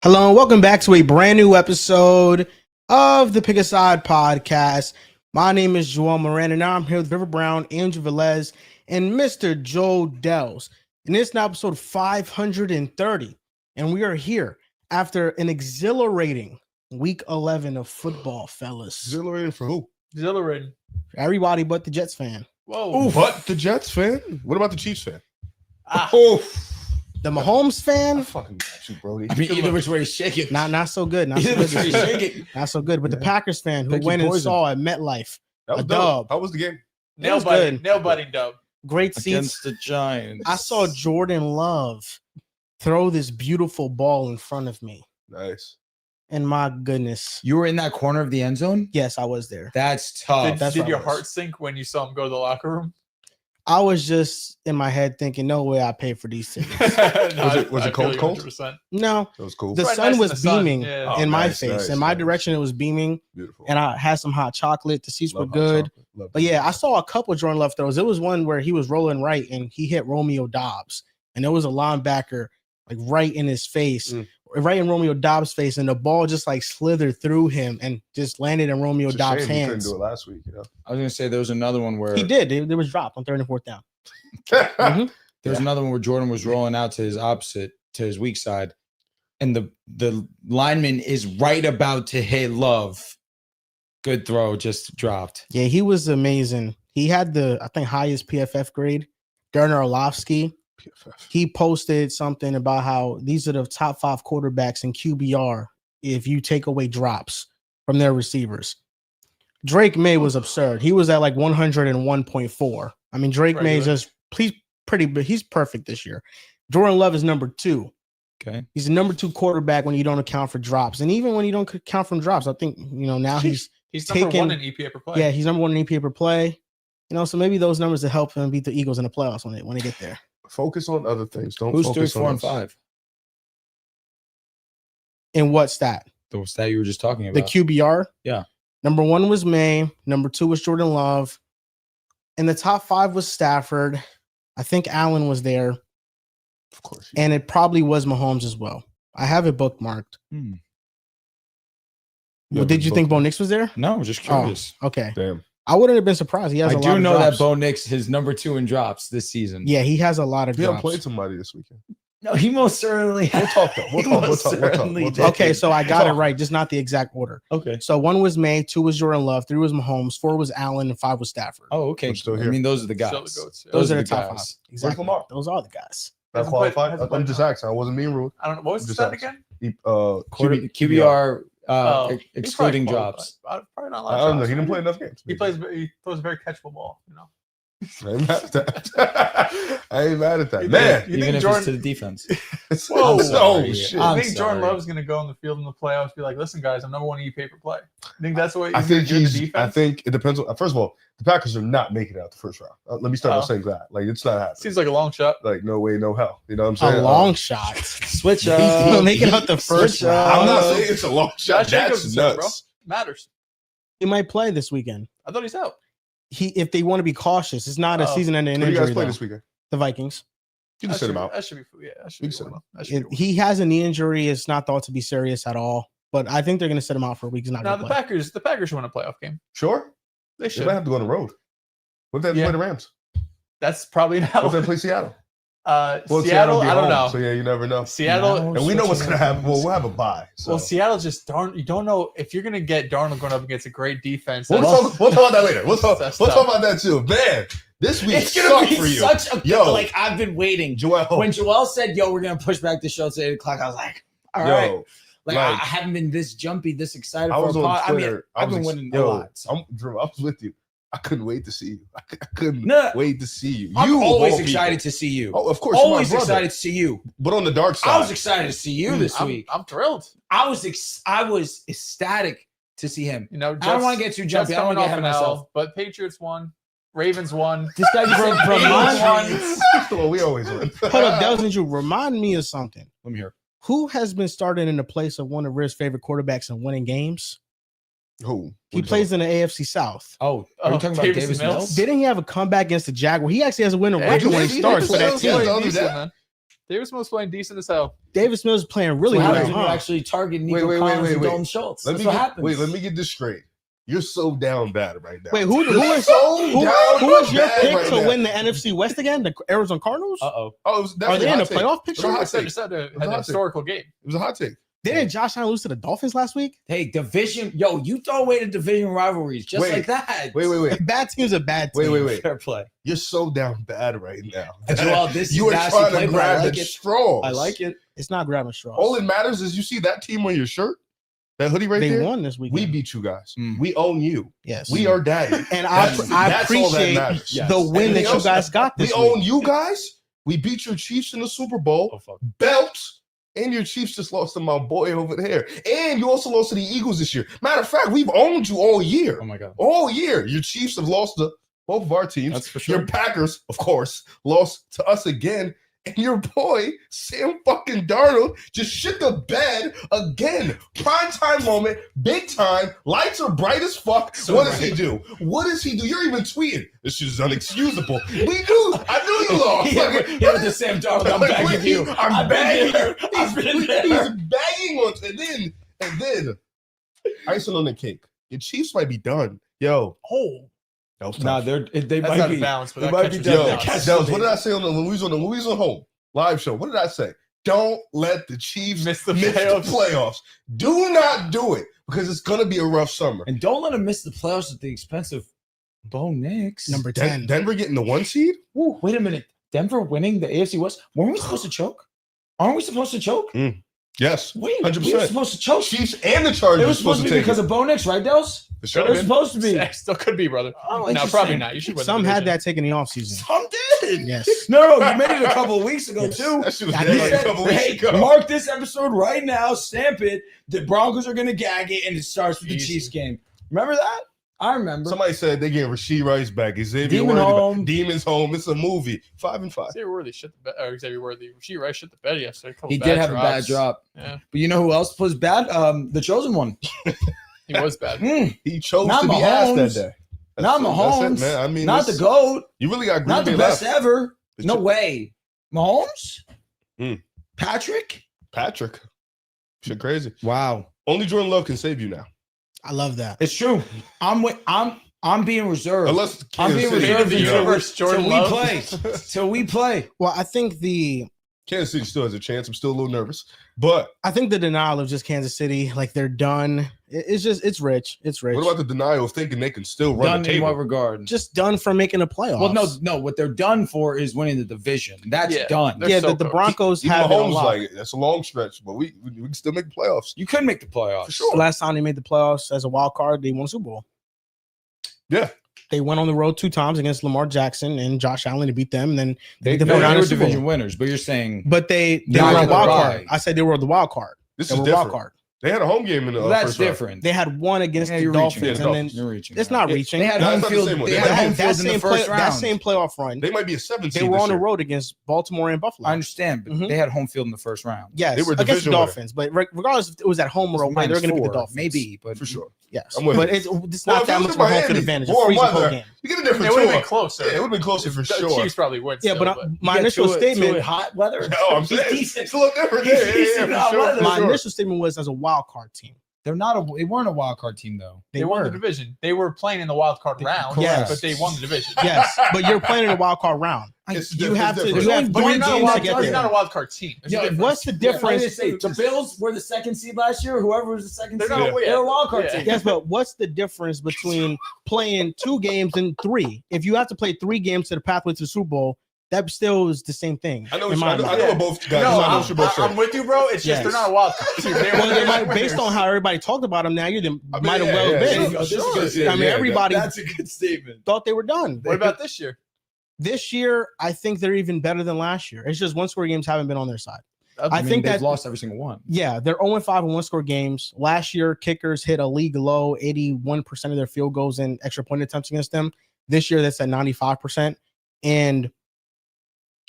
Hello and welcome back to a brand new episode of the Pick a Side podcast. My name is Joel Moran and now I'm here with River Brown, Andrew Velez, and Mr. Joe Dells. And this is now episode 530. And we are here after an exhilarating week 11 of football, fellas. Exhilarating for who? Exhilarating. Everybody but the Jets fan. Whoa. Ooh, but the Jets fan? What about the Chiefs fan? The Mahomes fan? I fucking got you, Brody. I mean, either which way you shake it. Not so good. Not so Either which way you good. shake it. Not so good. But the Packers fan who Pick your went and poison. saw at MetLife. That was A dope. dub. How was the game? Nail biting dub. Great seats. Against the Giants. I saw Jordan Love throw this beautiful ball in front of me. Nice. And my goodness. You were in that corner of the end zone? Yes, I was there. That's tough. That's Did what your it was. heart sink when you saw him go to the locker room? I was just in my head thinking, no way I paid for these tickets. Was it cold? 100%. No, That was cool. the Quite sun nice was in the sun, beaming yeah. in my nice, face. nice, in my nice. direction, it was beaming. Beautiful. And I had some hot chocolate. The seats Love were hot good. chocolate. Love But yeah, I hot saw a couple of Jordan Love throws. There was one where he was rolling right and he hit Romeo Dobbs. And there was a linebacker like right in his face, right in Romeo Dobbs' face. And the ball just like slithered through him and just landed in Romeo It's a Dobbs' shame he couldn't hands. do it last week, I was going to say there was another one where He did. There was dropped on third and fourth down. Mhm. there was another one where Jordan was rolling out to his opposite, to his weak side, and the lineman is right about to hit Love. Good throw, just dropped. Yeah, he was amazing. He had the, I think, highest PFF grade. Darren Orlovsky, PFF. he posted something about how these are the top 5 quarterbacks in QBR if you take away drops from their receivers. Drake May was absurd. He was at like 101.4. I mean, Drake May is Regular. just he's perfect this year. Jordan Love is number 2. Okay. He's the number 2 quarterback when you don't account for drops. And even when you don't count from drops, I think, now he's He's number taking- one in EPA per play. yeah, he's number 1 in EPA per play. So maybe those numbers will help him beat the Eagles in the playoffs when they get there. Focus on other things. Don't Who's 3, focus 4, on and us. 5? In what stat? The stat you were just talking The about. QBR? Yeah. Number 1 was May. Number 2 was Jordan Love. And the top 5 was Stafford. I think Allen was there. Of course. And it probably was Mahomes as well. I have it bookmarked. Yeah, Well, did you think book- Bo Nix was there? No, just curious. Okay. Damn. I wouldn't have been surprised. He has I a lot do of know drops. that Bo Nix his number 2 in drops this season. Yeah, he has a lot of He drops. played somebody this weekend. No, he most certainly We'll talk though. We'll He talk. We'll most talk. We'll talk. certainly We'll did. talk. Okay, so I got it Talk. right, just not the exact order. Okay. So 1 was May, 2 was Jordan Love, 3 was Mahomes, 4 was Allen, and 5 was Stafford. Oh, okay. We're still I here. mean, those are the guys. Still the goats, yeah. Those are are the the top guys. 5. Exactly. Lamar? Those are the guys. That Hasn't played- qualified. hasn't I'm played just now. asking. I wasn't being rude. I don't know. What was the Just stat asking. again? QBR Oh, he excluding probably drops. qualified. Probably not a lot I of don't know. drops. He didn't play enough games. He throws a very catchable ball, I ain't mad at that. I ain't mad at that. You Man. think- you Even think if Jordan- it's to the defense. Whoa. I'm sorry. Oh, shit. I I'm think Jordan sorry. Love's going to go on the field in the playoffs, be like, listen, guys, I'm number 1 in EPA per play. You think that's the way I he's think going to do the he's. defense? I think it depends on. First of all, the Packers are not making it out the first round. Let me start by Oh. saying that. Like it's not happening. Seems like a long shot. Like no way, no hell. You know what I'm saying? A long shot. Switch He's up. making out the first Switch round. up. I'm not saying it's a long shot. Josh Jacobs That's is there, bro. nuts. Matters. He might play this weekend. I thought he's out. If they want to be cautious, it's not a Oh. season-ending Who do you injury. guys play though. this weekend? The Vikings. You can That sit should him be- out. That should be, yeah, that should You be can sit one. That should be one. He has a knee injury. It's not thought to be serious at all. But I think they're going to sit him out for a week. He's not Now going to the play. Packers should win a playoff game. Sure. They They should. might have to go on the road. What if they have to Yeah. play the Rams? That's probably not. What if they play Seattle? Seattle, Seattle'll be I don't home, know. So yeah, you never know. Seattle, No. And we know what's Switching gonna up happen. Well, we'll have a bye. So. well, Seattle just you don't know if you're gonna get Darnold going up against a great defense. We'll that's- talk about that later. We'll talk That's about tough. that too. Man, this week It's gonna sucked be for you. such a Yo. like I've been waiting. Joel. When Joel said, "Yo, we're gonna push back the show to 8:00," I was like, "All right." Yo, Like, like, I haven't been this jumpy, this excited I for a was on pod. I Twitter. mean, I've been winning a lot. so. Drew, I was with you. I couldn't wait to see you. I couldn't No, wait to see you. I'm You, always of all excited people. to see you. Oh, of course. you're my Always brother. excited to see you. But on the dark side, I was excited to see you this week. I'm thrilled. I was ecstatic to see him. You know, I don't want to get too jumpy. I don't want to get ahead of myself. But Patriots won. Ravens won. This guy just Remind- well, we always win. Hold up, Delson, you remind me of something. Let me hear. Who has been starting in the place of one of Rick's favorite quarterbacks and winning games? Who? He plays in the AFC South. Oh, are you talking about Davis Davis Mills? Mills? Didn't he have a comeback against the Jaguars? He actually has a win a Yeah, record when he he starts for plays that in team. the Played Don't do decent, that. man. Davis Mills playing decent as hell. Davis Mills is playing really What well. happens when you Huh? actually target Nico Wait, Collins and wait. Dalton Schultz? Let That's me what get, happens. wait, let me get this straight. You're so down bad right now. Wait, who You're is so who down is your bad pick right to now. win the NFC West again? The Arizona Cardinals? Uh-oh. Oh, it was Are definitely they a in the hot take. playoff It picture? was a hot I said take. just had was a an hot historical game. It was a hot take. Didn't Josh Allen lose to the Dolphins last week? Hey, division. Yo, you throw away the division rivalries just Wait, like that. Wait. Bad team's a bad team. Wait. Fair play. You're so down bad right now. Joel, this is you are nasty trying play, to but I grab like the it. straws. I like it. It's not grabbing straws. All that matters is you see that team on your shirt, that hoodie right they there. won this weekend. We beat you guys. Mm. We own you. Yes. We are daddy. And I That's all that appreciate matters. Yes. the win that Anything you else? guys got We this own week. you guys. We beat your Chiefs in the Super Bowl. Oh, fuck. Belts. And your Chiefs just lost to my boy over there. And you also lost to the Eagles this year. Matter of fact, we've owned you all year. Oh, my God. All year. Your Chiefs have lost to both of our teams. That's for sure. Your Packers, of course, lost to us again. And your boy, Sam fucking Darnold, just shit the bed again. Prime time moment, big time. Lights are bright as fuck. So what does bright. he do? What does he do? You're even tweeting. This shit is unexcusable. I knew you lost. Yeah, with the Sam Darnold, I'm begging you. I'm begging there. you. I've been He's there. begging on, and then, icing on the cake. Your Chiefs might be done. Yo, Oh, that was Nah, tough. they That's might not be. a balance, but they that might catch be was done. Yo, That nuts. catch- Dells, what did I say on the Louise on home live show? What did I say? Don't let the Chiefs Miss the miss playoffs. the playoffs. Do not do it because it's gonna be a rough summer. And don't let them miss the playoffs at the expense of Bo Nix. number 10. Denver getting the 1 seed? Ooh, wait a minute. Denver winning the AFC West? Weren't we supposed to choke? Aren't we supposed to choke? Yes. Wait, 100%. we were supposed to choke. Chiefs and the Chargers It was supposed to be take because it. of Bo Nix, right, Dels? It It should was have been. supposed to be. Yeah, still could be, brother. Oh, No, interesting. probably not. You should win. Some the had division. that taken the offseason. Some did. Yes. No, you made it a couple of weeks ago, Yes. too. That shit was I dead You like did. a couple weeks Hey, ago. mark this episode right now, stamp it. The Broncos are going to gag it, and it starts with the Easy. Chiefs game. Remember that? I remember. Somebody said they getting Rasheed Rice back. Xavier Demon Worthy back. home. Demons home. It's a movie. 5-5. Xavier Worthy shit the bed. Or Xavier Worthy. She right shit the bed yesterday. A couple He bad did have a bad drops. drop. Yeah, But you know who else was bad? The chosen one. he was bad. He chose Not to be Mahomes. asked that day. Not Mahomes. That's it, man. I mean, Not the it's- GOAT. You really got Green Not the Bay best left. ever. The No Ch- way. Mahomes? Mm. Patrick? Patrick. Shit crazy. Wow. Only Jordan Love can save you now. I love that. It's true. I'm being reserved. Unless I'm Kansas being City, reserved the you know, universe. Jordan till we Love. play. Till we play. Well, I think Kansas City still has a chance. I'm still a little nervous. But the denial of just Kansas City, like they're done. It's rich. It's rich. what about the denial of thinking they can still run Done the in what table? regard? just done for making the playoffs? Well, no. What they're done for is winning the division. That's Yeah. done. They're Yeah, so the cooked. Broncos Even have it Mahomes unlocked. like that's a long stretch, but we can still make the playoffs. You could make the playoffs. For sure. Last time they made the playoffs as a wild card, they won the Super Bowl. Yeah. They went on the road 2 times against Lamar Jackson and Josh Allen to beat them. And then They, the no, they 49ers were Super Bowl. division winners, but you're saying But they They were were a the wild bye. card. I said they were the wild card. This They is were wild different. card. They had a home game in the that's first round. different. They had one against Yeah, the you're reaching. Dolphins, Yeah, and Dolphins. then You're reaching. it's not Yeah, reaching. They had No, home it's not the field. same one. They They had had home field in the first round. that same playoff run. They might be a 7 They seed. were this on the year. road against Baltimore and Buffalo. I understand, but Mhm. they had home field in the first round. Yes, They were against the division winner. Dolphins, but regardless if it was at home or away, they're Minus going to beat the 4, Dolphins. maybe, but For sure. Yes, I'm with but you. it's Well, not if that it was much in of a home field Miami, advantage. warm It's freezing weather, cold game. You get a It different would have tour. been closer. Yeah, it would have been closer for The sure. Chiefs probably win. Yeah, still, but my initial statement, hot weather. No, I'm saying decent. it's a little different. He's Yeah, decent for out sure, weather. for my sure. initial statement was as a wild card team. They weren't a wild card team though. they won the division. They were playing in the wild card round, Yes. but they won the division. Yes, but you're playing in a wild card round. It's You different. have to. It's You have different. But 3 you're not a games to wild get card. You're not a there. wild card team. There's a difference. What's the I was gonna difference? say, the Bills were the second seed last year. Whoever was the second They're seed, not. they're a wild card Yeah. team. Yes, but what's the difference between playing 2 games and 3? If you have to play 3 games to the pathway to the Super Bowl, that still is the same thing. I know. in What my I know mind. what both guys. No, I know I'm, what you're both saying. I'm with you, bro. It's just Yes. they're not a wild card team. Well, they might, based on how everybody talked about them now, you I mean, might have yeah, well yeah, been. yeah. This is Sure. good. Yeah, I mean, yeah, everybody That's a good statement. thought they were done. What about this year? This year? I think they're even better than last year. It's just 1-score games haven't been on their side. I think they've that- lost every single one. Yeah, they're 0-5 in 1-score games. Last year, kickers hit a league low 81% of their field goals and extra point attempts against them. This year, that's at 95%. And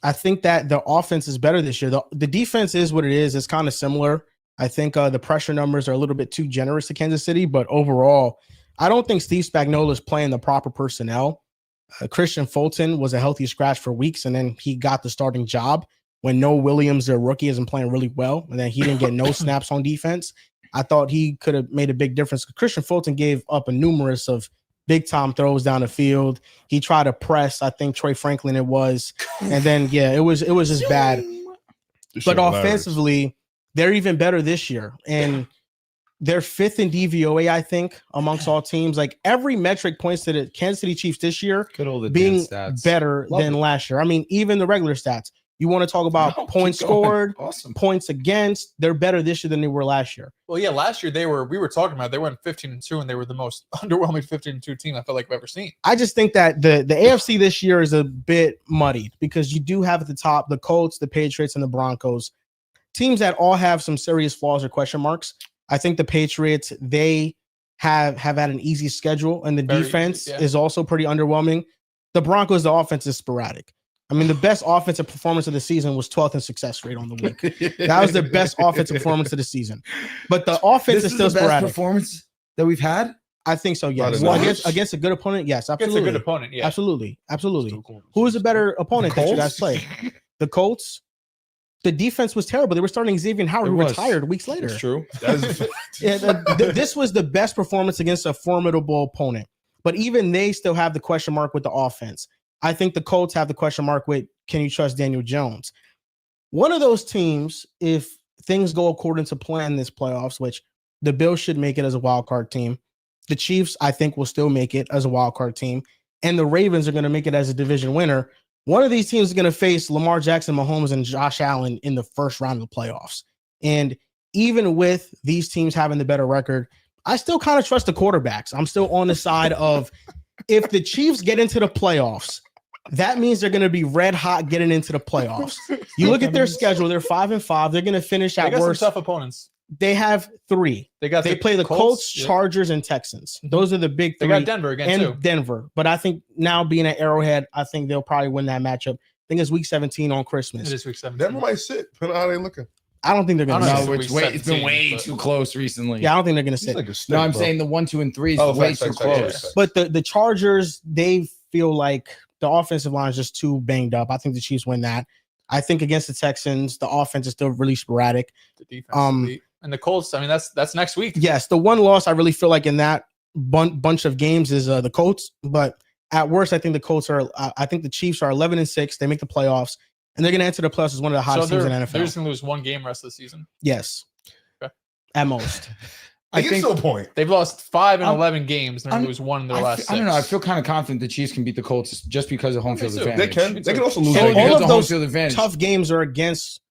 I think that the offense is better this year. The defense is what it is. It's kind of similar. I think the pressure numbers are a little bit too generous to Kansas City, but overall, I don't think Steve Spagnuolo is playing the proper personnel. Christian Fulton was a healthy scratch for weeks, and then he got the starting job when Noah Williams, their rookie, isn't playing really well, and then he didn't get no snaps on defense. I thought he could have made a big difference. Christian Fulton gave up a numerous of big-time throws down the field. He tried to press, I think, Troy Franklin it was. And then, it was just bad. But offensively, they're even better this year. And they're 5th in DVOA, I think, amongst all teams. Like, every metric points to the Kansas City Chiefs this year being better than last year. I mean, even the regular stats. You want to talk about points scored, points against. They're better this year than they were last year. Well, yeah, last year we were talking about they went 15-2 and they were the most underwhelming 15-2 team I feel like I've ever seen. I just think that the AFC this year is a bit muddied because you do have at the top the Colts, the Patriots, and the Broncos. Teams that all have some serious flaws or question marks. I think the Patriots, they have had an easy schedule, and the defense is also pretty underwhelming. The Broncos, the offense is sporadic. I mean, the best offensive performance of the season was 12th in success rate on the week. That was the best offensive performance of the season. But the offense is still sporadic. Best performance that we've had? I think so, yes. Well, against a good opponent, yes, absolutely. Against a good opponent, yeah. Absolutely. Who is a better opponent that you guys played? The Colts? The defense was terrible. They were starting Xavier Howard, who retired weeks later. That's true. This was the best performance against a formidable opponent. But even they still have the question mark with the offense. I think the Colts have the question mark with, can you trust Daniel Jones? One of those teams, if things go according to plan this playoffs, which the Bills should make it as a wild card team. The Chiefs, I think, will still make it as a wild card team. And the Ravens are going to make it as a division winner. One of these teams is going to face Lamar Jackson, Mahomes, and Josh Allen in the first round of the playoffs. And even with these teams having the better record, I still kind of trust the quarterbacks. I'm still on the side of if the Chiefs get into the playoffs, that means they're going to be red hot getting into the playoffs. You look at their schedule; they're 5-5. They're going to finish at worst. Some tough opponents. They have 3. They play the Colts, Chargers, and Texans. Those are the big 3. They got Denver again too. Denver, but I think now being at Arrowhead, I think they'll probably win that matchup. I think it's Week 17 on Christmas. It is Week 17. Denver might sit. Depending on how they looking. I don't think they're going to. No, it's been way too close recently. Yeah, I don't think they're going to sit. Like no, I'm saying the 1, 2, and 3 is way too close. But the Chargers, they feel like the offensive line is just too banged up. I think the Chiefs win that. I think against the Texans, the offense is still really sporadic. The defense, and the Colts. I mean, that's next week. Yes, the one loss I really feel like in that bunch of games is the Colts. But at worst, I think the Colts are. I think the Chiefs are 11-6. They make the playoffs, and they're going to enter the playoffs as one of the hottest teams in NFL. They're just going to lose one game rest of the season. Yes, at most. I think to a point. They've lost 5 in 11 games. And they're going to lose 1 in their last 6. I don't know. I feel kind of confident the Chiefs can beat the Colts just because of home field advantage. They can also lose. All of those tough games are against.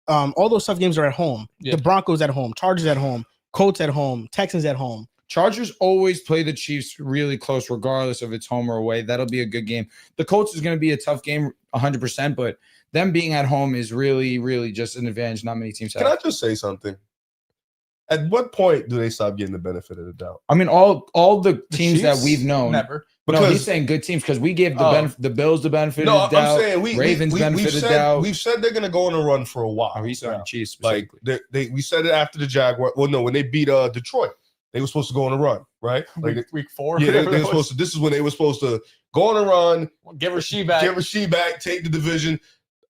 All those tough games are at home. Yeah. The Broncos at home, Chargers at home, Colts at home, Texans at home. Chargers always play the Chiefs really close, regardless of it's home or away. That'll be a good game. The Colts is going to be a tough game, 100%, but them being at home is really, really just an advantage. Not many teams have. Can I just say something? At what point do they stop getting the benefit of the doubt? I mean, all the teams that we've known. Never. Because he's saying good teams because we gave the Bills the benefit of the doubt. I'm saying Ravens benefit of the doubt. We've said they're going to go on a run for a while. Oh, he's saying Chiefs like we said it after the Jaguars. Well, no, when they beat Detroit, they were supposed to go on a run, right? Like week 4. Yeah, they were supposed to. This is when they were supposed to go on a run, give Rasheed back, take the division.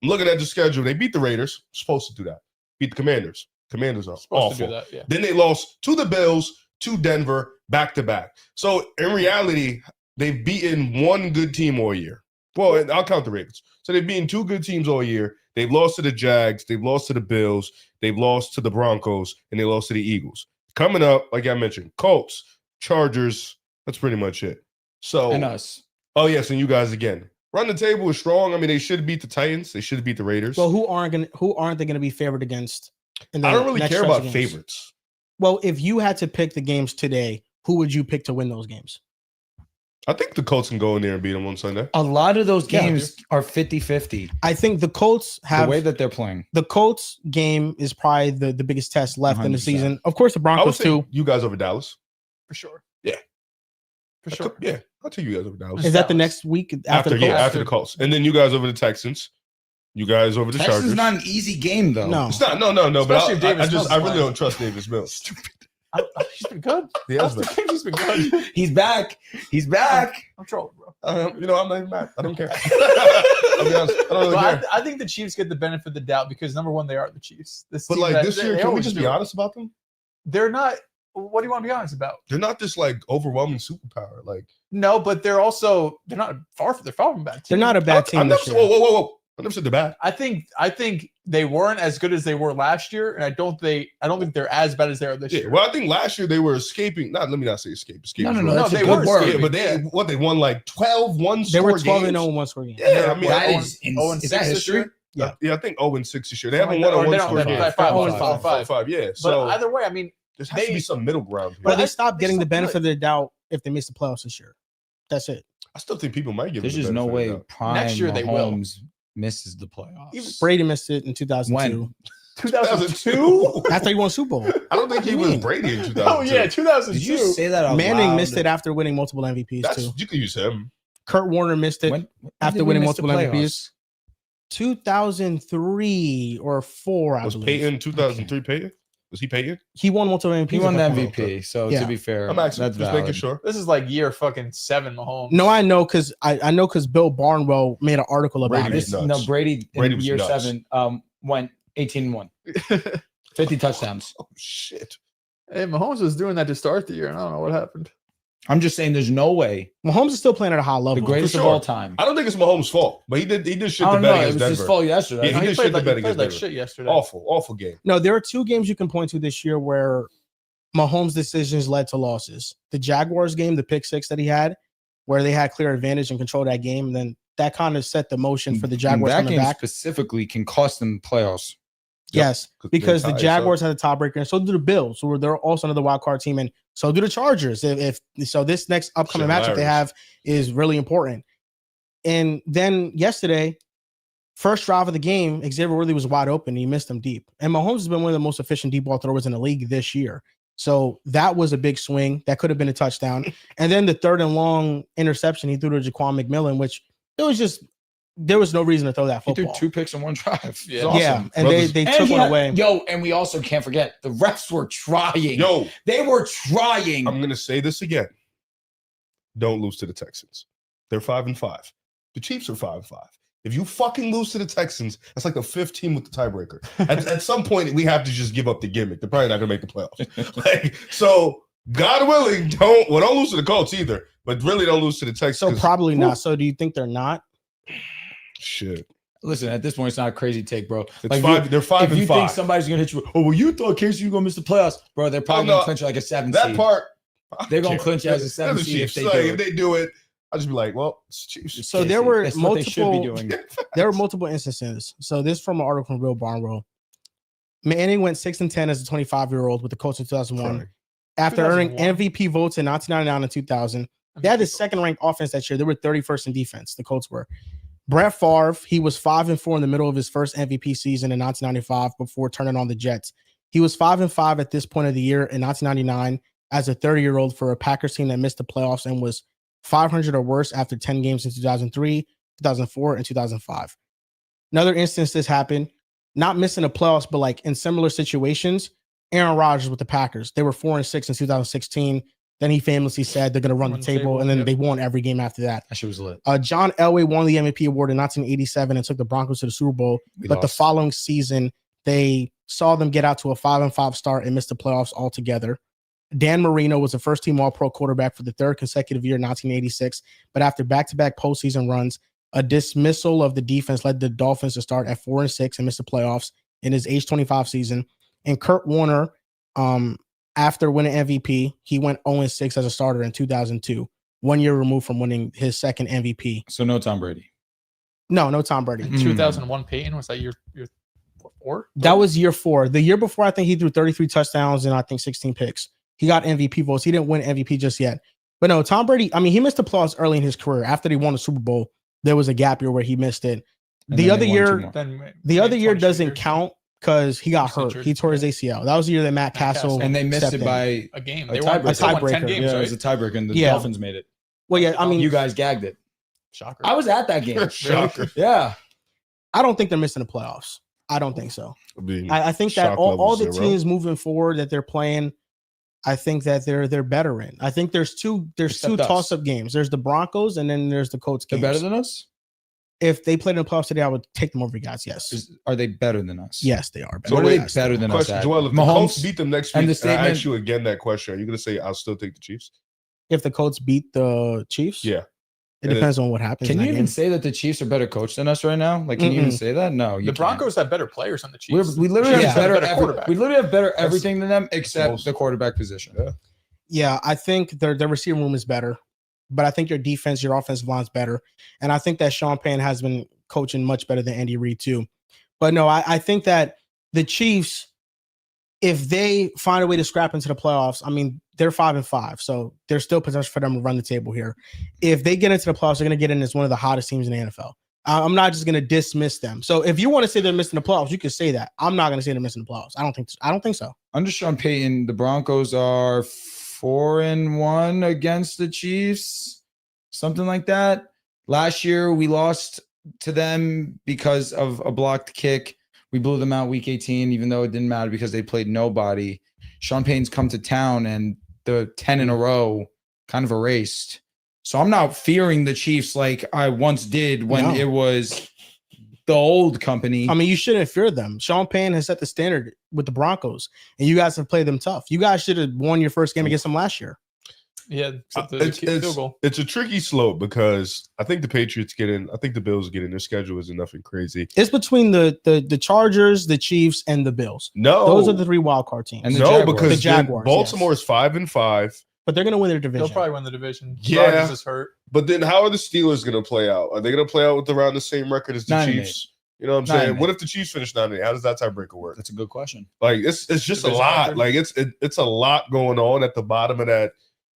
I'm looking at the schedule. They beat the Raiders. Supposed to do that. Beat the Commanders. Commanders are awful. To do that, yeah. Then they lost to the Bills, to Denver, back to back. So in reality, they've beaten one good team all year. Well, I'll count the Ravens. So they've beaten 2 good teams all year. They've lost to the Jags. They've lost to the Bills. They've lost to the Broncos, and they lost to the Eagles. Coming up, like I mentioned, Colts, Chargers. That's pretty much it. So and us. Oh yes, and you guys again. Run the table is strong. I mean, they should beat the Titans. They should beat the Raiders. Well, who aren't they going to be favored against? I don't really care about favorites. Well, if you had to pick the games today, who would you pick to win those games? I think the Colts can go in there and beat them on Sunday. A lot of those games are 50-50. I think the Colts have the way that they're playing. The Colts game is probably the biggest test left 100%. In the season. Of course, the Broncos too. You guys over Dallas for sure. Yeah, for sure. I'll take you guys over Dallas. Is that the next week after the Colts? Yeah, after the Colts, and then you guys over the Texans. You guys over the Chargers. It's not an easy game though. No, it's not. No. Especially But I really don't trust Davis Mills. He's been good. He has been. He's been good. He's back. He's back. I'm trolling, bro. I'm not even mad. I don't care. I'll be honest. I don't really care. I think the Chiefs get the benefit of the doubt because number one, they are the Chiefs. This But team like that- this year, they can we always just do be it. honest about them? They're not. What do you want to be honest about? They're not this like overwhelming superpower. Like No, but they're not far from. They're far from a bad team. They're not a bad team I never this said, year. whoa. I never said they're bad. I think they weren't as good as they were last year, and I don't think they're as bad as they are this Yeah, year. well, I think last year they were escaping. Let me not say escape. Escape. No, is no, no. wrong. That's they a were good word. escaping. Yeah, but they won like 12 one They were score 12 and games. 0 in one score game. Yeah, I mean, That I- is Is that history? Yeah. I think 0 and 6 this year. They Something haven't like won that, a or one they score don't- game. they're 5-5. 5-5, yeah. But So either way, I mean, there has to be some middle ground here. But they I- stopped getting the still benefit good. of the doubt if they miss the playoffs this year. That's it. I still think people might give. There's them the just no benefit of way the doubt. prime Next year they will. Mahomes misses the playoffs. Even- Brady missed it in 2002. When? 2002. After he won Super Bowl. I don't think he What do you was mean? Brady in 2002. Oh yeah, 2002. Did you say that out Manning loud? missed it after winning multiple MVPs too. You could use him. Kurt Warner missed it When after did we winning miss the multiple playoffs? MVPs. 2003 or 4, I Was believe. Peyton 2003 Peyton? Was he Peyton? He won multiple MVPs. He won the at that point. MVP. So Yeah. to be fair, I'm actually that's just valid. making sure. This is like year fucking 7 Mahomes. No, I know because Bill Barnwell made an article about Brady this. was nuts. No, Brady Brady in was year nuts. 7 went 18-1. 50 touchdowns. Oh shit! Hey, Mahomes was doing that to start the year, and I don't know what happened. I'm just saying there's no way. Mahomes is still playing at a high level. The greatest For of sure. all time. I don't think it's Mahomes' fault, but he did shit I the don't bed know. It against was Denver. his fault yesterday. Yeah, he did shit the bed against like Denver. shit yesterday. Awful game. No, there are 2 games you can point to this year where Mahomes' decisions led to losses. The Jaguars game, the pick 6 that he had, where they had clear advantage and control that game, and then that kind of set the motion for the Jaguars that coming game back. specifically can cost them playoffs. Yes, because the they tie, Jaguars had a tiebreaker, and so do the Bills, who they're also another wild card team, and so do the Chargers. If so, this next upcoming Shit, matchup they hilarious. have is really important. And then yesterday, first drive of the game, Xavier Worthy was wide open. And he missed him deep, and Mahomes has been one of the most efficient deep ball throwers in the league this year. So that was a big swing. That could have been a touchdown. And then the 3rd and long interception he threw to Jaquan McMillan, which there was no reason to throw that He football. threw 2 picks in 1 drive. Yeah. It's awesome. Yeah, and Brothers- they And took he one had- away. Yo, and we also can't forget the refs were trying. Yo, They were trying. I'm gonna say this again. Don't lose to the Texans. They're 5-5. The Chiefs are 5-5. If you fucking lose to the Texans, that's like the 5th team with the tiebreaker. At some point, we have to just give up the gimmick. They're probably not gonna make the playoffs. So, God willing, don't lose to the Colts either. But really, don't lose to the Texans. So 'cause- probably Whew. not. So do you think they're not? Shit. Listen, at this point, it's not a crazy take, bro. It's Like, five. They're 5 if and you 5. think somebody's gonna hit you, oh well, you thought KC was gonna miss the playoffs, bro. They're probably no, gonna clinch like a 7 that seed. part, They're gonna I don't clinch care. as a 7 They're the seed if Chiefs. they Like, do if it. they do it, I'll just be like, well, it's Chiefs. So there were That's what they should be multiple. doing. There were multiple instances. So this from an article from Bill Barnwell. Manning went 6-10 as a 25-year-old with the Colts in 2001. Crying. After earning 2001. MVP votes in 1999 and 2000, they had the 2nd-ranked offense that year. They were 31st in defense. The Colts were. Brett Favre, he was 5-4 in the middle of his first MVP season in 1995 before turning on the Jets. He was 5-5 at this point of the year in 1999 as a 30-year-old for a Packers team that missed the playoffs and was 500 or worse after 10 games in 2003, 2004, and 2005. Another instance this happened, not missing the playoffs, but like in similar situations, Aaron Rodgers with the Packers. They were 4-6 in 2016. Then he famously said they're going to run the table, and then yep. they won every game after that. That shit was lit. John Elway won the MVP award in 1987 and took the Broncos to the Super Bowl. We But the lost. following season, they saw them get out to a 5-5 start and missed the playoffs altogether. Dan Marino was the first team All-Pro quarterback for the 3rd consecutive year in 1986. But after back-to-back postseason runs, a dismissal of the defense led the Dolphins to start at 4-6 and miss the playoffs in his age 25 season. And Kurt Warner, after winning MVP, he went 0-6 as a starter in 2002, 1 year removed from winning his 2nd MVP. So no Tom Brady. No Tom Brady. In 2001, Peyton, was that your 4? That was year 4. The year before, I think he threw 33 touchdowns and I think 16 picks. He got MVP votes. He didn't win MVP just yet. But no, Tom Brady, I mean, he missed the playoffs early in his career. After he won the Super Bowl, there was a gap year where he missed it. And The then other they won 2 year, more. Then the other year 22 doesn't years. count because he got He's hurt. injured. He tore his ACL. That was the year that Matt Matt Castle Castle. And they missed stepped it in. by A game. a They won, tiebreaker. they won 10 tiebreaker, games, yeah, it right? was a tiebreaker, and the Yeah. Dolphins made it. Well, yeah, I mean, You guys gagged it. Shocker. I was at that game. Shocker. Yeah. I don't think they're missing the playoffs. I don't think so. I mean, I think that shock all level the 0. teams moving forward that they're playing, I think that they're better in. I think there's two Except us. toss-up games. There's the Broncos and then there's the Colts They're games. better than us? If they played in the playoffs today, I would take them over you guys. Yes. Are they better than us? Yes, they are. So what are they better than us Question, at? Joel, if the Colts beat them next and week, the and I statement- ask you again that question, are you going to say I'll still take the Chiefs? If the Colts beat the Chiefs? Yeah. It depends on what happens. Can in you that even game. say that the Chiefs are better coached than us right now? Like, can you even say that? No, you The can't. Broncos have better players than the Chiefs. We literally Chiefs have better, quarterback. we literally have better everything than them except most- the quarterback position. Yeah. Yeah, I think their receiver room is better, but I think your defense, your offensive line is better. And I think that Sean Payne has been coaching much better than Andy Reid too. But no, I think that the Chiefs, if they find a way to scrap into the playoffs, I mean, they're 5-5, so there's still potential for them to run the table here. If they get into the playoffs, they're going to get in as one of the hottest teams in the NFL. I'm not just going to dismiss them. So if you want to say they're missing the playoffs, you can say that. I'm not going to say they're missing the playoffs. I don't think so. Under Sean Payton, the Broncos are 4-1 against the Chiefs, something like that. Last year, we lost to them because of a blocked kick. We blew them out week 18, even though it didn't matter because they played nobody. Sean Payton's come to town and the 10 in a row kind of erased. So I'm not fearing the Chiefs like I once did when it was the old company. I mean, you shouldn't fear them. Sean Payne has set the standard with the Broncos, and you guys have played them tough. You guys should have won your first game against them last year. Yeah, field goal. It's a tricky slope because I think the Patriots get in. I think the Bills get in. Their schedule isn't nothing crazy. It's between the Chargers, the Chiefs, and the Bills. No, Those are the three wild card teams. And the no, Jaguars. because The Jaguars, Baltimore is 5-5. But they're going to win their division. They'll probably win the division. Yeah. Rodgers is hurt. But then how are the Steelers going to play out? Are they going to play out with around the same record as the 9-8. Chiefs? You know what I'm 9-8. saying? What if the Chiefs finish 9-8? How does that tiebreaker work? That's a good question. Like it's just a Division lot. record? Like it's a lot going on at the bottom of that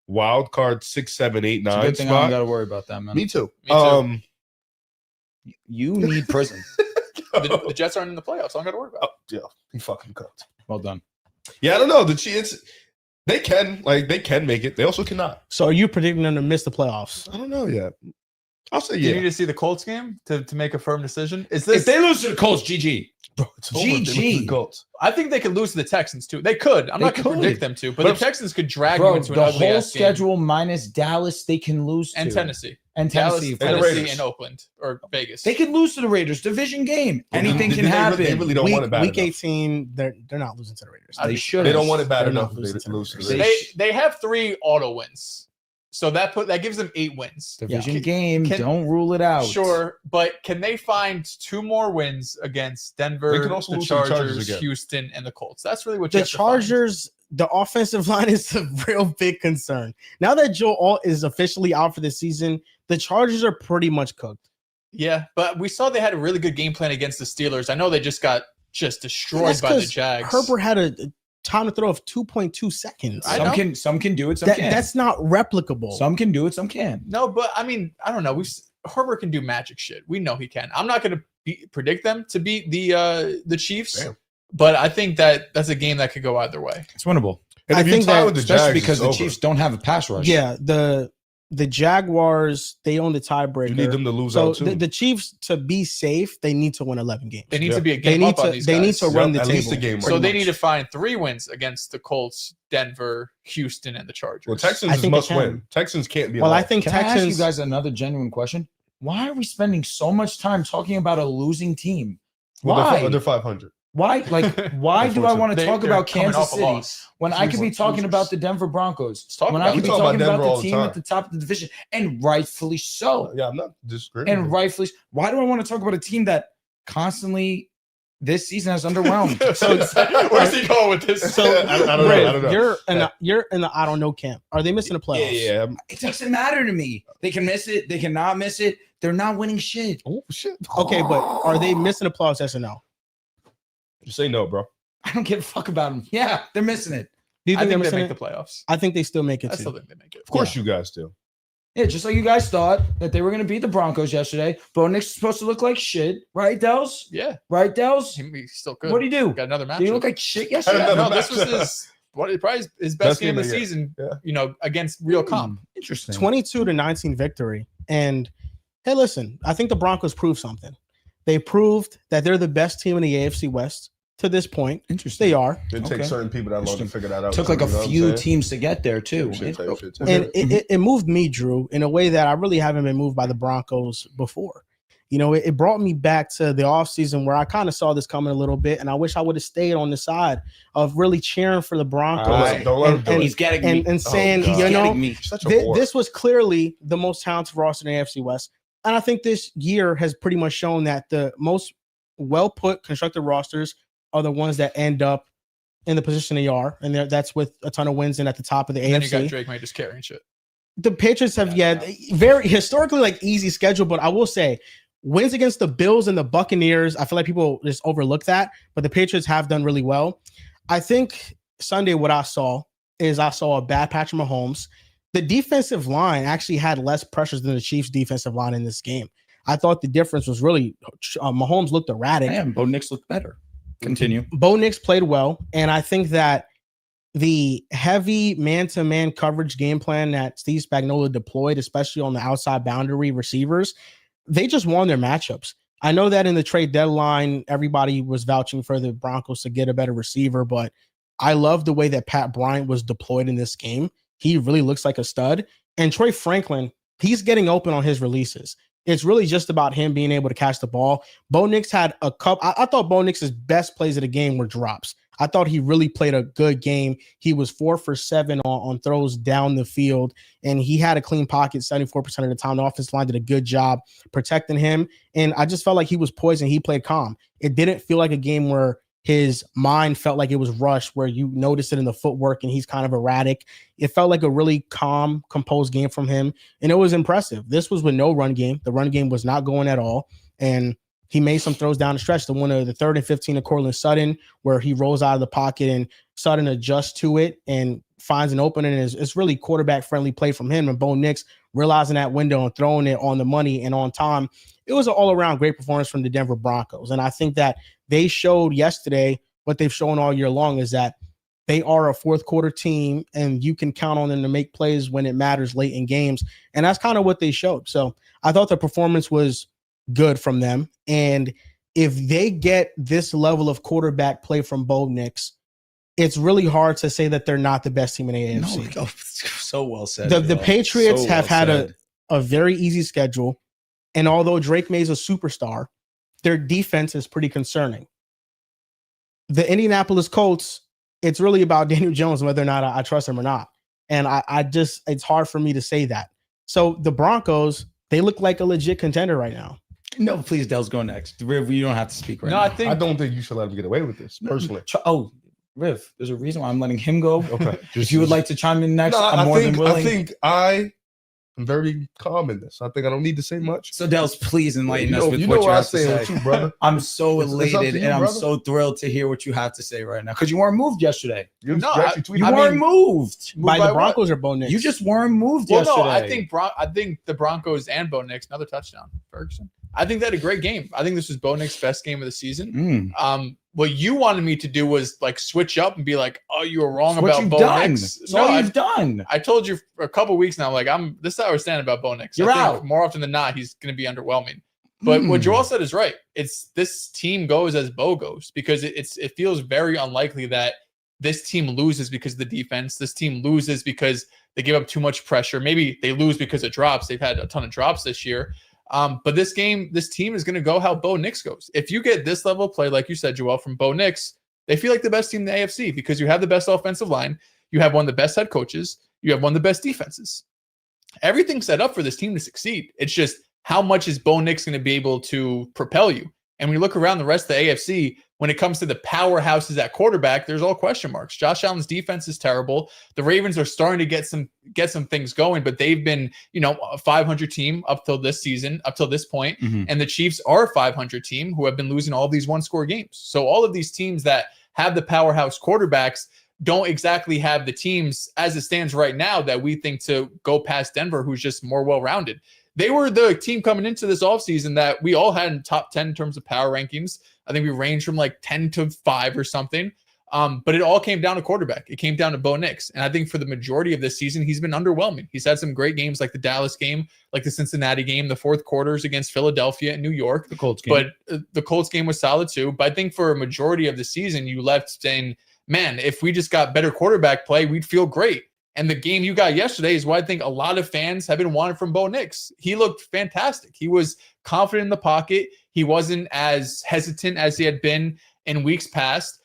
wild card 6, 7, 8, It's a 9 good thing I don't spot. got to worry about that, man. Me too. Me too. You need prison. The Jets aren't in the playoffs. I don't got to worry about it. Yeah, he fucking cooked. Well done. Yeah, I don't know. The Chiefs, they can make it. They also cannot. So are you predicting them to miss the playoffs? I don't know yet. I'll say Do you yeah. need to see the Colts game to make a firm decision? Is If this? they lose to the Colts, GG. Bro, it's over. They lose to GG. the Colts. I think they could lose to the Texans too. They could. I'm They not going to could. predict them to, but But the Texans could drag you Bro, into an the ugly whole ass game. schedule minus Dallas, they can lose to. And Tennessee, And Dallas, Tennessee. and the Tennessee, Raiders. and Oakland or Vegas. They could lose to the Raiders. Division game. Anything can happen. They really don't want it bad Week enough. 18, they're not losing to the Raiders. They should. They don't want it bad They're enough. not If they losing to the lose to the Raiders. Raiders. They have 3 auto wins, so that gives them 8 wins. Division Yeah. game. Can- Don't rule it out. Sure, but can they find 2 more wins against Denver, They could also the lose to the Chargers Chargers, again. Houston, and the Colts? That's really what you The have to find. Chargers, the offensive line is a real big concern. Now that Joe Alt is officially out for the season, the Chargers are pretty much cooked. Yeah, but we saw they had a really good game plan against the Steelers. I know they just got destroyed That's by the 'cause Jags. Herbert had a time to throw of 2.2 seconds. I know. Some can do it. Some can't. That's not replicable. Some can do it. Some can. No, but I mean, I don't know. Herbert can do magic shit. We know he can. I'm not going to predict them to beat the Chiefs, Damn. but I think that's a game that could go either way. It's winnable. And I if you think tie that- with the Especially Jags, because it's the over. Chiefs don't have a pass rush. Yeah, the Jaguars, they own the tiebreaker. You need them to lose so out too. the Chiefs, to be safe, they need to win 11 games. They need Yeah. to be a They game need up on to these they guys. need to run the At table. least a game. So pretty they much. need to find 3 wins against the Colts, Denver, Houston, and the Chargers. Well, Texans I is think they must can. win. Texans can't be. Well, I allowed. think Can I ask Texans you guys another genuine question? Why are we spending so much time talking about a losing team? Well, Why? they're 500. Why? Like, why do I want to They- talk they're about coming Kansas off a City loss. when I could be Losers. talking about the Denver Broncos? Let's talk When about I could it. be We talk talking about about Denver all the the team time. at the top of the division, and rightfully so. Yeah, I'm not disagreeing. And rightfully, why do I want to talk about a team that constantly this season has underwhelmed? So where's he going with this? So I don't know. Ray, I don't know. you're in the I don't know camp. Are they missing the playoffs? Yeah. It doesn't matter to me. They can miss it. They cannot miss it. They're not winning shit. Oh shit. Okay, but are they missing the playoffs? Yes or no? Just say no, bro. I don't give a fuck about them. Yeah, they're missing it. Do you I think they're think they missing make it? the playoffs. I think they still make it I still too. think they make it. Of course you guys do. Yeah, just like you guys thought that they were going to beat the Broncos yesterday. Bo Nick's supposed to look like shit, right, Dels? Yeah, Right, Dels? he's still good. What do you do? Got another match. Do you look like shit I yesterday? don't know. No, this was matchup. probably his best game of the year. season. Yeah. You know, against real comp. Interesting. 22-19 victory. And hey, listen, I think the Broncos proved something. They proved that they're the best team in the AFC West. to this point. Interesting. They are. It Okay. takes certain people that long to figure that out. Took like a You know what I'm few saying? teams to get there too. Shit, type shit, type And shit. it moved me, Drew, in a way that I really haven't been moved by the Broncos before. You know, it brought me back to the offseason where I kind of saw this coming a little bit, and I wish I would have stayed on the side of really cheering for the Broncos. Don't let him do it. He's getting me. And saying, God. you know, Getting me. Such a whore. this was clearly the most talented roster in the AFC West. And I think this year has pretty much shown that the most well-put, constructed rosters are the ones that end up in the position they are. And that's with a ton of wins and at the top of the And then you got AFC. Drake May just carrying shit. The Patriots have very historically like easy schedule, but I will say wins against the Bills and the Buccaneers, I feel like people just overlook that, but the Patriots have done really well. I think Sunday what I saw is I saw a bad Patrick Mahomes. The defensive line actually had less pressures than the Chiefs' defensive line in this game. I thought the difference was really Mahomes looked erratic. Damn, Bo Nix looked better. Continue. Bo Nix played well, and I think that the heavy man-to-man coverage game plan that Steve Spagnuolo deployed, especially on the outside boundary receivers, they just won their matchups. I know that in the trade deadline, everybody was vouching for the Broncos to get a better receiver, but I love the way that Pat Bryant was deployed in this game. He really looks like a stud. And Troy Franklin, he's getting open on his releases. It's really just about him being able to catch the ball. Bo Nix had a couple. I thought Bo Nix's best plays of the game were drops. I thought he really played a good game. He was 4 for 7 on throws down the field, and he had a clean pocket 74% of the time. The offensive line did a good job protecting him, and I just felt like he was poised and he played calm. It didn't feel like a game where his mind felt like it was rushed, where you notice it in the footwork and he's kind of erratic. It felt like a really calm, composed game from him, and it was impressive. This was with no run game. The run game was not going at all, and he made some throws down the stretch. The one of the 3rd and 15 to Cortland Sutton, where he rolls out of the pocket and Sutton adjusts to it and finds an opening. And it's really quarterback-friendly play from him. And Bo Nix realizing that window and throwing it on the money and on time. It was an all-around great performance from the Denver Broncos. And I think that they showed yesterday what they've shown all year long is that they are a fourth-quarter team, and you can count on them to make plays when it matters late in games. And that's kind of what they showed. So I thought the performance was good from them. And if they get this level of quarterback play from Bo Nix, it's really hard to say that they're not the best team in the AFC. No, so well said. The Patriots have had a very easy schedule. And although Drake May's a superstar, their defense is pretty concerning. The Indianapolis Colts, it's really about Daniel Jones, whether or not I trust him or not. And I just, it's hard for me to say that. So the Broncos, they look like a legit contender right now. No, please, Dell's go next. Riv, you don't have to speak right now. I don't think you should let him get away with this, personally. Riv, there's a reason why I'm letting him go. Okay. If you would like to chime in next, I'm more than willing. I think I am very calm in this. I think I don't need to say much. So, Dels, please enlighten us with you what know you what I have to say, say. too, brother. I'm so It's up to elated, you, and I'm brother. so thrilled to hear what you have to say right now. Because you weren't moved yesterday. You No, actually tweeted. You I weren't mean, moved. By by the Broncos or Bo Nix? You just weren't moved Well, yesterday. no, I think the Broncos and Bo Nix, another touchdown, Ferguson. I think they had a great game. I think this was Bo Nix's best game of the season. What you wanted me to do was like switch up and be like, "Oh, you were wrong What about you've Bo done. Nix." It's all you've done. I told you for a couple weeks now. Like this is how we're standing about Bo Nix. You're I think out. more often than not, he's going to be underwhelming. But what Joel said is right. It's this team goes as Bo goes because it feels very unlikely that this team loses because of the defense. This team loses because they give up too much pressure. Maybe they lose because of drops. They've had a ton of drops this year. But this team is going to go how Bo Nix goes. If you get this level of play, like you said, Joel, from Bo Nix, they feel like the best team in the AFC because you have the best offensive line. You have one of the best head coaches. You have one of the best defenses. Everything's set up for this team to succeed. It's just how much is Bo Nix going to be able to propel you? And when you look around the rest of the AFC, when it comes to the powerhouses at quarterback, there's all question marks. Josh Allen's defense is terrible. The Ravens are starting to get some things going, but they've been, a 500 team up till this season, up till this point. And the Chiefs are a 500 team who have been losing all these one-score games. So all of these teams that have the powerhouse quarterbacks don't exactly have the teams as it stands right now that we think to go past Denver, who's just more well-rounded. They were the team coming into this offseason that we all had in top 10 in terms of power rankings. I think we ranged from like 10 to 5 or something. But it all came down to quarterback. It came down to Bo Nix. And I think for the majority of this season, he's been underwhelming. He's had some great games like the Dallas game, like the Cincinnati game, the fourth quarters against Philadelphia and New York. The Colts game. But the Colts game was solid too. But I think for a majority of the season, you left saying, man, if we just got better quarterback play, we'd feel great. And the game you got yesterday is what I think a lot of fans have been wanting from Bo Nix. He looked fantastic. He was confident in the pocket. He wasn't as hesitant as he had been in weeks past.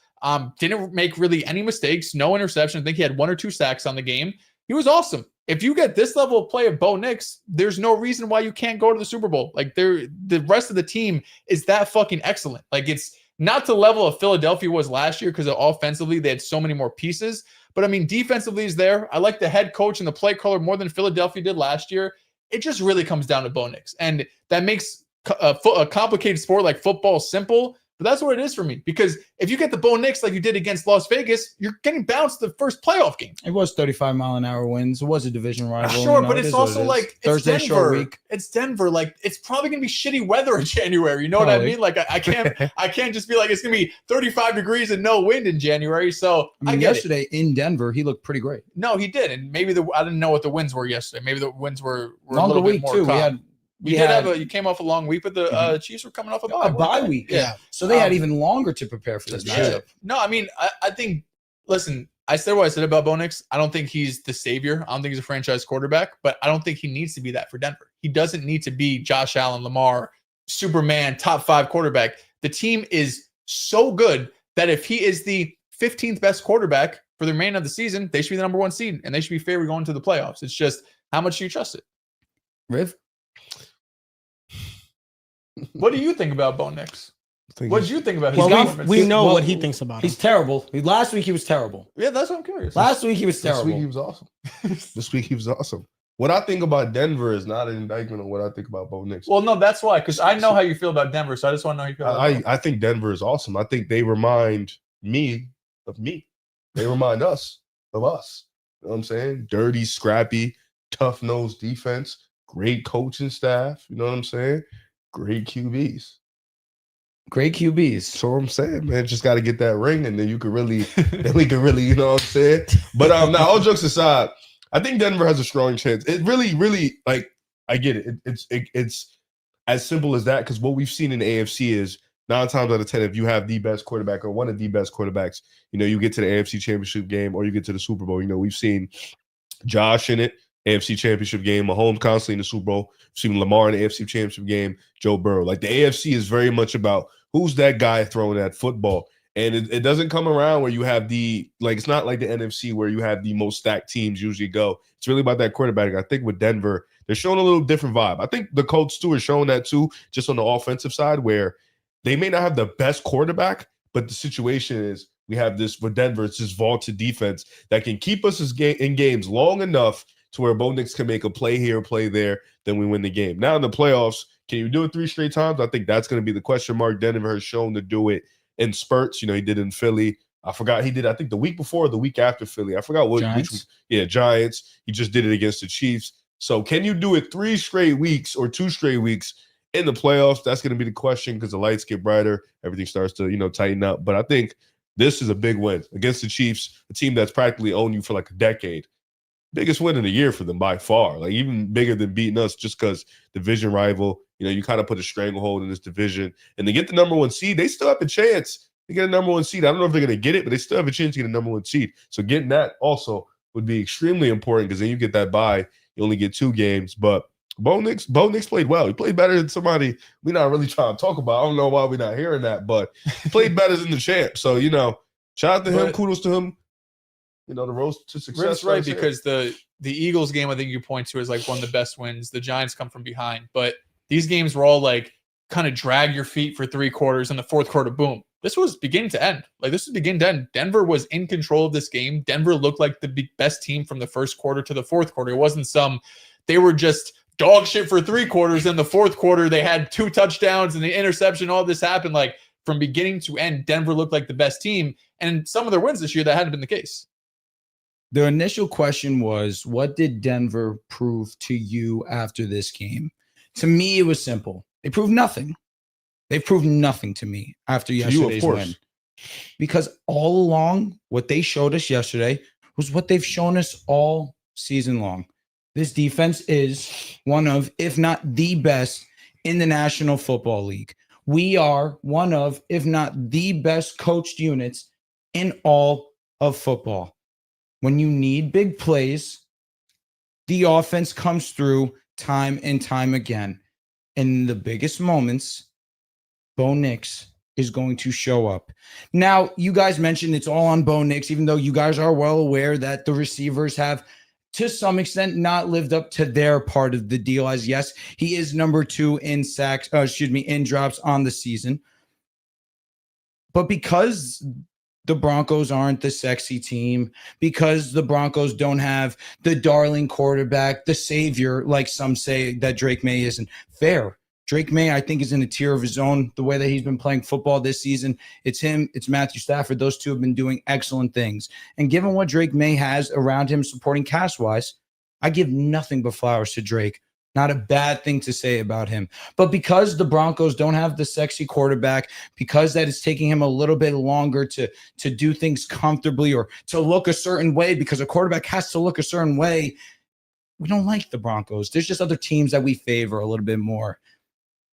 Didn't make really any mistakes. No interception. I think he had 1 or 2 sacks on the game. He was awesome. If you get this level of play of Bo Nix, there's no reason why you can't go to the Super Bowl. Like the rest of the team is that fucking excellent. Like it's not to the level of Philadelphia was last year because offensively they had so many more pieces. But I mean, defensively is there. I like the head coach and the play caller more than Philadelphia did last year. It just really comes down to Bo Nix. And that makes a complicated sport like football simple. But that's what it is for me. Because if you get the Bo Nix like you did against Las Vegas, you're getting bounced the first playoff game. It was 35-mile-an-hour winds. It was a division rival. Sure, but it's also like it's Thursday Denver. short week. It's Denver. Like it's probably gonna be shitty weather in January. You know what I mean? Like I can't just be like it's gonna be 35 degrees and no wind in January. So I mean, yesterday in Denver, he looked pretty great. No, he did, and maybe I didn't know what the winds were yesterday. Maybe the winds were a little week bit more too. calm. You came off a long week, but the Chiefs were coming off a bye week. Yeah. So they had even longer to prepare for this matchup. No, I mean, I think, listen, I said what I said about Bo Nix. I don't think he's the savior. I don't think he's a franchise quarterback, but I don't think he needs to be that for Denver. He doesn't need to be Josh Allen, Lamar, Superman, top 5 quarterback. The team is so good that if he is the 15th best quarterback for the remainder of the season, they should be the number 1 seed, and they should be favored going to the playoffs. It's just, how much do you trust it? Riv? What do you think about Bo Nix? What did you think about his performance? We know what he thinks about him. He's terrible. Last week he was terrible. Yeah, that's what I'm curious. Last week he was terrible. This week he was awesome. This week he was awesome. What I think about Denver is not an indictment on what I think about Bo Nix. Well, no, that's why, because I know how you feel about Denver, so I just want to know how you feel about Denver. I think Denver is awesome. I think they remind me of me. They remind us of us. You know what I'm saying? Dirty, scrappy, tough-nosed defense, great coaching staff. You know what I'm saying? Great QBs. Great QBs. So I'm saying, man, just got to get that ring, and then you could really, you know what I'm saying? But now, all jokes aside, I think Denver has a strong chance. It really, like, I get it. It's as simple as that, because what we've seen in the AFC is 9 times out of 10, if you have the best quarterback or one of the best quarterbacks, you know, you get to the AFC Championship game or you get to the Super Bowl. You know, we've seen Josh in it. AFC Championship game, Mahomes constantly in the Super Bowl. We've seen Lamar in the AFC Championship game, Joe Burrow. Like the AFC is very much about who's that guy throwing that football. And it doesn't come around where you have it's not like the NFC where you have the most stacked teams usually go. It's really about that quarterback. I think with Denver, they're showing a little different vibe. I think the Colts too are showing that too, just on the offensive side, where they may not have the best quarterback, but the situation is we have this for Denver, it's this vaulted defense that can keep us in games long enough to where Bo Nix can make a play here, play there, then we win the game. Now in the playoffs, can you do it 3 straight times? I think that's going to be the question mark. Denver has shown to do it in spurts. You know, he did it in Philly. I forgot he did, I think the week before or the week after Philly. I forgot which week. Yeah, Giants. He just did it against the Chiefs. So can you do it 3 straight weeks or 2 straight weeks in the playoffs? That's going to be the question, because the lights get brighter. Everything starts to, tighten up. But I think this is a big win against the Chiefs, a team that's practically owned you for like a decade. Biggest win in the year for them by far, like even bigger than beating us, just because division rival, you kind of put a stranglehold in this division. And to get the number 1 seed, they still have a chance to get a number 1 seed. I don't know if they're going to get it, but they still have a chance to get a number 1 seed. So getting that also would be extremely important, because then you get that bye. You only get 2 games. But Bo Nix played well. He played better than somebody we're not really trying to talk about. I don't know why we're not hearing that, but he played better than the champ. So, shout out to him. Kudos to him. The road to success. That's right, because the Eagles game, I think you point to, is like one of the best wins. The Giants come from behind, but these games were all like kind of drag your feet for 3 quarters, and the 4th quarter, boom. This was beginning to end. Like this was beginning to end. Denver was in control of this game. Denver looked like the best team from the 1st quarter to the 4th quarter. It wasn't they were just dog shit for 3 quarters. In the 4th quarter, they had 2 touchdowns and the interception. All this happened. Like from beginning to end, Denver looked like the best team. And some of their wins this year, that hadn't been the case. The initial question was, what did Denver prove to you after this game? To me, it was simple. They proved nothing. They proved nothing to me after yesterday's win. Because all along, what they showed us yesterday was what they've shown us all season long. This defense is one of, if not the best in the National Football League. We are one of, if not the best coached units in all of football. When you need big plays, the offense comes through time and time again. In the biggest moments, Bo Nix is going to show up. Now, you guys mentioned it's all on Bo Nix, even though you guys are well aware that the receivers have, to some extent, not lived up to their part of the deal. As yes, he is number 2 in sacks, in drops on the season. But because the Broncos aren't the sexy team, because the Broncos don't have the darling quarterback, the savior, like some say that Drake May isn't, fair. Drake May, I think, is in a tier of his own. The way that he's been playing football this season, it's him, it's Matthew Stafford. Those two have been doing excellent things. And given what Drake May has around him supporting cast-wise, I give nothing but flowers to Drake. Not a bad thing to say about him. But because the Broncos don't have the sexy quarterback, because that is taking him a little bit longer to do things comfortably or to look a certain way, because a quarterback has to look a certain way, we don't like the Broncos. There's just other teams that we favor a little bit more.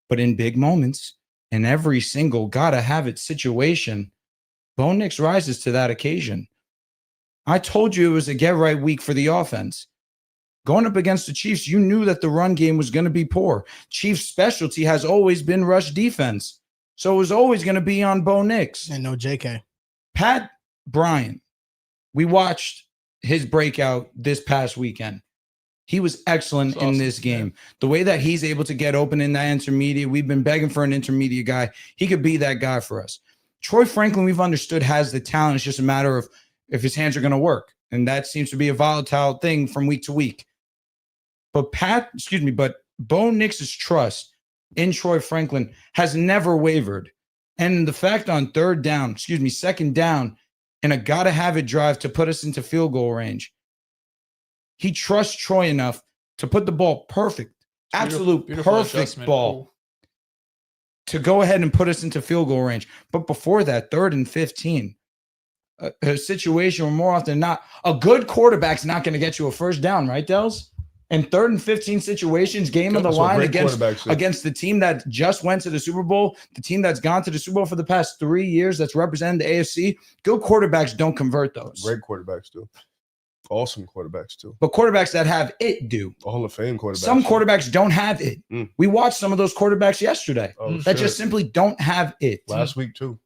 But in big moments, in every single gotta-have-it situation, Bo Nix rises to that occasion. I told you it was a get-right week for the offense. Going up against the Chiefs, you knew that the run game was going to be poor. Chiefs' specialty has always been rush defense. So it was always going to be on Bo Nix. And no JK. Pat Bryant, we watched his breakout this past weekend. He was excellent in this game. The way that he's able to get open in that intermediate, we've been begging for an intermediate guy. He could be that guy for us. Troy Franklin, we've understood, has the talent. It's just a matter of if his hands are going to work. And that seems to be a volatile thing from week to week. But Bo Nix's trust in Troy Franklin has never wavered. And the fact on second down, and a gotta-have-it drive to put us into field goal range, he trusts Troy enough to put the ball perfect, beautiful perfect ball to go ahead and put us into field goal range. But before that, 3rd and 15, a situation where more often than not, a good quarterback's not going to get you a first down, right, Dels? And 3rd and 15 situations, game of the line against the team that just went to the Super Bowl, the team that's gone to the Super Bowl for the past 3 years that's represented the AFC, good quarterbacks don't convert those. Great quarterbacks do. Awesome quarterbacks too. But quarterbacks that have it do. Hall of Fame quarterbacks. Some quarterbacks don't have it. We watched some of those quarterbacks yesterday that just simply don't have it. Last week too.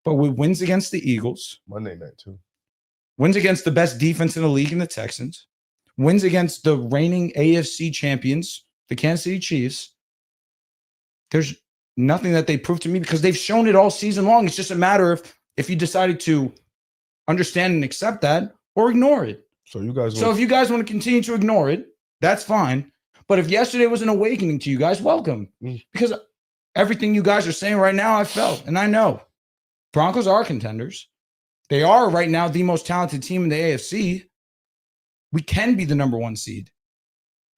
But with wins against the Eagles. Monday night too. Wins against the best defense in the league in the Texans. Wins against the reigning AFC champions, the Kansas City Chiefs. There's nothing that they prove to me because they've shown it all season long. It's just a matter of if you decided to understand and accept that or ignore it. So if you guys want to continue to ignore it, that's fine. But if yesterday was an awakening to you guys, welcome. Because everything you guys are saying right now, I felt and I know. Broncos are contenders. They are right now the most talented team in the AFC. We can be the number 1 seed.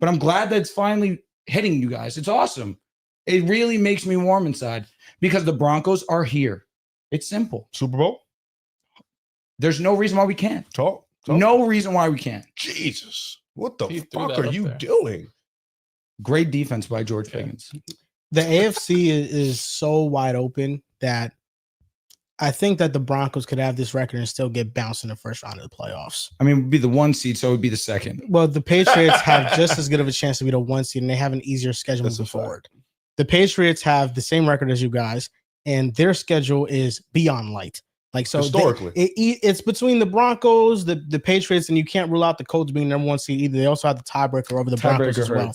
But I'm glad that it's finally hitting you guys. It's awesome. It really makes me warm inside because the Broncos are here. It's simple. Super Bowl? There's no reason why we can't. Talk. No reason why we can't. Jesus. What the fuck are you doing? Great defense by George Pickens. The AFC is so wide open that I think that the Broncos could have this record and still get bounced in the first round of the playoffs. I mean, it would be the 1 seed, so it would be the 2nd. Well, the Patriots have just as good of a chance to be the 1 seed, and they have an easier schedule moving forward. The Patriots have the same record as you guys, and their schedule is beyond light. Like, so historically, it's between the Broncos, the Patriots, and you can't rule out the Colts being number 1 seed either. They also have the tiebreaker over the Broncos as well.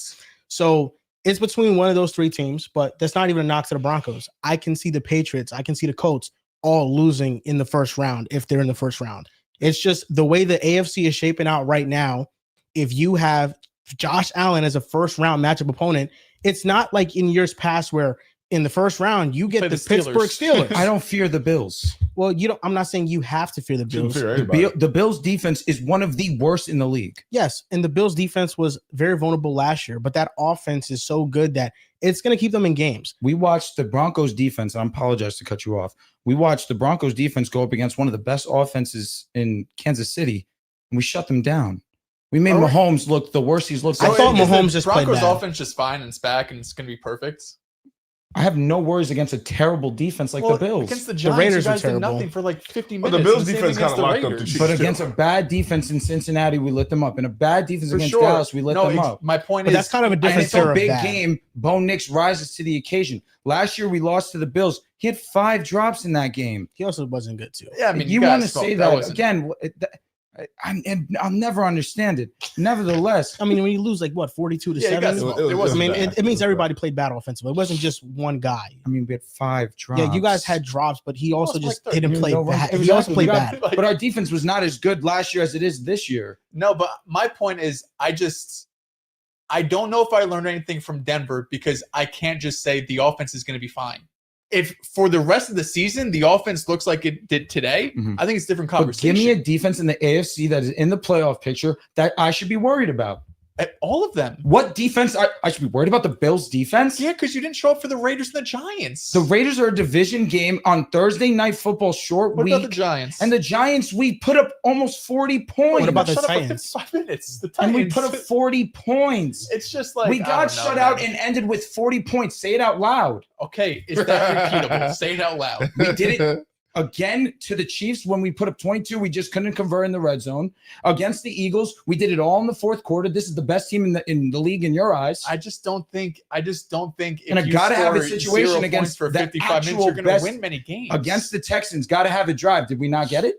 So it's between one of those 3 teams, but that's not even a knock to the Broncos. I can see the Patriots, I can see the Colts all losing in the first round if they're in the first round. It's just the way the AFC is shaping out right now. If you have Josh Allen as a first round matchup opponent, it's not like in years past where in the first round, you get Play the the Pittsburgh Steelers. Steelers. I don't fear the Bills. Well, you don't. I'm not saying you have to fear the Shouldn't Bills. fear anybody. The Bills defense is one of the worst in the league. Yes, and the Bills defense was very vulnerable last year, but that offense is so good that it's going to keep them in games. We watched the Broncos defense, and I apologize to cut you off. We watched the Broncos defense go up against one of the best offenses in Kansas City, and we shut them down. We made Mahomes look the worst he's looked. I thought is the Mahomes just played Broncos bad. offense just fine and it's back and it's going to be perfect. I have no worries against a terrible defense like the Bills. Against the The Giants, Raiders you are guys did terrible. nothing for like 50 Well, minutes. the Bills and same defense against kinda locked up Raiders. the Chiefs. But too. against a bad defense in Cincinnati, we lit them up. And a bad defense For against sure. Dallas, we lit No, them up. my point But is that's kind of a And different it's a tier of big bad. game. Bo Nix rises to the occasion. Last year, we lost to the Bills. He had 5 drops in that game. He also wasn't good too. yeah, I mean, you got want to smoked. say that wasn't- again? I'll never understand it. Nevertheless, I mean, when you lose like what 42 to Yeah, you got 7, smoked. It was- It I wasn't mean, bad. it means was bad. everybody played bad offensively. It wasn't just one guy. I mean, we had 5 drops. Yeah, you guys had drops, but he also lost just like didn't 30. play No, bad. exactly. He also played We got- bad. But our defense was not as good last year as it is this year. No, but my point is, I don't know if I learned anything from Denver because I can't just say the offense is going to be fine. If for the rest of the season the offense looks like it did today, Mhm. I think it's a different But conversation. give me a defense in the AFC that is in the playoff picture that I should be worried about. All of them. What defense? I should be worried about the Bills' defense? Yeah, because you didn't show up for the Raiders and the Giants. The Raiders are a division game on Thursday Night Football, short what week. about the Giants? And the Giants, we put up almost 40 points. What about the Shut up for Titans? 55 minutes. The And Titans. we put up 40 points. It's just like We I got don't know, shut out man. and ended with 40 points. Say it out loud. Okay, is that repeatable? Say it out loud. We did it again to the Chiefs when we put up 22. We just couldn't convert in the red zone. Against the Eagles, we did it all in the fourth quarter. This is the best team in the league in your eyes. I just don't think. If And I you gotta have a score situation 0 points against for the 55 minutes, actual you're going best- to win many games. Against the Texans, got to have a drive. Did we not get it?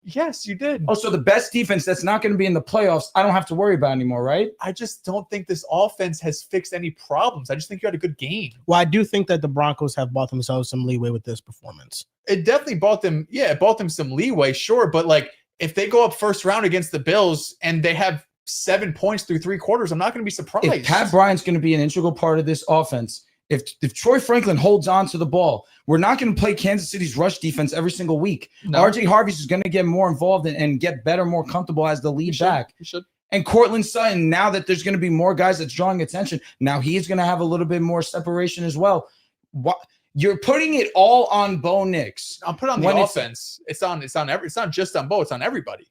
yes, you did. Also, the best defense that's not going to be in the playoffs, I don't have to worry about anymore, right? I just don't think this offense has fixed any problems. I just think you had a good game. Well, I do think that the Broncos have bought themselves some leeway with this performance. It definitely bought them. Yeah, it bought them some leeway, sure. But like, if they go up first round against the Bills and they have 7 points through 3 quarters, I'm not going to be surprised. If Pat Bryant's going to be an integral part of this offense, if Troy Franklin holds on to the ball, we're not going to play Kansas City's rush defense every single week. No. RJ Harvey's is going to get more involved and get better, more comfortable as the You lead should. back. You should. And Cortland Sutton, now that there's going to be more guys that's drawing attention, now he's going to have a little bit more separation as well. What you're putting it all on Bo Nix. I'll put on the When it's- offense. It's on it's not just on Bo, it's on everybody.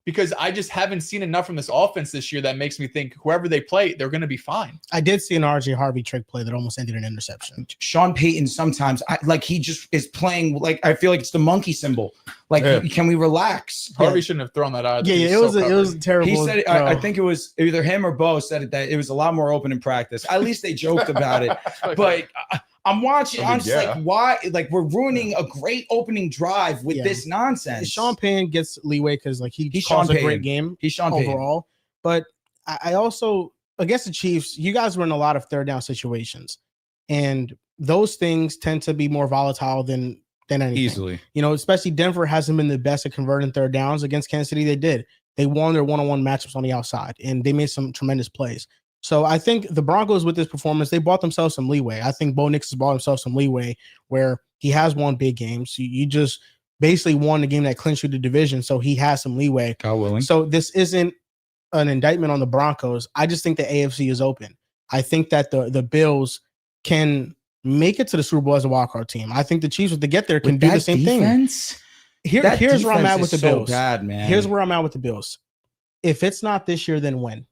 Because I just haven't seen enough from this offense this year that makes me think whoever they play, they're going to be fine. I did see an RJ Harvey trick play that almost ended in interception. Sean Payton sometimes, he just is playing like I feel like it's the monkey symbol. Like, Yeah. can we relax? Harvey shouldn't have thrown that out. Yeah, He it was so it was covered. terrible. He said, throw. I think it was either him or Bo said it, that it was a lot more open in practice. At least they joked about it. But I'm watching. I mean, I'm just yeah. like, why? Like, we're ruining a great opening drive with Yeah. this nonsense. Sean Payton gets leeway because like he He's calls Sean a great Payton. game He's Sean Payton. overall. But I also against the Chiefs, you guys were in a lot of third down situations, and those things tend to be more volatile than anything. Easily. You know, especially Denver hasn't been the best at converting third downs. Against Kansas City, they did. They won their one-on-one matchups on the outside, and they made some tremendous plays. So I think the Broncos with this performance, they bought themselves some leeway. I think Bo Nix has bought himself some leeway where he has won big games. You just basically won the game that clinched you the division, so he has some leeway. God willing. So this isn't an indictment on the Broncos. I just think the AFC is open. I think that the Bills can make it to the Super Bowl as a wildcard team. I think the Chiefs, if they get there, can do the same thing. Here's where I'm at with the Bills. Bad, man. Here's where I'm at with the Bills. If it's not this year, then when?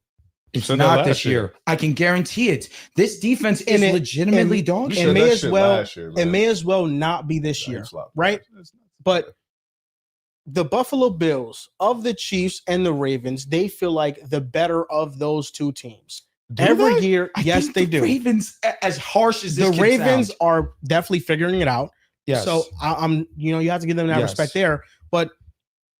It's said that not last this year. I can guarantee it. This defense is And it- legitimately and- dog You shit. said may that as shit well- last year, It man. may as well not be this Yeah, year, you flopped. right? But the Buffalo Bills of the Chiefs and the Ravens, they feel like the better of those two teams. Do Every they? year, I yes, think they the do. Ravens, as harsh as this The can Ravens sound. are definitely figuring it out. Yes. So I'm, you have to give them that Yes. respect there. But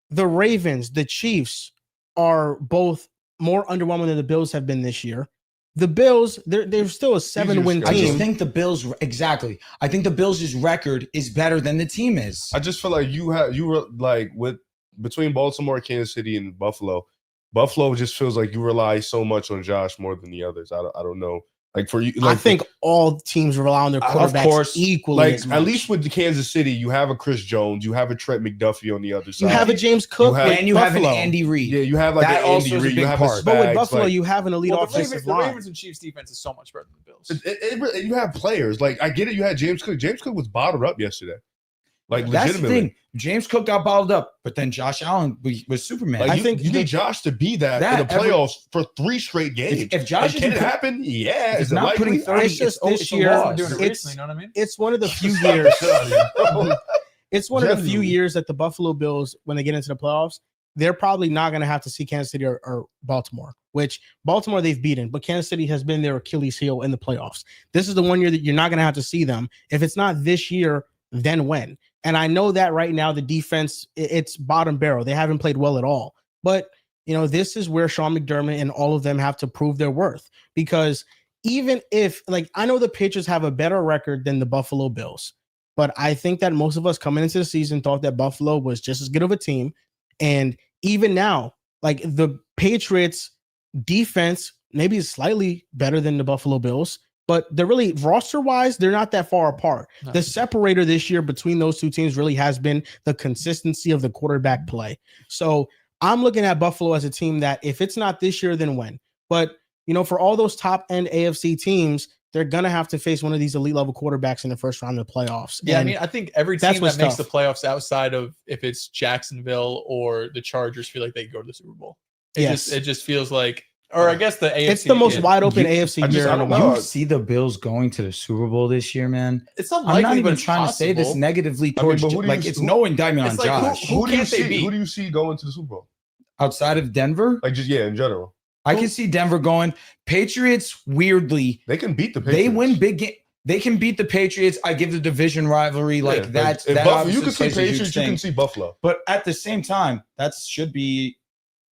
the Ravens, the Chiefs are both more underwhelming than the Bills have been this year. The Bills, they're still a 7-win schedule. I just team. think the Bills exactly. I think the Bills' record is better than the team is. I just feel like you were like with between Baltimore, Kansas City, and Buffalo. Buffalo just feels like you rely so much on Josh more than the others. I don't know Like for you, I think all teams rely on their quarterbacks course. equally. like as much. at least with the Kansas City, you have a Chris Jones, you have a Trent McDuffie on the other side. you have a James Cook, And you have an Buffalo. Andy Reid. yeah, you have like That an also Andy is a Reid, you big have part. a But with Spags, Buffalo, like, you have an elite offensive the line. Ravens and Chiefs defense is so much better than the Bills. and you have players. Like I get it, you had James Cook. James Cook was bottled up yesterday. Like That's the legitimately. thing. James Cook got bottled up, but then Josh Allen was Superman. Like I you, think you need Josh to be that in the playoffs for 3 straight games. if Josh Like, can it isn't happen? Yeah. if Is he's it not likely? putting 30, It's just this it's a year, loss. Doing it It's- recently, you know what I mean? It's one of the few Stop years. it, bro. It's one of the few Genuinely. years that the Buffalo Bills, when they get into the playoffs, they're probably not going to have to see Kansas City or Baltimore, which Baltimore they've beaten, but Kansas City has been their Achilles heel in the playoffs. This is the one year that you're not going to have to see them. If it's not this year, then when? And I know that right now the defense, it's bottom barrel. They haven't played well at all. But, this is where Sean McDermott and all of them have to prove their worth. Because even if, I know the Patriots have a better record than the Buffalo Bills, but I think that most of us coming into the season thought that Buffalo was just as good of a team. And even now, the Patriots defense maybe is slightly better than the Buffalo Bills, but they're really roster-wise, they're not that far apart. No. The separator this year between those two teams really has been the consistency of the quarterback play. So I'm looking at Buffalo as a team that if it's not this year, then when? But, for all those top-end AFC teams, they're going to have to face one of these elite-level quarterbacks in the first round of the playoffs. Yeah, And I think every that's team what's that makes the tough. playoffs outside of if it's Jacksonville or the Chargers feel like they can go to the Super Bowl. Yes. It just feels like, or I guess the AFC. it's the most wide-open You- AFC I just- year I in a don't while. know. You see the Bills going to the Super Bowl this year, man. It's unlikely, I'm not but even it's trying to say this possible. negatively towards but who do you- it's no indictment It's on like, Josh. Who do you can't they see? beat? Who do you see going to the Super Bowl? Outside of Denver, Like just in general. I can see Denver going. Patriots, weirdly, They can beat the Patriots. they win big game. They can beat the Patriots. I give the division rivalry Yeah, that. if That Buffalo, obviously you can see plays a huge Patriots, you thing. can see Buffalo. But at the same time, that should be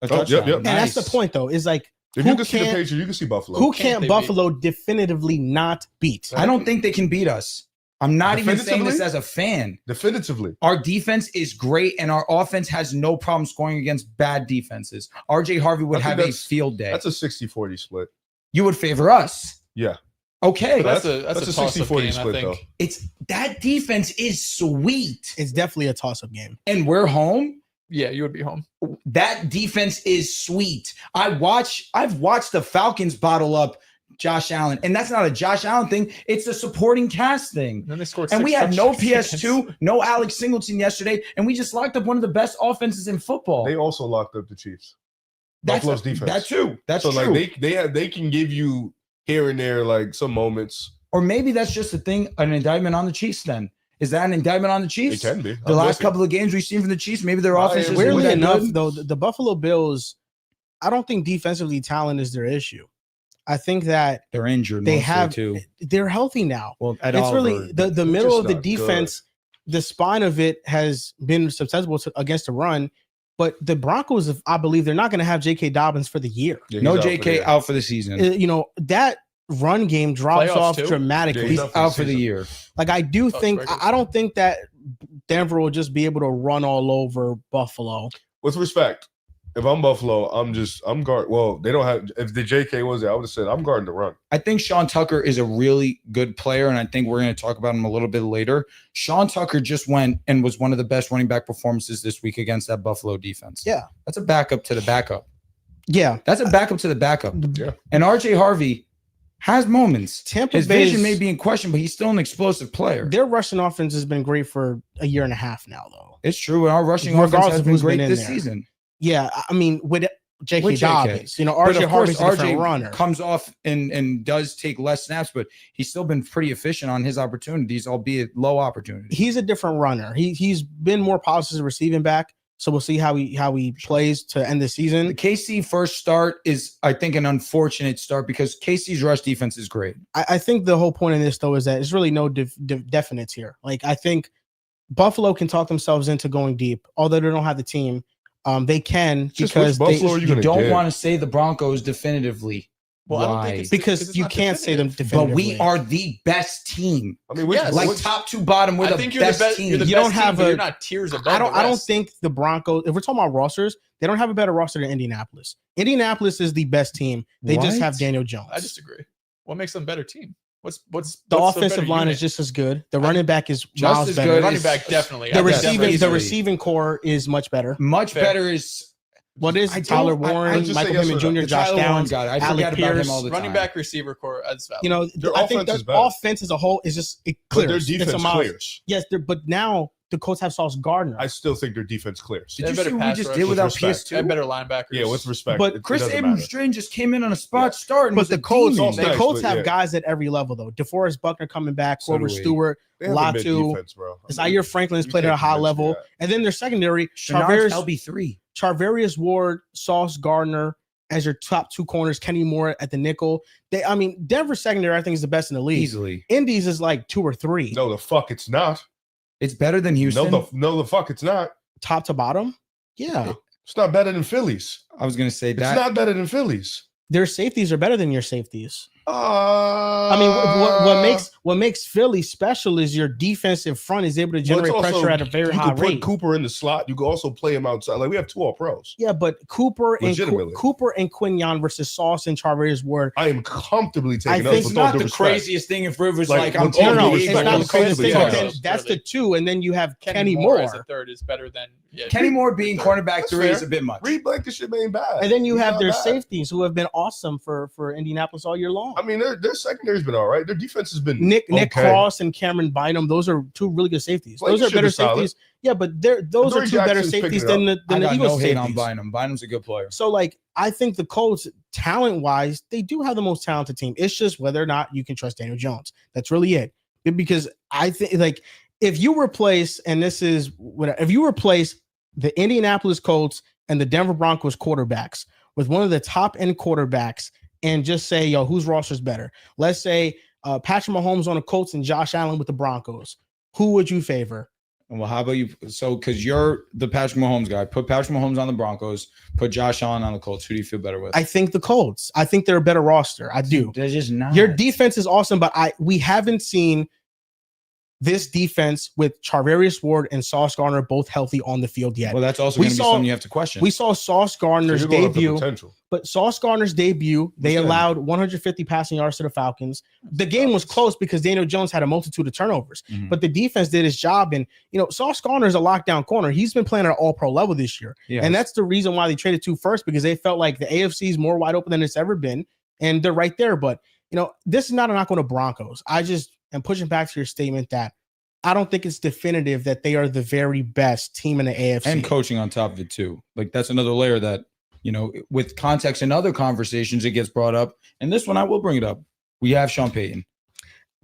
a Oh, yep, touchdown. yep. And that's the Nice. point, though, is If who you can see the can't- Patriots, you can see Buffalo. who can't can't they Buffalo definitively not beat? I don't think they can beat us. I'm not even saying this Definitively? as a fan. Definitively. Our defense is great, and our offense has no problem scoring against bad defenses. RJ Harvey would I think have a that's- field day. That's a 60-40 split. You would favor us. Yeah. Okay. But That's that's a toss-up 60-40 game, I split, think. though. It's that defense is sweet. It's definitely a toss-up game. And we're home. Yeah, you would be home. That defense is sweet. I've watched the Falcons bottle up Josh Allen, and that's not a Josh Allen thing. It's a supporting cast thing. And then they scored And 6 we had no touchdowns PS2, against- no Alex Singleton yesterday, and we just locked up one of the best offenses in football. They also locked up the Chiefs. That's Buffalo's defense. That too. That's so true. like they can give you here and there like some moments. Or maybe that's just a thing, an indictment on the Chiefs. Then is that an indictment on the It Chiefs? can be. The last couple of games we've seen from the Chiefs, maybe their I offense am is Weirdly Weirdly that enough, good. though, the Buffalo Bills, I don't think defensively talent is their issue. I think that They're injured. they mostly, have too. they're healthy now. Well, at It's Oliver, really the they're middle just of the not defense. The spine of it has been susceptible against the run, but the Broncos, I believe, they're not going to have J.K. Dobbins for the year. Yeah, no he's out for the JK year. out for the season. That run game drops Playoffs off too? dramatically. Yeah, He's out for out the for the season. year. Like I do it's think regular I don't think that Denver will just be able to run all over Buffalo. With respect, if I'm Buffalo, I'm guard. Well, they don't have. If the JK was there, I would have said I'm guarding the run. I think Sean Tucker is a really good player, and I think we're going to talk about him a little bit later. Sean Tucker just went and was one of the best running back performances this week against that Buffalo defense. Yeah. That's a backup to the backup. Yeah, That's a backup to the backup. Yeah. And RJ Harvey has moments. Tampa His Bay's- vision may be in question, but he's still an explosive player. their rushing offense has been great for a year and a half now, though. It's true. And our rushing Regardless offense has of been who's great been in this there. season. Yeah, I mean with J.K. With JK. Dobbins, But RJ of course, Harvey's a different RJ runner. comes off and does take less snaps, but he's still been pretty efficient on his opportunities, albeit low opportunities. He's a different runner. He's been more polished as a receiving back. So we'll see how he plays to end the The season. KC first start is, I think, an unfortunate start because KC's rush defense is great. I think the whole point of this though is that it's really no definites here. Like I think Buffalo can talk themselves into going deep, although they don't have the team. They can Just because which Buffalo are you You gonna don't get? want to say the Broncos definitively. Well, I don't Why? think it's because it's you not can't say them definitive. But definitively. we are the best team. I mean, which, Yes. Like which- top to bottom, we're I the think best, you're the best. team. You're the You best don't have team, but a- you're not tiers above. I don't the rest. think the Broncos, if we're talking about rosters, they don't have a better roster than Indianapolis. Indianapolis is the best team. They just What? have Daniel Jones. I disagree. What makes them a better team? What's The what's offensive better line unit? is just as good. The running back is Just miles as better. good. Running back definitely. The I think definitely. receiving core is much better. Much Fair. better is What is I don't- Tyler I- Warren, I just Michael say yes Pittman or Jr., no. the Josh Tyler Warren Downs, guy. I Alec forget about Pierce. him all the time. running back receiver core. That's valid. You know, Their I think offense the is better. offense as a whole is just it But their clears. It's a defense mile. clears. Yes, but now the Colts have Sauce Gardner. I still think their defense clears. Did They you better see what we pass just rush. did With without respect. They have PS2? better linebackers. Yeah, with respect. But it Chris doesn't Abrams matter. Strain just came in on a spot Yeah. start and But was the a Colts, demon. the nice, Colts but have yeah. guys at every level though. DeForest Buckner coming back, So do Grover we. Stewart, They have a mid Latu, defense, bro. Zaire Franklin's You played at a can't high convince me level, that. and then their secondary, Shenard's LB3. Charvarius Ward, Sauce Gardner as your top two corners, Kenny Moore at the nickel. Denver secondary I think is the best in the league. Easily. Indy's is like 2 or 3, No, the fuck it's not. It's better than Houston. No, the fuck it's not. top to bottom. Yeah, It's not better than Phillies. I was going to say It's that. not better than Phillies. their safeties are better than your safeties. I I mean, what makes Philly special is your defensive front is able to generate pressure at a very high You could rate. put Cooper in the slot. You could also play him outside. Like we have 2 All-Pros. Yeah, but Cooper Legitimately. and Quinyon versus Sauce and Charvarius Ward. I am comfortably taking I us think with It's all not due the respect. craziest thing if Rivers Like, like I'm with all No, due no, taking it's respect, not I'm the craziest thing. comfortably But taking then us. that's the 2, and then you have Kenny Moore Moore, as a third is better than Kenny Moore being cornerback That's 3 is fair. a bit much. Reed Blankenship shit ain't bad. and then you He's have not their bad. safeties who have been awesome for Indianapolis all year long. I mean, their secondary's been all right. Their defense has been Nick okay. Cross and Cameron Bynum, those are 2 really good safeties. Those are Blankenship better is solid. safeties. Yeah, but those are Dory 2 better Jackson's picking safeties it than the I than the got Eagles no hate on safeties. Bynum. Bynum's a good player. So, like, I think the Colts, talent-wise, they do have the most talented team. It's just whether or not you can trust Daniel Jones. That's really it. Because I think, like, if you replace, and this is what, if you replace the Indianapolis Colts and the Denver Broncos quarterbacks with one of the top-end quarterbacks and just say, yo, whose roster's better? Let's say Patrick Mahomes on the Colts and Josh Allen with the Broncos. Who would you favor? Well, how about you? So, because you're the Patrick Mahomes guy, put Patrick Mahomes on the Broncos, put Josh Allen on the Colts. Who do you feel better with? I think the Colts. I think they're a better roster. I do. They're just not. Your defense is awesome, but we haven't seen this defense with Charvarius Ward and Sauce Gardner both healthy on the field yet. Well, that's also We going to be saw- something you have to question. We saw Sauce Gardner's You're going up to debut, potential. but Sauce Gardner's debut, they Understand. allowed 150 passing yards to the Falcons. The game was close because Daniel Jones had a multitude of turnovers, Mhm. but the defense did its job. And, Sauce Gardner is a lockdown corner. He's been playing at an all-pro level this year. Yes. And that's the reason why they traded 2 first, because they felt like the AFC is more wide open than it's ever been. And they're right there. But, this is not a knock on the Broncos. I just am pushing back to your statement that I don't think it's definitive that they are the very best team in the AFC. and coaching on top of it too. Like that's another layer that, with context in other conversations, it gets brought up. And this one, I will bring it up. We have Sean Payton.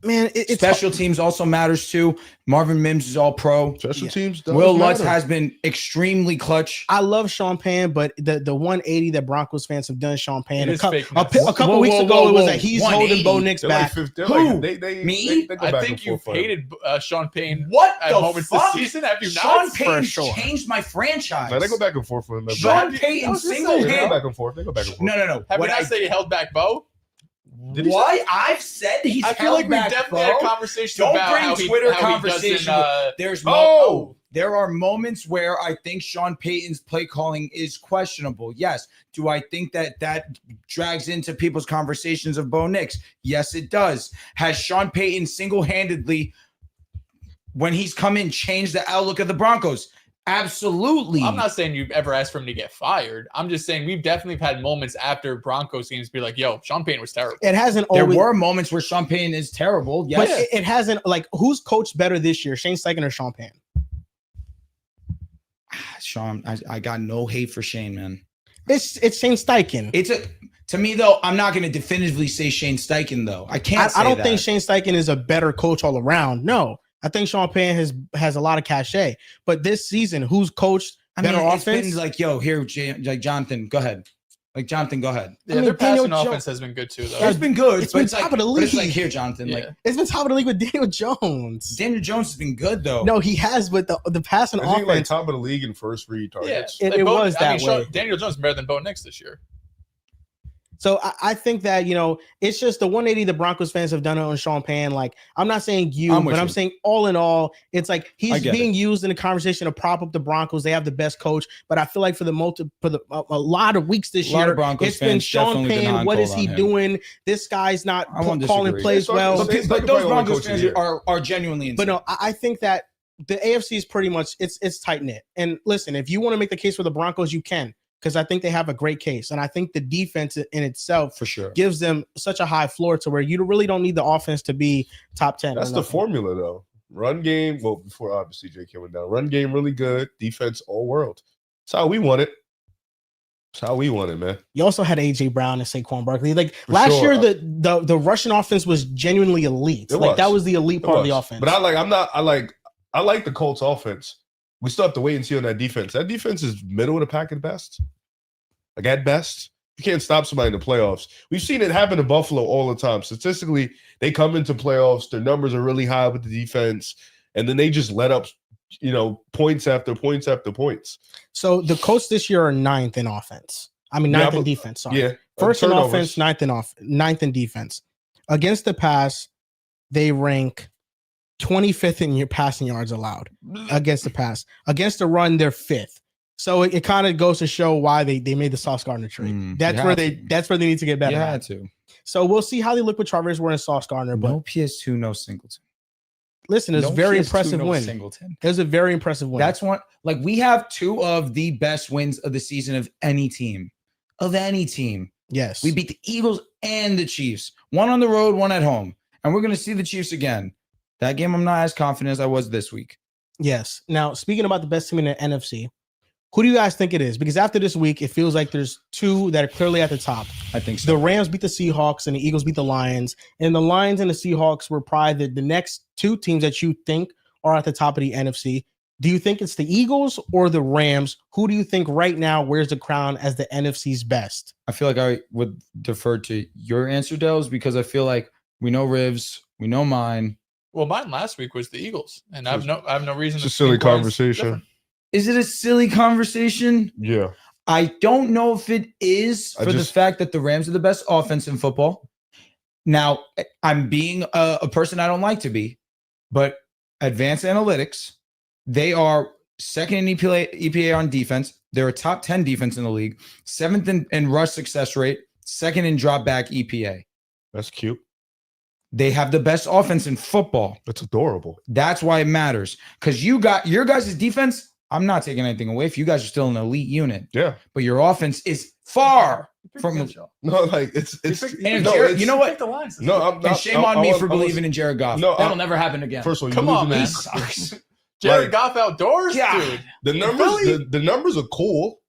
Man, it's Special teams also matters too. Marvin Mims is all pro. Special Yeah. teams. does Will Lutz matter. has been extremely clutch. I love Sean Payne, but the 180 that Broncos fans have done Sean Payne It a is couple, fake a, nuts. a couple Whoa, weeks whoa, ago, whoa, it was whoa. that he's 180? holding Bo Nix They're back. they're Who? they Me? go I back think and you've forth for him. hated Sean Payne What at the moments fuck? this season. Have you Sean not? Payton For sure. changed my franchise. Like, they go back and forth for him. Sean I Payton was just single saying, They go hit. back and forth. They go back and forth. No. Have What you not I- say he held back Bo? Did he What? I've said he's I feel held like we back, definitely bro. had a conversation Don't about bring how Twitter how conversation. He doesn't, There's Oh! there are moments where I think Sean Payton's play calling is questionable. Yes. Do I think that drags into people's conversations of Bo Nix? Yes, it does. Has Sean Payton single-handedly, when he's come in, changed the outlook of the Broncos? Absolutely. I'm not saying you've ever asked for him to get fired. I'm just saying we've definitely had moments after Broncos games be like, yo, Sean Payton was terrible. It hasn't There always, were moments where Sean Payton is terrible. but Yes. it hasn't. Like, who's coached better this year, Shane Steichen or Sean Payne? Sean, I got no hate for Shane, man. It's Shane Steichen. To me though, I'm not going to definitively say Shane Steichen though. I can't. I don't say think that. Shane Steichen is a better coach all around. No, I think Sean Payne has a lot of cachet. But this season, who's coached better it's offense? been like, yo, here, like Jonathan, go ahead. Like Jonathan, go ahead. Yeah, mean, their Daniel passing Jo- offense has been good too, though. It's been good. it's but been it's like, top of the but it's like, league. here, Jonathan. Yeah. Like It's been top of the league with Daniel Jones. Daniel Jones has been good though. No, he has, but the passing Isn't he like offense. top of the league in first read Yeah, targets? It was that way. Daniel Jones is better than Bo Nix this year. So I think that, it's just the 180 the Broncos fans have done it on Sean Payne. Like, I'm not saying I'm saying all in all, it's like he's being used in the conversation to prop up the Broncos. They have the best coach, but I feel like for a lot of weeks this year, it's been Sean Payne. What is he doing? This guy's not calling plays well. But those Broncos fans are genuinely insane. But no, I think that the AFC is pretty much it's tight knit. And listen, if you want to make the case for the Broncos, you can. Because I think they have a great case. And I think the defense in itself for sure gives them such a high floor to where you really don't need the offense to be top 10. That's the formula, though. Run game, well, before obviously J.K. went down. Run game really good. Defense all world. That's how we want it. That's how we want it, man. You also had A.J. Brown and Saquon Barkley. Like last year, the Russian offense was genuinely elite. That was the elite part of the offense. But I like the Colts offense. We still have to wait and see on that defense. That defense is middle of the pack at best. Like at best, you can't stop somebody in the playoffs. We've seen it happen to Buffalo all the time. Statistically, they come into playoffs, their numbers are really high with the defense, and then they just let up, points after points after points. So the Colts this year are ninth in offense. I mean, ninth in defense. Sorry. Yeah. First in offense, ninth in defense. Against the pass, they rank 25th in your passing yards allowed against the pass. Against the run, they're 5th. So it kind of goes to show why they made the Sauce Gardner trade. That's where they need to get better. Yeah, too. So we'll see how they look with Travis Ware and Sauce Gardner. But no PS2, no Singleton. Listen, it's a very impressive win. Singleton. It was a very impressive win. That's one. Like we have 2 of the best wins of the season of any team. Yes. We beat the Eagles and the Chiefs. One on the road, one at home. And we're going to see the Chiefs again. That game, I'm not as confident as I was this week. Yes. Now, speaking about the best team in the NFC, who do you guys think it is? Because after this week, it feels like there's 2 that are clearly at the top. I think so. The Rams beat the Seahawks and the Eagles beat the Lions. And the Lions and the Seahawks were probably the next 2 teams that you think are at the top of the NFC. Do you think it's the Eagles or the Rams? Who do you think right now wears the crown as the NFC's best? I feel like I would defer to your answer, Dels, because I feel like we know Rivs, we know mine. Well, mine last week was the Eagles, and I have no reason. It's a silly conversation. Is it a silly conversation? Yeah. I don't know if it is the fact that the Rams are the best offense in football. Now, I'm being a person I don't like to be, but advanced analytics, they are second in EPA on defense. They're a top 10 defense in the league, 7th in rush success rate, 2nd in drop back EPA. That's cute. They have the best offense in football. That's adorable. That's why it matters. Because you got your guys' defense. I'm not taking anything away if you guys are still an elite unit. Yeah. But your offense is far from. No, like it's. You know what? No, shame on me for believing in Jared Goff. No, that'll never happen again. First of all, come on, man. Jared Goff outdoors, dude. The numbers are cool.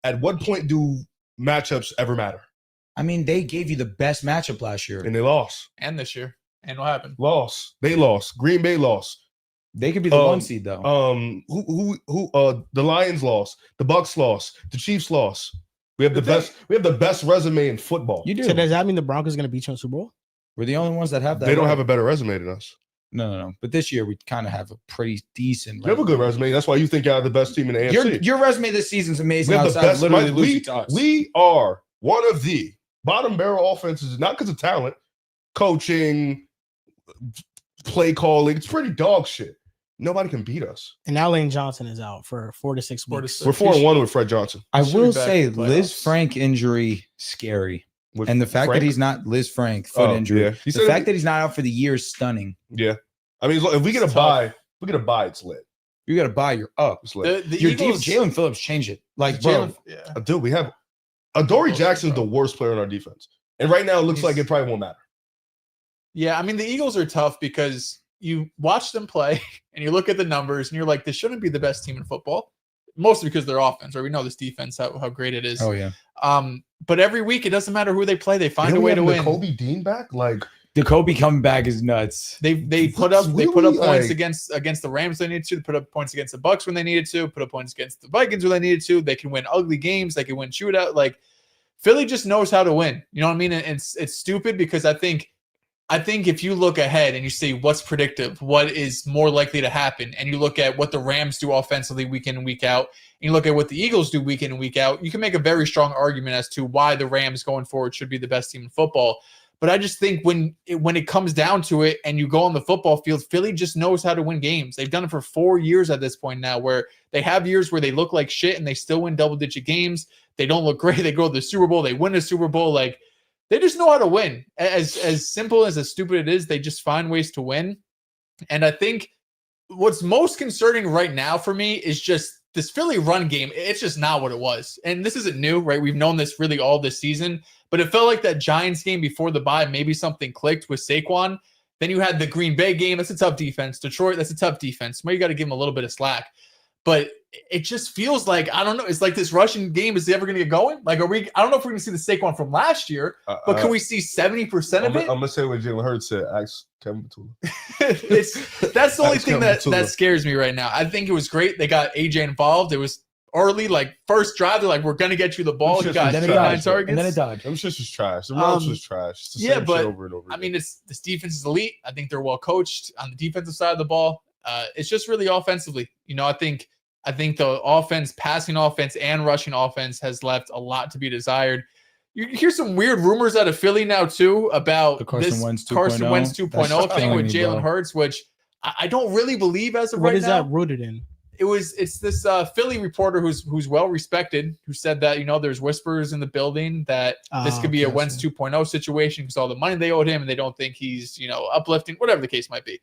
At what point do matchups ever matter? I mean, they gave you the best matchup last year. And they lost. And this year. And what happened? They lost. Green Bay lost. They could be the 1 seed, though. The Lions lost. The Bucks lost. The Chiefs lost. We have the best resume in football. You do. So does that mean the Broncos are going to beat you in Super Bowl? We're the only ones that have that. They don't have a better resume than us. No. But this year, we kind of have a pretty decent resume. You have a good resume. That's why you think you're the best team in the AFC. Your resume this season's amazing. We have the best. Losing we are one of the bottom barrel offenses, not because of talent, coaching, play calling. It's pretty dog shit. Nobody can beat us. And now Lane Johnson is out for 4 to 6 weeks. We're 4-1 with Fred Johnson. I will say Liz Frank injury scary. And the fact that he's not Liz Frank foot injury. Yeah. The fact that he's not out for the year is stunning. Yeah. I mean, if we get a bye, it's lit. You got to buy, you're up. It's lit. Your Eagles, Jalen Phillips changed it. Like, bro. Dude, we have Adoree Jackson's the worst player on our defense. And right now it looks like it probably won't matter. Yeah, I mean, the Eagles are tough because you watch them play and you look at the numbers and you're like, this shouldn't be the best team in football. Mostly because their offense, right? We know this defense, how great it is. Oh, yeah. But every week, it doesn't matter who they play. They find a way to win. Kobe Dean back? Like, the Kobe coming back is nuts. They put up points against the Rams they needed to. They put up points against the Bucks when they needed to. Put up points against the Vikings when they needed to. They can win ugly games. They can win shootout. Like, Philly just knows how to win. You know what I mean? And it's stupid because I think I think if you look ahead and you see what's predictive, what is more likely to happen, and you look at what the Rams do offensively week in and week out, and you look at what the Eagles do week in and week out, you can make a very strong argument as to why the Rams going forward should be the best team in football. But I just think when it comes down to it and you go on the football field, Philly just knows how to win games. They've done it for 4 years at this point now, where they have years where they look like shit and they still win double-digit games. They don't look great. They go to the Super Bowl. They win the Super Bowl. Like, they just know how to win. As simple as stupid it is, they just find ways to win. And I think what's most concerning right now for me is just this Philly run game. It's just not what it was. And this isn't new, right? We've known this really all this season. But it felt like that Giants game before the bye, maybe something clicked with Saquon. Then you had the Green Bay game. That's a tough defense. Detroit, that's a tough defense. Maybe you got to give them a little bit of slack. But it just feels like, I don't know, it's like this Russian game is ever going to get going? Like, I don't know if we're going to see the Saquon from last year, but can we see 70% of it? I'm going to say what Jalen Hurts said. Ask Kevin Batula. That's the only thing that scares me right now. I think it was great. They got AJ involved. It was early, like first drive. They're like, we're going to get you the ball. You got 9 targets. And then it died. Them shit was trash. The Rams was trash. It's the same shit over and over again. I mean, this defense is elite. I think they're well coached on the defensive side of the ball. It's just really offensively. You know, I think the offense, passing offense and rushing offense has left a lot to be desired. You hear some weird rumors out of Philly now, too, about the Carson Wentz 2.0 thing with Jalen Hurts, which I don't really believe as of right now. What is that rooted in? It's this Philly reporter who's well respected, who said that, you know, there's whispers in the building that this could be a Wentz 2.0 situation because all the money they owed him and they don't think he's, you know, uplifting, whatever the case might be.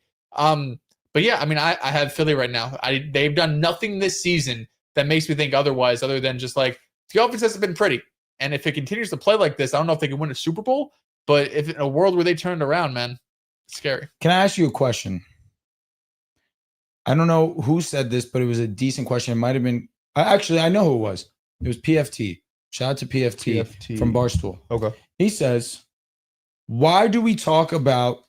But yeah, I mean, I have Philly right now. They've done nothing this season that makes me think otherwise, other than just like the offense hasn't been pretty. And if it continues to play like this, I don't know if they can win a Super Bowl, but if in a world where they turn it around, man, it's scary. Can I ask you a question? I don't know who said this, but it was a decent question. It might have been, actually, I know who it was. It was PFT. Shout out to PFT from Barstool. Okay. He says, why do we talk about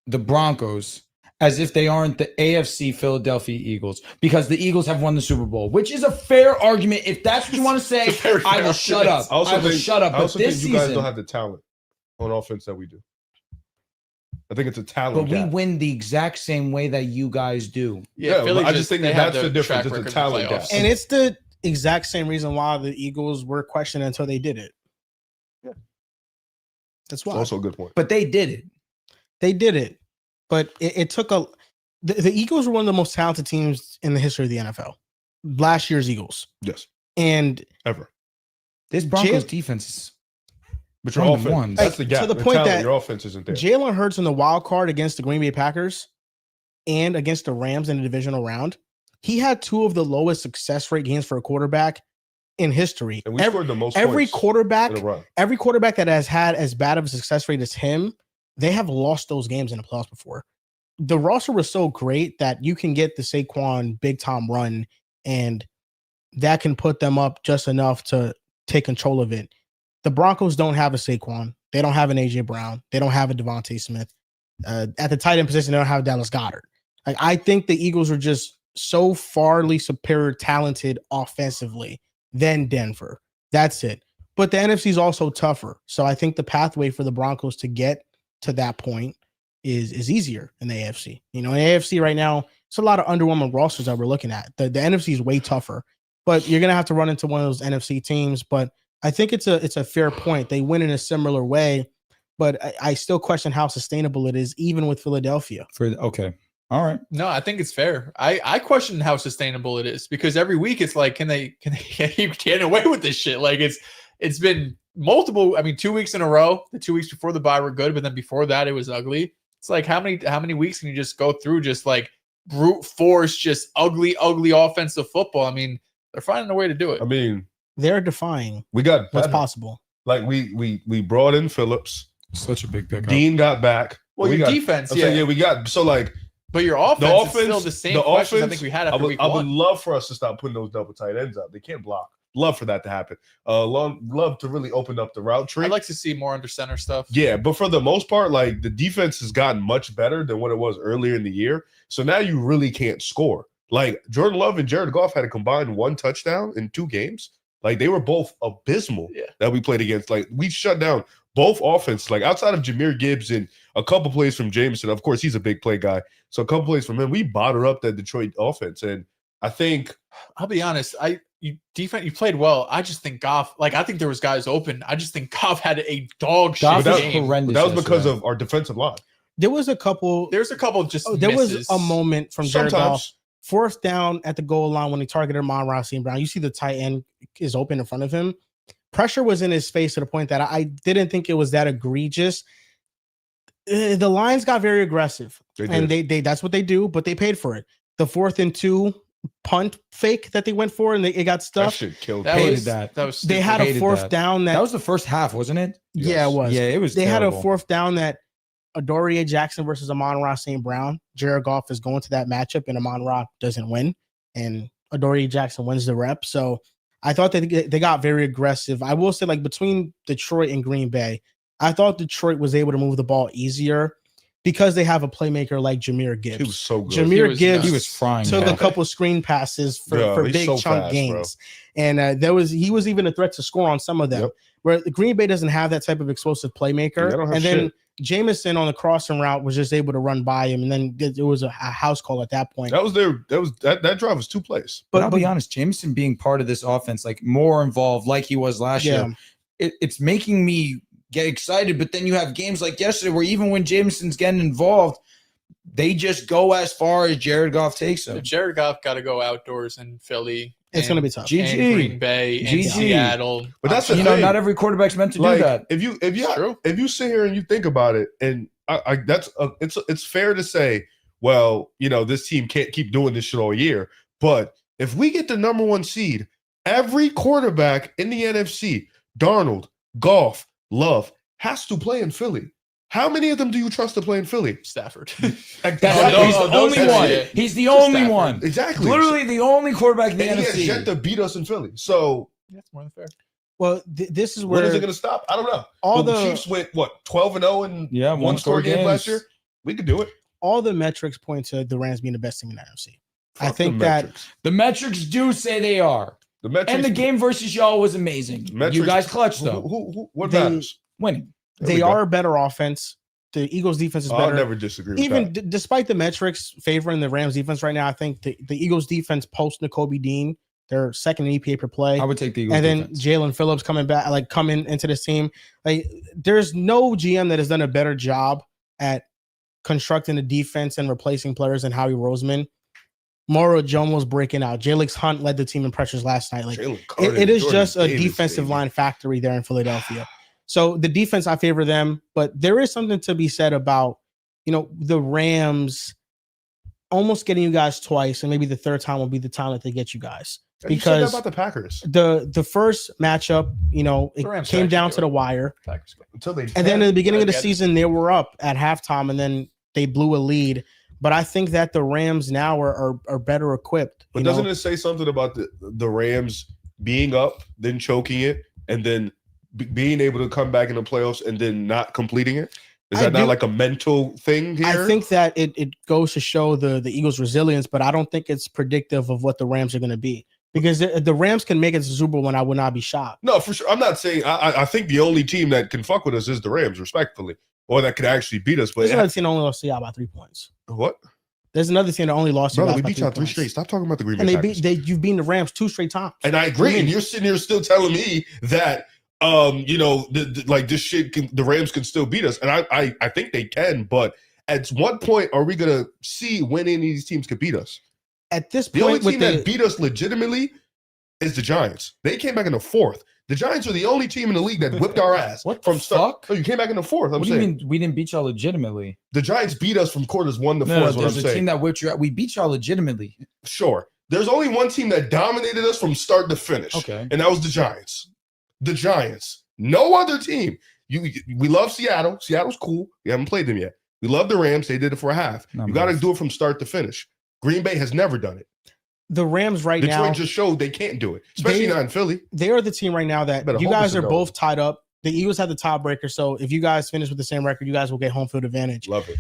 the Broncos as if they aren't the AFC Philadelphia Eagles? Because the Eagles have won the Super Bowl, which is a fair argument. If that's what you want to say, I will shut up. I will shut up. I also think you guys don't have the talent on offense that we do. I think it's a talent gap. We win the exact same way that you guys do. Yeah, I just think that's the difference. It's a talent gap. And it's the exact same reason why the Eagles were questioned until they did it. Yeah. That's why. Also a good point. But they did it. They did it. But it took the Eagles were one of the most talented teams in the history of the NFL. Last year's Eagles. Yes. And ever. This Broncos defense is but your offense, that's the gap. To the point talent, that your offense isn't there. Jalen Hurts in the wild card against the Green Bay Packers and against the Rams in the divisional round, he had 2 of the lowest success rate games for a quarterback in history. And we scored the most every points quarterback, in a run. Every quarterback that has had as bad of a success rate as him, they have lost those games in the playoffs before. The roster was so great that you can get the Saquon big time run, and that can put them up just enough to take control of it. The Broncos don't have a Saquon. They don't have an AJ Brown. They don't have a Devontae Smith. At the tight end position, they don't have Dallas Goedert. Like, I think the Eagles are just so farly superior talented offensively than Denver. That's it. But the NFC is also tougher. So I think the pathway for the Broncos to get to that point is easier in the AFC. You know, in the AFC right now, it's a lot of underwhelming rosters that we're looking at. The NFC is way tougher, but you're going to have to run into one of those NFC teams. But I think it's a fair point. They win in a similar way, but I still question how sustainable it is, even with Philadelphia. Okay. All right. No, I think it's fair. I question how sustainable it is because every week it's like, can they keep getting away with this shit? Like it's been multiple. I mean, 2 weeks in a row. The 2 weeks before the bye were good, but then before that it was ugly. It's like how many weeks can you just go through just like brute force, just ugly offensive football? I mean, they're finding a way to do it. I mean, they're defying. We got what's possible. Like we brought in Phillips. Such a big pickup. Dean got back. Well, your defense, yeah, we got so like. But your offense is still the same questions I think we had after week 1. I would love for us to stop putting those double tight ends up. They can't block. Love for that to happen. Love to really open up the route tree. I'd like to see more under center stuff. Yeah, but for the most part, like the defense has gotten much better than what it was earlier in the year. So now you really can't score. Like Jordan Love and Jared Goff had a combined 1 touchdown in 2 games. Like they were both abysmal that we played against. Like we shut down both offenses, like outside of Jahmyr Gibbs and a couple plays from Jameson, of course, he's a big play guy. So a couple plays from him, we bottled up that Detroit offense. And I think I'll be honest, you played well. I just think Goff, I think there was guys open. I just think Goff had a dog shit Goff was game. horrendous. that was because yesterday. of our defensive line. There was a couple. There's a couple just There was misses. a moment from Jared Goff. Sometimes, Fourth down at the goal line when he targeted Amon-Ra St. Brown. You see the tight end is open in front of him. Pressure was in his face to the point that I didn't think it was that egregious. The Lions got very aggressive, and they that's what they do, but they paid for it. The 4th and 2 punt fake that they went for, and it got that stuffed. shit killed That me. Hated was that. That was They stupid. had a Hated 4th that. down That was the first half, wasn't it? yeah, it was. Yeah, it was. They had terrible. a 4th down that Adoree Jackson versus Amon-Ra St. Brown. Jared Goff is going to that matchup, and Amon-Ra doesn't win, and Adoree Jackson wins the rep. So I thought that they got very aggressive. I will say, between Detroit and Green Bay, I thought Detroit was able to move the ball easier because they have a playmaker like Jahmyr Gibbs. He was so good. Jahmyr was Gibbs nuts. He was frying. took yeah. a couple screen passes for he's big so chunk fast, gains, and he was even a threat to score on some of them. Yep. Where the Green Bay doesn't have that type of explosive playmaker, Yeah, I don't have and then shit. Jameson on the crossing route was just able to run by him, and then it was a house call at that point. That drive was 2 plays. But I'll be honest, Jameson being part of this offense, more involved, like he was last year, it's making me get excited. But then you have games like yesterday where even when Jameson's getting involved, they just go as far as Jared Goff takes them. Jared Goff got to go outdoors in Philly. It's going to be tough. And GG. Green Bay and GG. Seattle. But that's the You know, thing. not every quarterback's meant to do Like, that. if you True. if you sit here and you think about it, and it's fair to say, well, this team can't keep doing this shit all year. But if we get the number 1 seed, every quarterback in the NFC, Darnold, Goff, Love, has to play in Philly. How many of them do you trust to play in Philly? Stafford. That's No, he's the no, only that's one. it. He's the Just only Stafford. one. Exactly. Literally the only quarterback in the And he has NFC. yet to beat us in Philly. So That's more than fair. Well, this is when where is it going to stop? I don't know. all the the Chiefs went 12-0 and Yeah, one score games last year. We could do it. all the metrics point to the Rams being the best team in the NFC. I Fuck think the that metrics. The metrics do say they are. The metrics And the game versus y'all was amazing. Metrics- You guys clutched Who, though. what They- matters? Winning. There they we go. are a better offense. The Eagles defense is I'll better. never disagree with Even that. despite the metrics favoring the Rams defense right now, I think the Eagles defense post Nakobe Dean, they're second in EPA per play. I would take the Eagles And then defense. Jalen Phillips coming into this team. There's no GM that has done a better job at constructing the defense and replacing players than Howie Roseman. Mauro Jones was breaking out. Jalix Hunt led the team in pressures last night. Jalen Carter It and is Jordan just a Davis, defensive baby. line factory there in Philadelphia. So the defense, I favor them, but there is something to be said about, the Rams almost getting you guys twice, and maybe the third time will be the time that they get you guys. You said that Because about the Packers the first matchup, The Rams it came actually down do to the it. wire. Packers go. until they And then at the beginning of the I get it. season, they were up at halftime, and then they blew a lead. But I think that the Rams now are better equipped. But doesn't it say something about the Rams being up, then choking it, and then being able to come back in the playoffs and then not completing it? Is I that do- not like a mental thing here? I think that it goes to show the Eagles' resilience, but I don't think it's predictive of what the Rams are going to be. Because the Rams can make it to the Super Bowl, and I would not be shocked. No, for sure. I'm not saying. I think the only team that can fuck with us is the Rams, respectfully, or that could actually beat us. But There's another team that only lost to y'all by 3 points. what? There's another team that only lost to Brother, y'all we by beat 3 y'all 3 points. straight. Stop talking about the Green Bay And Packers. you've beaten the Rams 2 straight times. And I agree. I mean- And you're sitting here still telling me that like this shit the Rams can still beat us. And I think they can, but at what point are we gonna see when any of these teams could beat us? At this The only point, with team that beat us legitimately is the Giants. They came back in the 4th. The Giants are the only team in the league that whipped our ass What from the start. fuck? Oh, you came back in the 4th. I'm What do you saying mean we didn't beat y'all legitimately? the Giants beat us from quarters 1 to 4. No, is what I'm there's a saying. team that whipped you out. We beat y'all legitimately. Sure. There's only one team that dominated us from start to finish. Okay. And that was the Giants. The Giants. No other team. We love Seattle. Seattle's cool. We haven't played them yet. We love the Rams. They did it for a half. Not You got to much. do it from start to finish. Green Bay has never done it. the Rams right Detroit now, just showed they can't do it, especially They- not in Philly. they are the team right now that Better you hope guys it's a are no. both tied up. The Eagles have the tiebreaker, so if you guys finish with the same record, you guys will get home field advantage. Love it.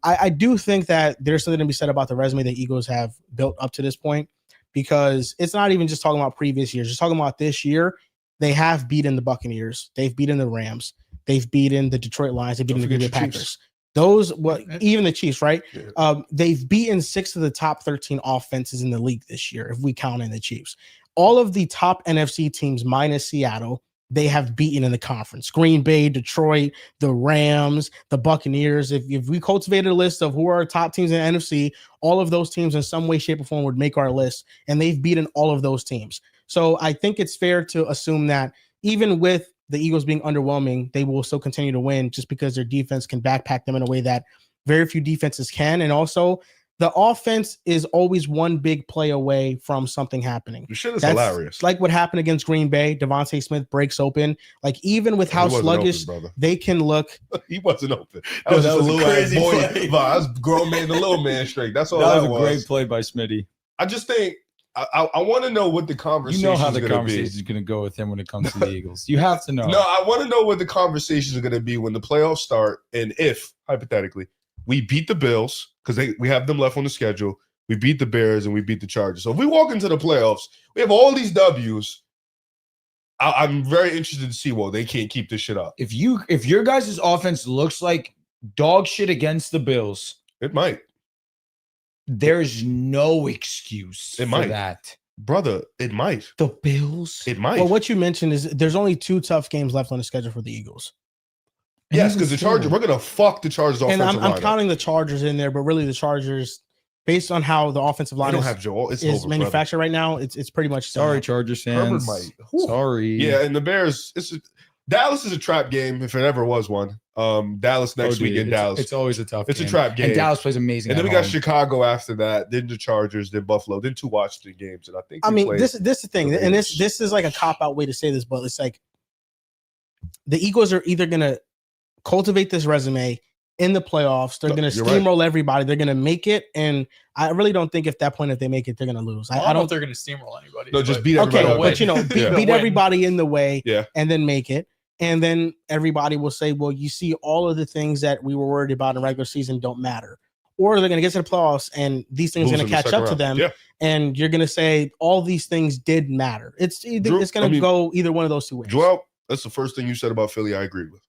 I do think that there's something to be said about the resume the Eagles have built up to this point, because it's not even just talking about previous years, just talking about this year. They have beaten the Buccaneers. They've beaten the Rams. they've beaten the Detroit Lions, they've beaten the Don't Green Bay forget your Packers. Chiefs. Those, even the Chiefs, right? Yeah. They've beaten 6 of the top 13 offenses in the league this year, if we count in the Chiefs. All of the top NFC teams, minus Seattle, they have beaten in the conference. Green Bay, Detroit, the Rams, the Buccaneers. If we cultivated a list of who are our top teams in the NFC, all of those teams in some way, shape, or form would make our list, and they've beaten all of those teams. So I think it's fair to assume that even with the Eagles being underwhelming, they will still continue to win just because their defense can backpack them in a way that very few defenses can. And also, the offense is always one big play away from something happening. The shit is That's hilarious. like what happened against Green Bay. Devontae Smith breaks open. Like, even with how He wasn't sluggish open, brother. they can look. He wasn't open. That No, was that just was a a little crazy ass boy. play. Vibe. That's grown man, the little man straight. That's all That that was a great play by Smitty. I just think I want to know what the You conversation know how is the going to conversation be. is going to go with him when it comes to the Eagles. You have to know. No, I want to know what the conversations are going to be when the playoffs start, and if hypothetically we beat the Bills because we have them left on the schedule. We beat the Bears and we beat the Chargers. So if we walk into the playoffs, we have all these W's. I'm very interested to see. Well, they can't keep this shit up. If your guys' offense looks like dog shit against the Bills, It might, there's no excuse It for might. that. brother. It might. The Bills? It might. Well, what you mentioned is there's only 2 tough games left on the schedule for the Eagles. Yes, because the Chargers. We're gonna fuck the Chargers And offensive I'm line. counting the Chargers in there, but really the Chargers, based on how the offensive They line don't is, have Joel. It's is over, manufactured right now, it's pretty much done. Sorry, Chargers Herbert fans. might. Whew. Sorry. Yeah, and the Bears. Dallas is a trap game if it ever was one. Dallas next Oh, week dude, in Dallas. It's always a tough It's a game. trap game. And Dallas plays amazing. And then at we got home. Chicago after that, then the Chargers, then Buffalo, then 2 Washington games, and I think. I we mean, play- this is the thing, the and Raiders. this is like a cop out way to say this, but it's like the Eagles are either gonna cultivate this resume in the playoffs, they're No, gonna you're right. steamroll everybody, they're gonna make it, and I really don't think if that point if they make it, they're gonna lose. I don't know if they're going to steamroll anybody. No, just but- beat everybody. Okay, up. but you know, Yeah. beat Win. everybody in the way, Yeah. and then make it. And then everybody will say, well, you see, all of the things that we were worried about in regular season don't matter. Or they're going to get to the playoffs and these things are Lose going in to the catch second up to round. them. Yeah. And you're going to say all these things did matter. It's Drew, it's going I to mean, go either one of those 2 ways. Joel, that's the first thing you said about Philly. I agree with.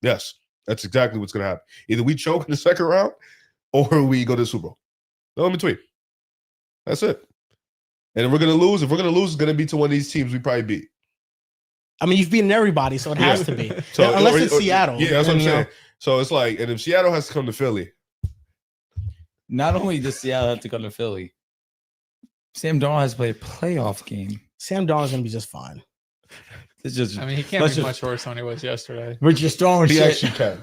Yes, that's exactly what's going to happen. Either we choke in the second round or we go to the Super Bowl. No in between. That's it. And if we're going to lose, it's going to be to one of these teams we probably beat. I mean, you've beaten everybody, so it has to be. So, Unless it's Seattle. Yeah, that's what I'm And, you know, saying. So it's like, and if Seattle has to come to Philly, Not only does Seattle have to come to Philly, Sam Darnold has played a playoff game. Sam Darnold's going to be just fine. It's just, I mean, he can't Let's be just- much worse than he was yesterday. we're just throwing he shit. actually can.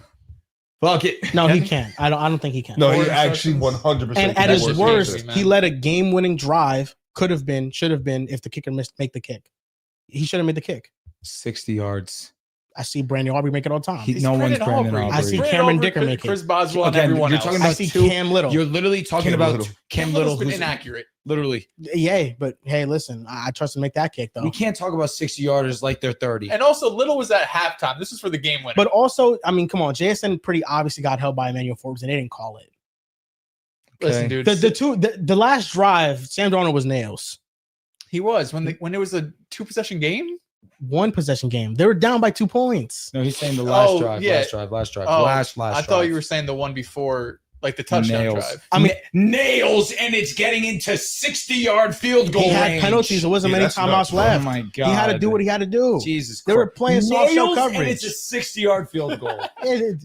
Fuck it. No, Can he he? can't. I don't think he can. No, Four he actually interceptions. 100%. And can. at That's his what worst, it is. he led a game-winning drive. Should have been if the kicker make the kick. He should have made the kick. 60 yards. I see Brandon Aubrey make it all the time. He- no one's Brandon Aubrey. I see Brandon Cameron Aubrey, Dicker make it. Chris Boswell, and Again, everyone you're else. talking I about see two- Cam Little. You're literally talking Cam about Little. Cam Little, Little's been who's inaccurate. literally. Yay, but hey, listen, I trust him to make that kick though. We can't talk about 60 yarders like they're 30. And also, Little was at halftime. This is for the game winner. But also, I mean, come on, JSN pretty obviously got held by Emmanuel Forbes, and they didn't call it. Listen, Okay. dude, The last drive, Sam Darnold was nails. he was when it was a 2-possession game. 1 possession game. They were down by 2 points. No, he's saying the last Oh, drive. yeah. Last drive. Oh, Last I drive. thought you were saying the one before, like the touchdown Nails. drive. I mean, nails, and it's getting into 60-yard field goal he had range. penalties. There wasn't Yeah, many that's timeouts nuts, bro. Oh left. my god! He had to do what he had to do. Jesus They were Christ. playing soft shell Nails, coverage. and it's a 60-yard field goal.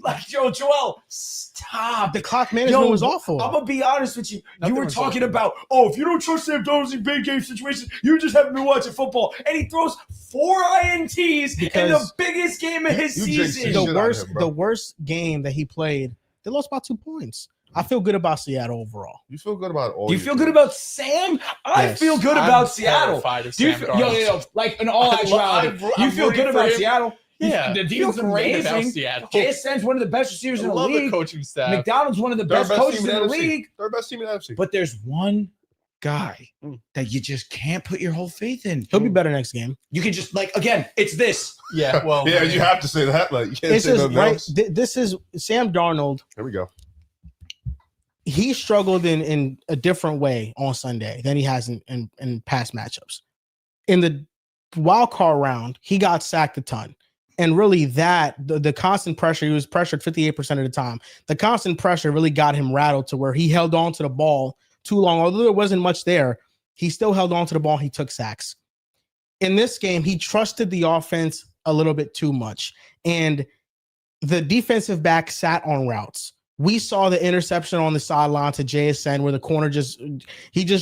Like Joel, stop. The clock management Yo, was awful. I'm gonna be honest with you. Nothing You were was talking awful. about, oh, if you don't trust Sam Darnold in big game situations, you just haven't been watching football. And he throws 4 INTs in the Because biggest game of his you jinxed season. it. the shit out of worst, him, bro. the worst game that he played, they lost by 2 points. I feel good about Seattle overall. You feel good about all. Do you your feel teams. good about Sam? I Yes. feel good I'm about Seattle. terrified of Do you Sam feel, Darnold. like in all actuality, I'm you feel rooting good for about him. Seattle? Yeah, The I feel defense is great about amazing. Seattle. JSN's one of the best receivers I in the love the league. coaching staff. McDonald's one of the They're best best coaches team in the NFC. league. They're best team in the NFC. But there's one guy Mm. that you just can't put your whole faith in. He'll be better next game. You can just again, it's this. Yeah, well, yeah, you have to say that. Like you can't It's say just nothing right. else. This is Sam Darnold. Here we go. He struggled in a different way on Sunday than he has in past matchups. In the wild card round, he got sacked a ton. And really the constant pressure, he was pressured 58% of the time. The constant pressure really got him rattled to where he held on to the ball too long. Although there wasn't much there, he still held on to the ball. He took sacks. In this game, he trusted the offense a little bit too much. And the defensive back sat on routes. We saw the interception on the sideline to JSN where the corner just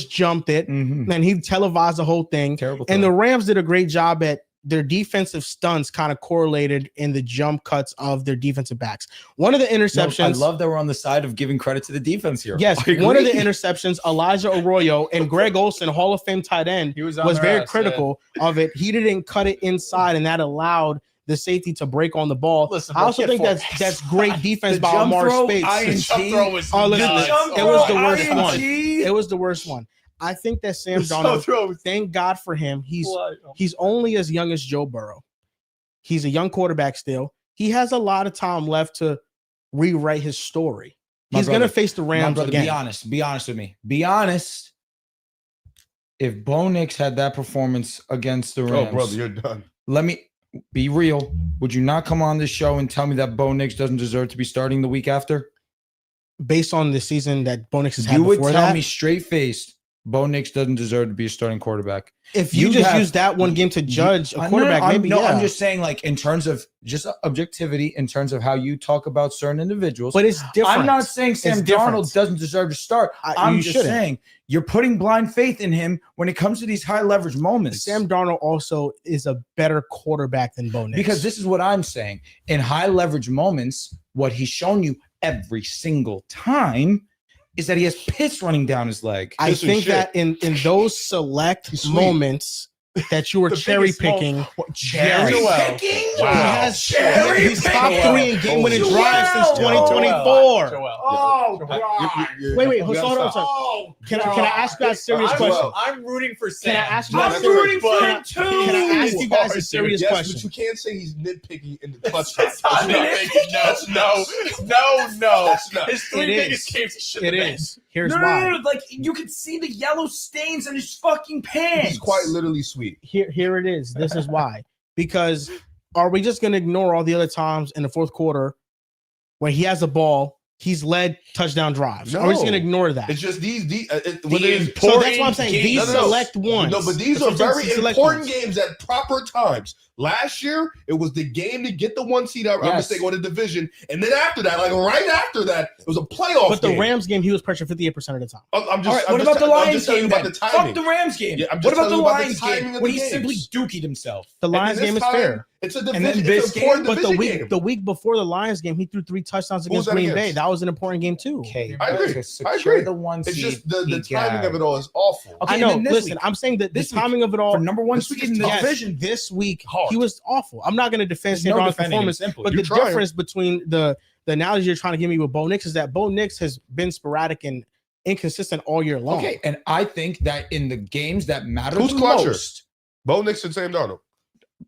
jumped it and he televised the whole thing. Terrible. And the Rams did a great job at their defensive stunts kind of correlated in the jump cuts of their defensive backs. One of the interceptions. I love that we're on the side of giving credit to the defense here. Yes, one of the interceptions, Elijah Arroyo and Greg Olsen, Hall of Fame tight end, was very critical of it. He didn't cut it inside, and that allowed the safety to break on the ball. Listen, I also think that's great defense by Amar Spates. The jump throw was it was the worst one. It was the worst one. I think that Sam Darnold, thank God for him, he's only as young as Joe Burrow. He's a young quarterback still. He has a lot of time left to rewrite his story. He's going to face the Rams again. Be honest with me. Be honest. If Bo Nix had that performance against the Rams, brother, you're done. Let me be real. Would you not come on this show and tell me that Bo Nix doesn't deserve to be starting the week after? Based on the season that Bo Nix has had you before would tell that, me straight-faced Bo Nix doesn't deserve to be a starting quarterback. If you just use that one game to judge a quarterback, I'm just saying, like, in terms of just objectivity, in terms of how you talk about certain individuals. But it's different. I'm not saying Sam Darnold doesn't deserve to start. I'm just saying you're putting blind faith in him when it comes to these high leverage moments. Sam Darnold also is a better quarterback than Bo Nix. Because this is what I'm saying. In high leverage moments, what he's shown you every single time is that he has piss running down his leg. I think that in those select moments that you were cherry picking, cherry picking. Wow. He's top 3 in game-winning drives since 2024. Oh, God. Wait, hold on. Can I ask you guys a serious question? I'm rooting for Sam. Can I ask you guys I'm rooting for him too. Can I ask you guys a serious question? But you can't say he's nitpicking in the clutch time. No. His 3 biggest games he should have been. It is. Here's why. No, like you could see the yellow stains on his fucking pants. He's quite literally sweet. Here it is. This is why. Because are we just going to ignore all the other times in the fourth quarter when he has the ball, he's led touchdown drives? No. Are we just going to ignore that? It's just these so that's what I'm saying. These select ones. No, but these are very important games at proper times. Last year, it was the game to get the 1 seed out. I'm mistaken, on the division, and then after that, like right after that, it was a playoff. But the Rams game, he was pressured 58% of the time. What about the Lions game? Fuck the Rams game. What about the Lions game when he simply dookied himself? The Lions game is fair. It's a division. It's an important division game. The week before the Lions game, he threw 3 touchdowns against Green Bay. That was an important game too. Okay, I agree. The 1 seed. It's just the timing of it all is awful. I know. Listen, I'm saying that the timing of it all for number 1 seed in the division this week, he was awful. I'm not going to defend Sam Darnold's performance, but the difference between the analogy you're trying to give me with Bo Nix is that Bo Nix has been sporadic and inconsistent all year long. Okay, and I think that in the games that matter the most, clutcher? Bo Nix and Sam Darnold.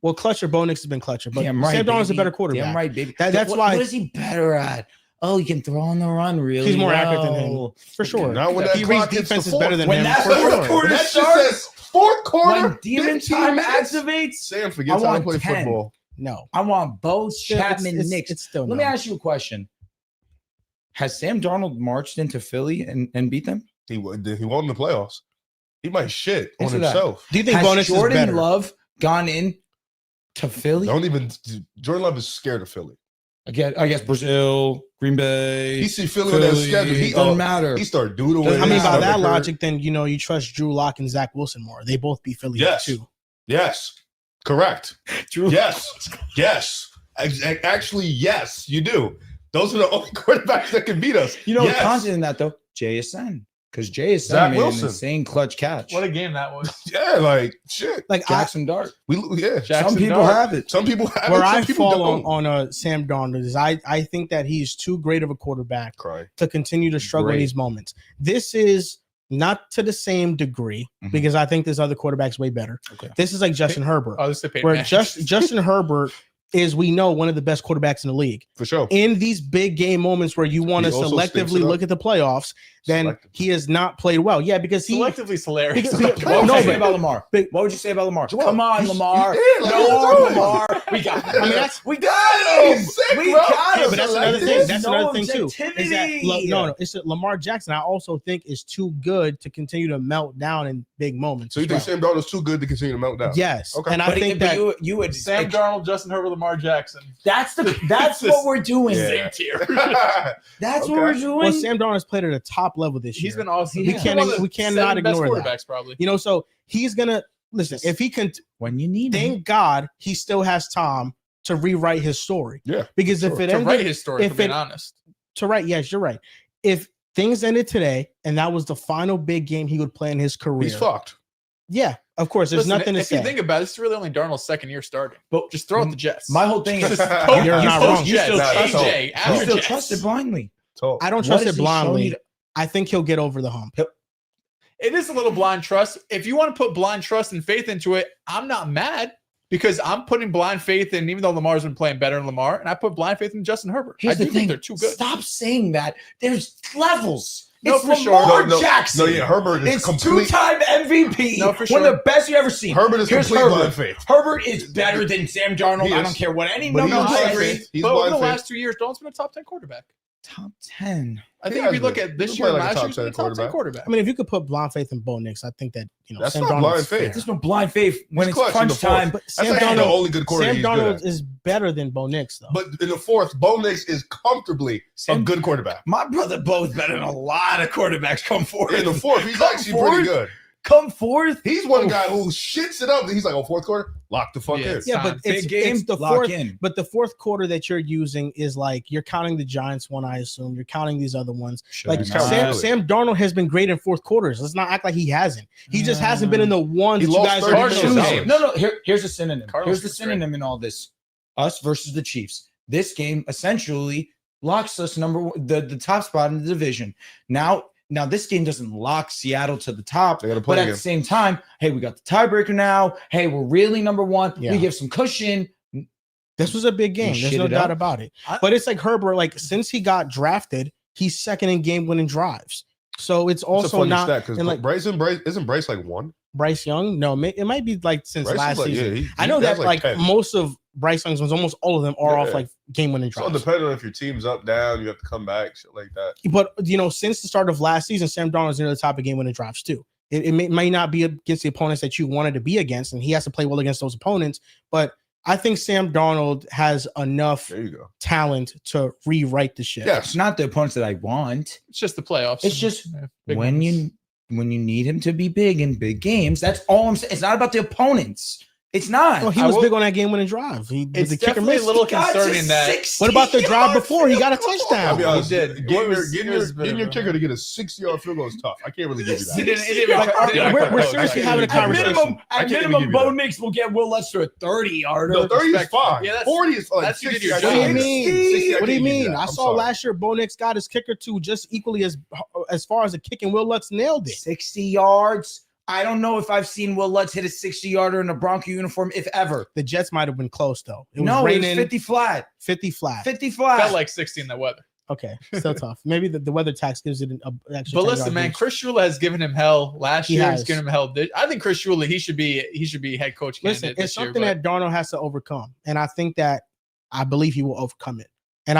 Well, Clutcher, Bo Nix has been Clutcher, but Sam Darnold's a better quarterback. Damn right, baby. That's why. What is he better at? Oh, he can throw on the run, really. He's more accurate than him, for sure. Now when that he reads defense is better than him. That for sure. quarter that starts, fourth quarter, when demon time activates. Sam forgets how to play football. No, I want Bo Chapman Nix. It's still. Let me ask you a question. Has Sam Darnold marched into Philly and beat them? He won in the playoffs. He might shit on himself. Do you think Bo Nix is better? Jordan Love gone in to Philly? Jordan Love is scared of Philly. I guess Brazil, Green Bay. He see Philly on that schedule. He doesn't matter. He started doodling. I mean, by that logic, then you trust Drew Lock and Zach Wilson more. They both beat Philly too. Yes. Correct. Drew. Yes. Actually, yes, you do. Those are the only quarterbacks that can beat us. What's constant in that though? JSN. Because JSN made an insane clutch catch. What a game that was. Yeah, like shit. Like Jackson Dart. Some people have it. Some people have it. Where I fall on Sam Darnold is I think that he's too great of a quarterback to continue to struggle in these moments. This is not to the same degree because I think there's other quarterbacks way better. Okay. This is like Justin Herbert. Where Justin Herbert is, we know, one of the best quarterbacks in the league. For sure. In these big game moments where you want to selectively look at the playoffs, then he has not played well. Yeah, because he Selectively is hilarious. Because- What would No, you say but- about Lamar? but- What would you say about Lamar? Joel, Come on, you- Lamar. you did, like, No, what you doing? Lamar. We got him. I mean, that's We got him. He's sick, We bro. got him. but that's another There's thing. That's no another thing too. Is that objectivity. no, it's that Lamar Jackson. I also think is too good to continue to melt down in big moments. So you as think well. Sam Darnold's too good to continue to melt down? Yes, Okay. and I think that you would Sam Darnold, Justin Herbert, Lamar Jackson. that's It's what we're doing. Yeah. Same tier. That's what Okay. we're doing. well, Sam Darnold has played at a top level this year. He's been awesome. We He's can't- one of the we cannot 7 best ignore that. quarterbacks, probably. You know, so he's gonna listen. If he can, when you need him. thank God, he still has time to rewrite his story. Yeah, Because if sure. it To ended write his story, if for being it- honest. to write, yes, you're right. If things ended today and that was the final big game he would play in his career, he's fucked. yeah, of course, there's Listen, nothing to if say. you think about it, this is really only Darnold's second year starting. But Just throw out the Jets. my whole thing is Just You're you not post wrong. You Jets, still trust AJ, you after still Jets. trust it blindly. So I don't What trust has it he shown blindly. you to- I think he'll get over the hump. It is a little blind trust. If you want to put blind trust and faith into it, I'm not mad because I'm putting blind faith in, even though Lamar's been playing better than Lamar, and I put blind faith in Justin Herbert. Here's I the do thing. think they're too good. Stop saying that. There's levels. No, It's for sure. Lamar Jackson. No, yeah, Herbert is It's complete. two-time MVP. No, for One of sure. the best you've ever seen. Herbert is Here's complete Herbert. blind faith. Herbert is better than Sam Darnold. He I is. don't care what any But number he's I blind agree. faith. He's But over blind the faith. last 2 years, Darnold's been a top 10 quarterback. Top 10. I He think has if you look been. at this He's year and playing like a last top year, he's been a 10 top 10 quarterback. quarterback. I mean, if you could put Blonde Faith in Bo Nix, I think that That's Sam not Darnold blind is faith. fair. There's no blind faith when He's it's clutch in the crunch fourth. time. But That's Sam actually the Darnold, only good quarter Sam he's good Darnold at. is better than Bo Nix, though. But in the fourth, Bo Nix is comfortably a good quarterback. My brother Bo's better than a lot of quarterbacks come forth. In the fourth, he's Come actually forth. pretty good. Come forth. He's one guy who shits it up. He's like, oh, fourth quarter, lock the fuck Yeah, in. it's yeah, but time. it's, Big game. it's the lock fourth. in. But the fourth quarter that you're using is like you're counting the Giants one, I assume. You're counting these other ones. Like He's counting Sam, early. Sam Darnold has been great in fourth quarters. Let's not act like he hasn't. He just hasn't been in the ones He that you lost guys 30 are minutes. choosing. No. No. Here's the synonym. Carlos Here's the was great. synonym in all this. Us versus the Chiefs. This game essentially locks us number one, the top spot in the division. Now this game doesn't lock Seattle to the top, They gotta play but at again. the same time, hey, we got the tiebreaker now. Hey, we're really number one. Yeah. We give some cushion. This was a big game. You There's shit no it doubt up. about it. I- But it's like Herbert, like since he got drafted, he's second in game winning drives. So it's It's a also funny not stat because and like Bryce isn't Bryce like one? Bryce Young. No, it might be like since Bryce is last like, season. yeah, he I know has that like 10. most of Bryce Young's ones, almost all of them are off Yeah. like game winning So drives. depending on if your team's up, down, you have to come back, shit like that. But since the start of last season, Sam Darnold's near the top of game winning drives too. It may not be against the opponents that you wanted to be against, and he has to play well against those opponents. But I think Sam Darnold has enough There you go. talent to rewrite the shit. Yes. It's not the opponents that I want. It's just the playoffs. It's just Yeah, big when moments. you need him to be big in big games. That's all I'm saying. It's not about the opponents. It's not. Oh, he I was will- big on that game winning drive. It's The kicker definitely a missed. little God, concerning just that. 60 What about the drive yard before? He got a field goal. touchdown. I'll be honest. did. Getting It was your a bit of a- kicker to get a 60-yard field goal is tough. I can't really give you It that. didn't Like, it didn't we're quite close. seriously I having a can't even give you that. conversation. I can't even give you Bo that. Nix will get Will Lutz to a 30-yarder. No, 30 is Respect. fine. Yeah, that's- 40 is like that's you did 60. your I job. What do you can't give mean? 60, What do you can't give mean? that. I I'm saw sorry. last year Bo Nix got his kicker too, just equally as far as a kick, and Will Lutz nailed it. 60 yards. I don't know if I've seen Will Lutz hit a 60-yarder in a Bronco uniform, if ever. The Jets might have been close though. It was No, it was raining, 50 flat. 50 flat. 50 flat. Felt like 60 in the weather. Okay, still tough. Maybe the weather tax gives it an extra. But 10 listen, yard man, boost. Chris Shula has given him hell last He year. has. He's given him hell. I think Chris Shula, he should be head coach candidate Listen, it's this year. something But that Darnold has to overcome, and I think that I believe he will overcome it. And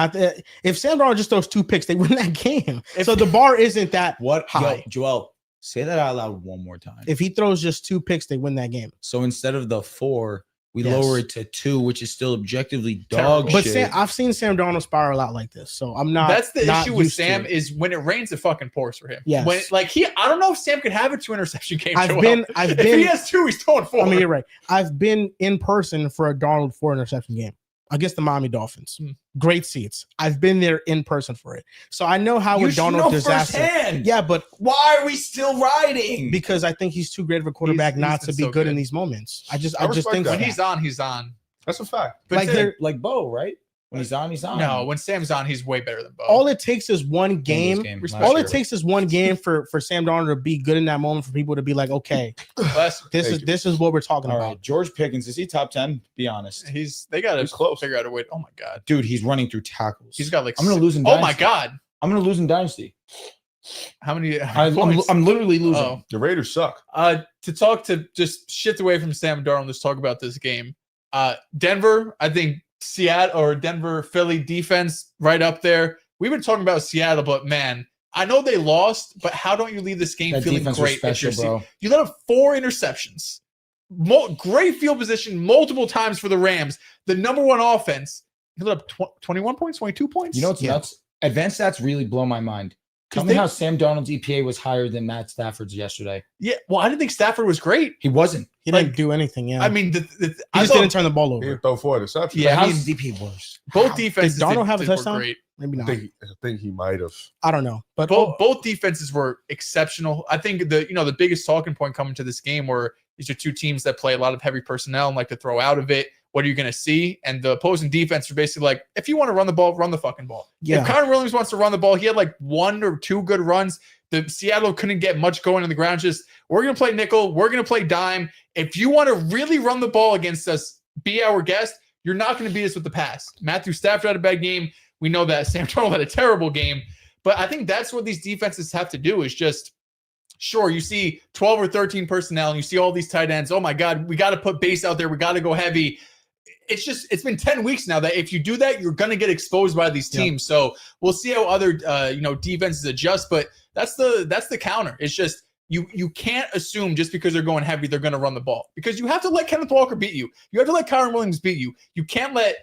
if Sam Darnold just throws 2 picks, they win that game. So the bar isn't that What? high. Yo, Joel, say that out loud one more time. If he throws just 2 picks, they win that game. So instead of the 4, we Yes. lower it to 2, which is still objectively Terrible. dog But shit. I've seen Sam Darnold spiral out like this, so I'm not. that's the not issue with used to Sam it. is when it rains, it fucking pours for him. Yes. When I don't know if Sam could have a 2 interception game. I've Joel. been. If he has 2, he's throwing 4. I mean, you're right. I've been in person for a Darnold 4 interception game against the Miami Dolphins. Hmm. Great seats. I've been there in person for it, so I know how you a should Darnold know disaster. firsthand. Yeah, but Why are we still riding? because I think he's too great of a quarterback He's not been to be so good in good. these moments. I just respect think that. when that. he's on, he's on. That's a fact. But Like then- they're- like Bo, right? When he's on, he's on. no, when Sam's on, he's way better than Bo. all it takes is one Bengals game. last All year. it takes is one game for Sam Darnold to be good in that moment for people to be like, okay, Last- this is what we're talking All about. right, George Pickens, is he top 10? Be honest. they got to He's close. figure out a way. Oh my god, Dude, he's running through tackles. he's got like. I'm gonna lose in Oh my Dynasty. god, I'm gonna lose in Dynasty. How many? I'm literally losing. Oh. The Raiders suck. To just shift away from Sam Darnold, let's talk about this game. Denver, I think Seattle or Denver, Philly defense right up there. We've been talking about Seattle, but man, I know they lost, but how don't you leave this game That feeling defense great? was special, bro. You let up 4 interceptions. Great field position multiple times for the Rams. The number one offense. You let up 21 points, 22 points. You know what's nuts? Advanced stats really blow my mind. Tell me how Sam Darnold's EPA was higher than Matt Stafford's yesterday. Yeah, well, I didn't think Stafford was great. He wasn't. He didn't do anything. Yeah, I mean, he just didn't turn the ball over. He didn't throw 4 interceptions. Yeah, how's his DP worse? Both defenses. Did Darnold have a were touchdown? Great. Maybe not. I think he might have. I don't know, but both defenses were exceptional. I think the biggest talking point coming to this game were these are two teams that play a lot of heavy personnel and like to throw out of it. What are you going to see? And the opposing defense are basically like, if you want to run the ball, run the fucking ball. Yeah. If Connor Williams wants to run the ball, he had like 1 or 2 good runs. The Seattle couldn't get much going on the ground. Just, we're going to play nickel. We're going to play dime. If you want to really run the ball against us, be our guest. You're not going to beat us with the pass. Matthew Stafford had a bad game. We know that Sam Darnold had a terrible game. But I think that's what these defenses have to do is just, sure, you see 12 or 13 personnel and you see all these tight ends. Oh my God, we got to put base out there. We got to go heavy. It's been 10 weeks now that if you do that, you're going to get exposed by these teams. Yep. So we'll see how other defenses adjust, but that's the counter. It's just you can't assume just because they're going heavy they're going to run the ball, because you have to let Kenneth Walker beat you. You have to let Kyron Williams beat you. You can't let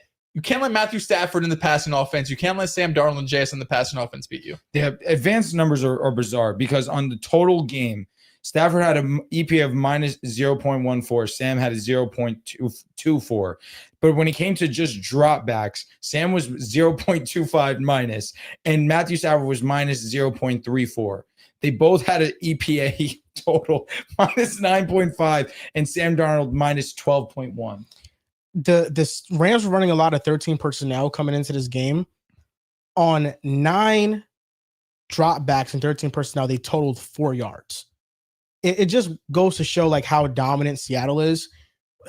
Matthew Stafford in the passing offense. You can't let Sam Darnold and JS in the passing offense beat you. The advanced numbers are bizarre because on the total game, Stafford had an EPA of minus 0.14. Sam had a 0.24. But when it came to just dropbacks, Sam was 0.25 minus, and Matthew Stafford was minus 0.34. They both had an EPA total minus 9.5, and Sam Darnold minus 12.1. The Rams were running a lot of 13 personnel coming into this game. On 9 dropbacks and 13 personnel, they totaled 4 yards. It just goes to show like how dominant Seattle is.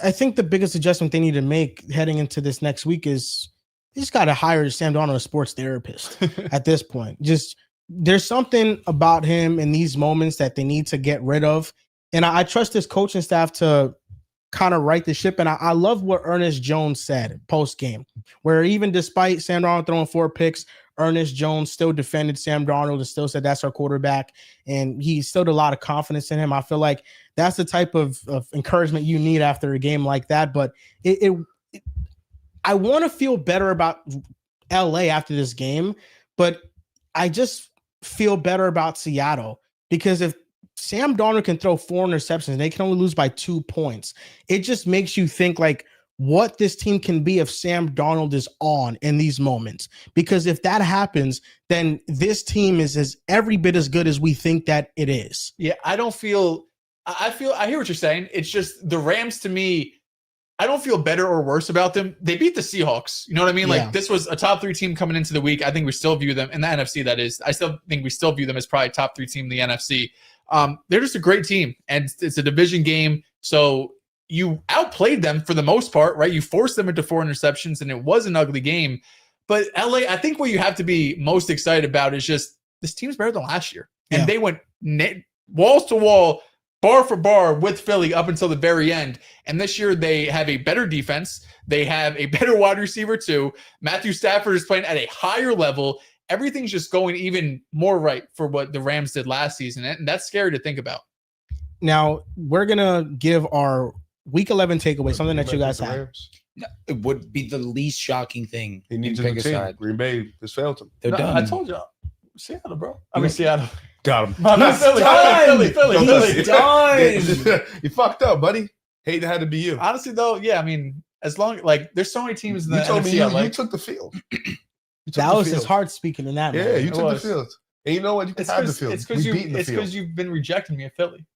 I think the biggest adjustment they need to make heading into this next week is they just got to hire Sam Darnold, a sports therapist at this point. Just there's something about him in these moments that they need to get rid of. And I trust this coaching staff to kind of right the ship. And I love what Ernest Jones said post-game, where even despite Sam Darnold throwing 4 picks, Ernest Jones still defended Sam Darnold and still said that's our quarterback. And he instilled a lot of confidence in him. I feel like that's the type of encouragement you need after a game like that. But I want to feel better about LA after this game, but I just feel better about Seattle, because if Sam Darnold can throw 4 interceptions and they can only lose by 2 points, it just makes you think like what this team can be if Sam Darnold is on in these moments. Because if that happens, then this team is every bit as good as we think that it is. Yeah, I hear what you're saying. It's just the Rams, to me, I don't feel better or worse about them. They beat the Seahawks. You know what I mean? Yeah. Like, this was a top 3 team coming into the week. I think we still view them in the NFC. That is, I still think we still view them as probably top 3 team in the NFC. They're just a great team, and it's a division game. So you outplayed them for the most part, right? You forced them into 4 interceptions, and it was an ugly game. But LA, I think what you have to be most excited about is just this team's better than last year. And they went walls to wall, bar for bar with Philly up until the very end. And this year they have a better defense. They have a better wide receiver too. Matthew Stafford is playing at a higher level. Everything's just going even more right for what the Rams did last season. And that's scary to think about. Now, we're going to give our Week 11 takeaway, something that you guys have. No, it would be the least shocking thing. He needs a pick new a team. side. Green Bay just failed him. They're done. I told you. Seattle, bro. I mean, Seattle. Got him. Philly. You fucked up, buddy. Hate it had to be you. Honestly, though, yeah, I mean, as long like there's so many teams in the You told me NFC, you took the field. That was his heart speaking in that. Yeah, moment. you took the field. And you know what? You can have the field. It's because you've been rejecting me at Philly.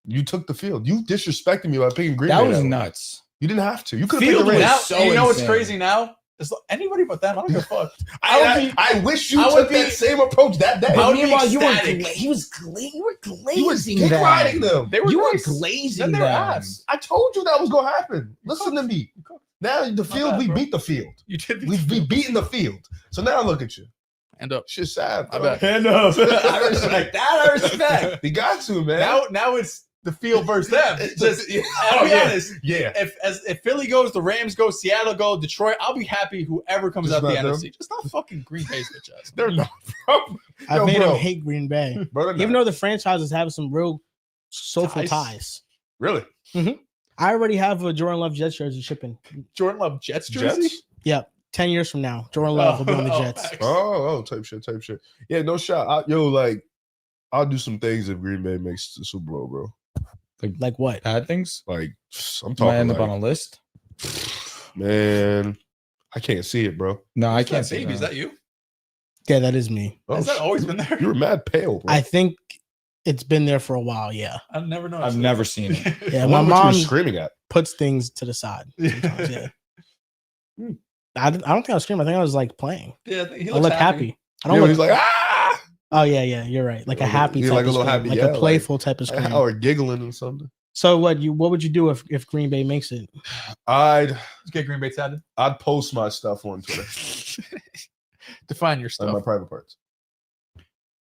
You took the field. You disrespected me by picking Green Bay. That was nuts. You didn't have to. You could have picked the Field Raiders. now, so you know what's insane. crazy now? It's anybody but them. I don't give a fuck. I wish you I would took that same approach that day. I would be Meanwhile, you were ecstatic. you were glazing dick them. riding them. They were You were nice. glazing Then them. their ass. I told you that was going to happen. Listen to me. Now the field, bad, we bro. beat the field. You did. We've beaten the field. So now look at you. Hand up. Shit sad, I bro. bet. Hand up. I respect that. I respect. You got to, man. Now it's the field versus them. It's Just, yeah. I'll be yeah. honest. Yeah. If Philly goes, the Rams go, Seattle go, Detroit, I'll be happy whoever comes Just out the not them? NFC. Just not fucking Green Bay's bitch ass. They're not, bro. I Yo, made bro. him hate Green Bay, Bro, they're even not. though the franchises have some real soulful ties. Really? I already have a Jordan Love Jets jersey shipping. Jordan Love Jets jersey? Jets? Yep, 10 years from now, Jordan Love will be on the Jets. facts. Oh, type shit. Yeah, no shot. I'll do some things if Green Bay makes the Super Bowl, bro. Like what? Bad things. Like, I'm Might talking end up like, on a list. man, I can't see it, bro. No, I Who's can't that say baby. Is that. that you? Yeah, that is me. Oh, Has that always been there? You were mad pale, bro. I think it's been there for a while. Yeah, I've never noticed. I've it. never seen it. yeah. I My wonder what you were mom screaming at. puts things to the side. Sometimes, yeah. I don't think I was screaming. I think I was like playing. Yeah, I think he I looks look happy. I don't Yeah, look. he's like, ah! Oh yeah. You're right. Like a happy, Yeah, type like a of little scream, happy, like yeah, a like- playful type of scream. Or giggling and something. So what would you do if Green Bay makes it? I'd Let's get Green Bay tatted. post my stuff on Twitter, Define your like my stuff. private parts.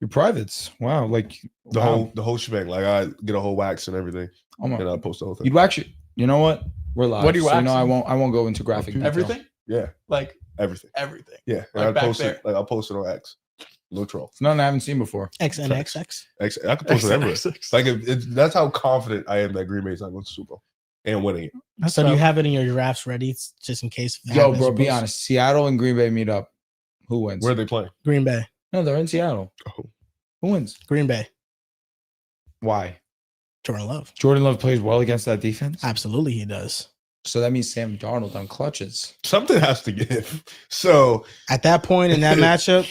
Your privates. Wow. Like The wow. whole shebang. Like I get a whole wax and everything, Oh my. and I post the whole thing. You'd actually. You know what? We're live. What do you so, wax? I won't go into graphic. detail. Everything? Yeah, Like everything. everything. Yeah, Like and back I post there. it. Like I post it on X. No troll. It's nothing I haven't seen before. XNXX. X. I could post it everywhere. XXX. Like that's how confident I am that Green Bay's not going to Super Bowl and winning it. So do you have it in your drafts ready, just in case? it Yo, happens? bro, be honest. Seattle and Green Bay meet up. Who wins? Where are they playing? Green Bay. No, they're in Seattle. Oh. Who wins? Green Bay. Why? Jordan Love. Jordan Love plays well against that defense. Absolutely, he does. So that means Sam Darnold on clutches. Something has to give. So At that point in that matchup,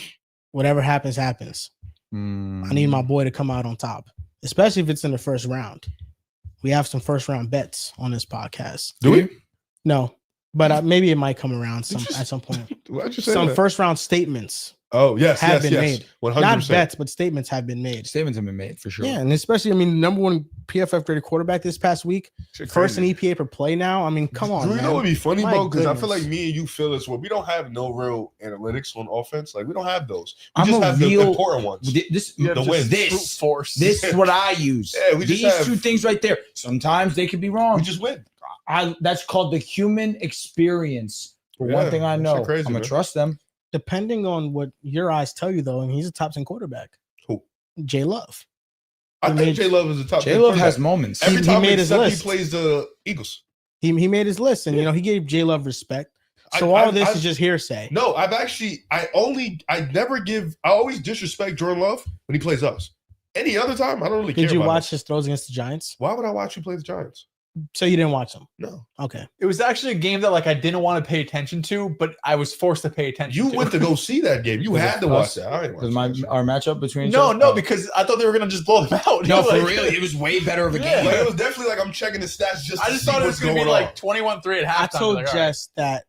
whatever happens, happens. I need Mm. my boy to come out on top, especially if it's in the first round. We have some first round bets on this podcast. do we? No, but maybe it might come around just- at some point. Why'd you say Some that? first round statements, Oh yes, have yes, been yes. made. 100%. not bets, but statements have been made. Statements have been made for sure. Yeah, and especially, I mean, number one PFF graded quarterback this past week, Shit first in crazy. EPA per play now. I mean, come on, Do you man. know what would be funny, My bro? Because I feel goodness. like me and you feel this way. We don't have no real analytics on offense. Like we don't have those. We I'm just a have real- the important ones. This, You have The just wins. brute this, force. this is what I use. Yeah, we just These have- two things right there. Sometimes they could be wrong. We just win. That's called the human experience. For Yeah, one thing I that know, shit crazy, I'm gonna man. trust them. Depending on what your eyes tell you, though, and he's a top 10 quarterback. Who? Jay Love. I He think made- J Love is the top. J 10 Love has quarterback. moments. Every he time made his except list. he plays the Eagles. He made his list, and Yeah. you know he gave J Love respect. So I- all this I've- is just hearsay. No, I always disrespect Jordan Love when he plays us. Any other time, I don't really care. Did you about watch him. his throws against the Giants? Why would I watch you play the Giants? So you didn't watch them? No. Okay. It was actually a game that like I didn't want to pay attention to, but I was forced to pay attention. You to. went to go see that game. You Was had it to watch us? that. I ain't Because watching that shit. our matchup between each No, other? no, Oh. because I thought they were gonna just blow them out. No, for Like- real, it was way better of a Yeah. game. Like, it was definitely like I'm checking the stats just. I to just see thought it what's was gonna be going like on. 21-3 at I halftime. told Like, all right. Jess that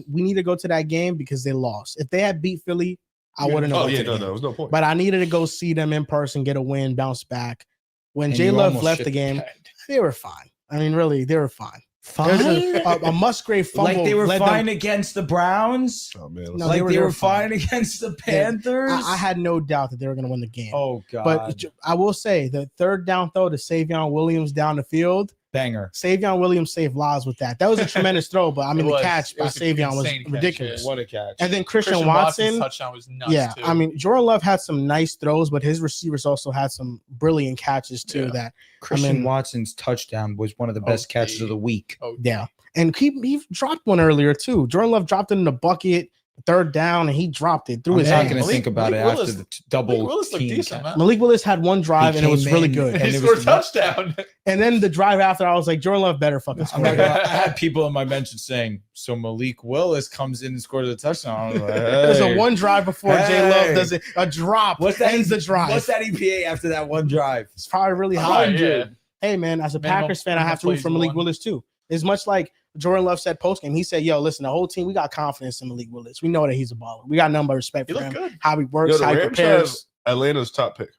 we need to go to that game because they lost. If they had beat Philly, I Yeah. wouldn't have. Oh went yeah, to the no, game. there was no point. But I needed to go see them in person, get a win, bounce back. When And J you Love almost left shit the game, bed. they were fine. I mean, really, they were fine. There's a Musgrave fumble. Like they were led fine them- against the Browns. Oh man, No, Like they they were were fine. fine against the Panthers. I had no doubt that they were going to win the game. Oh god. But I will say the third down throw to Savion Williams down the field. banger. Savion Williams saved lives with that. That was a tremendous throw, but I mean It the was. catch It by was an Savion was insane catch, ridiculous. yeah. What a catch. And then Christian Watson's Watson. touchdown was nuts. Yeah, too. I mean Jordan Love had some nice throws, but his receivers also had some brilliant catches too. Yeah. That Christian mean- Watson's touchdown was one of the best catches of the week. Oh, yeah, and he dropped one earlier too. Jordan Love dropped it in the bucket, third down, and he dropped it through I'm his not hand. going to Malik- think about Malik it after Willis- the double Malik Willis looked team decent, catch. man. Malik Willis had one drive and it was came really in good. and he it scored a was- touchdown. And then the drive after, I was like, Jordan Love better fucking I'm score. not gonna lie, I had people in my mention saying, "So Malik Willis comes in and scores a touchdown." I was like, There's a hey. one drive before J Hey. Love does it. A drop. What's that? Ends the drive. What's that EPA after that one drive? It's probably really high. Right, yeah. Hey man, as a Minimum- Packers fan, I have to root plays for Malik won. Willis too. As much like Jordan Love said post game, he said, "Yo, listen, the whole team, we got confidence in Malik Willis. We know that he's a baller. We got nothing but respect He for looked him. good. How he works, Yo, the how he Rams prepares. have Atlanta's top pick.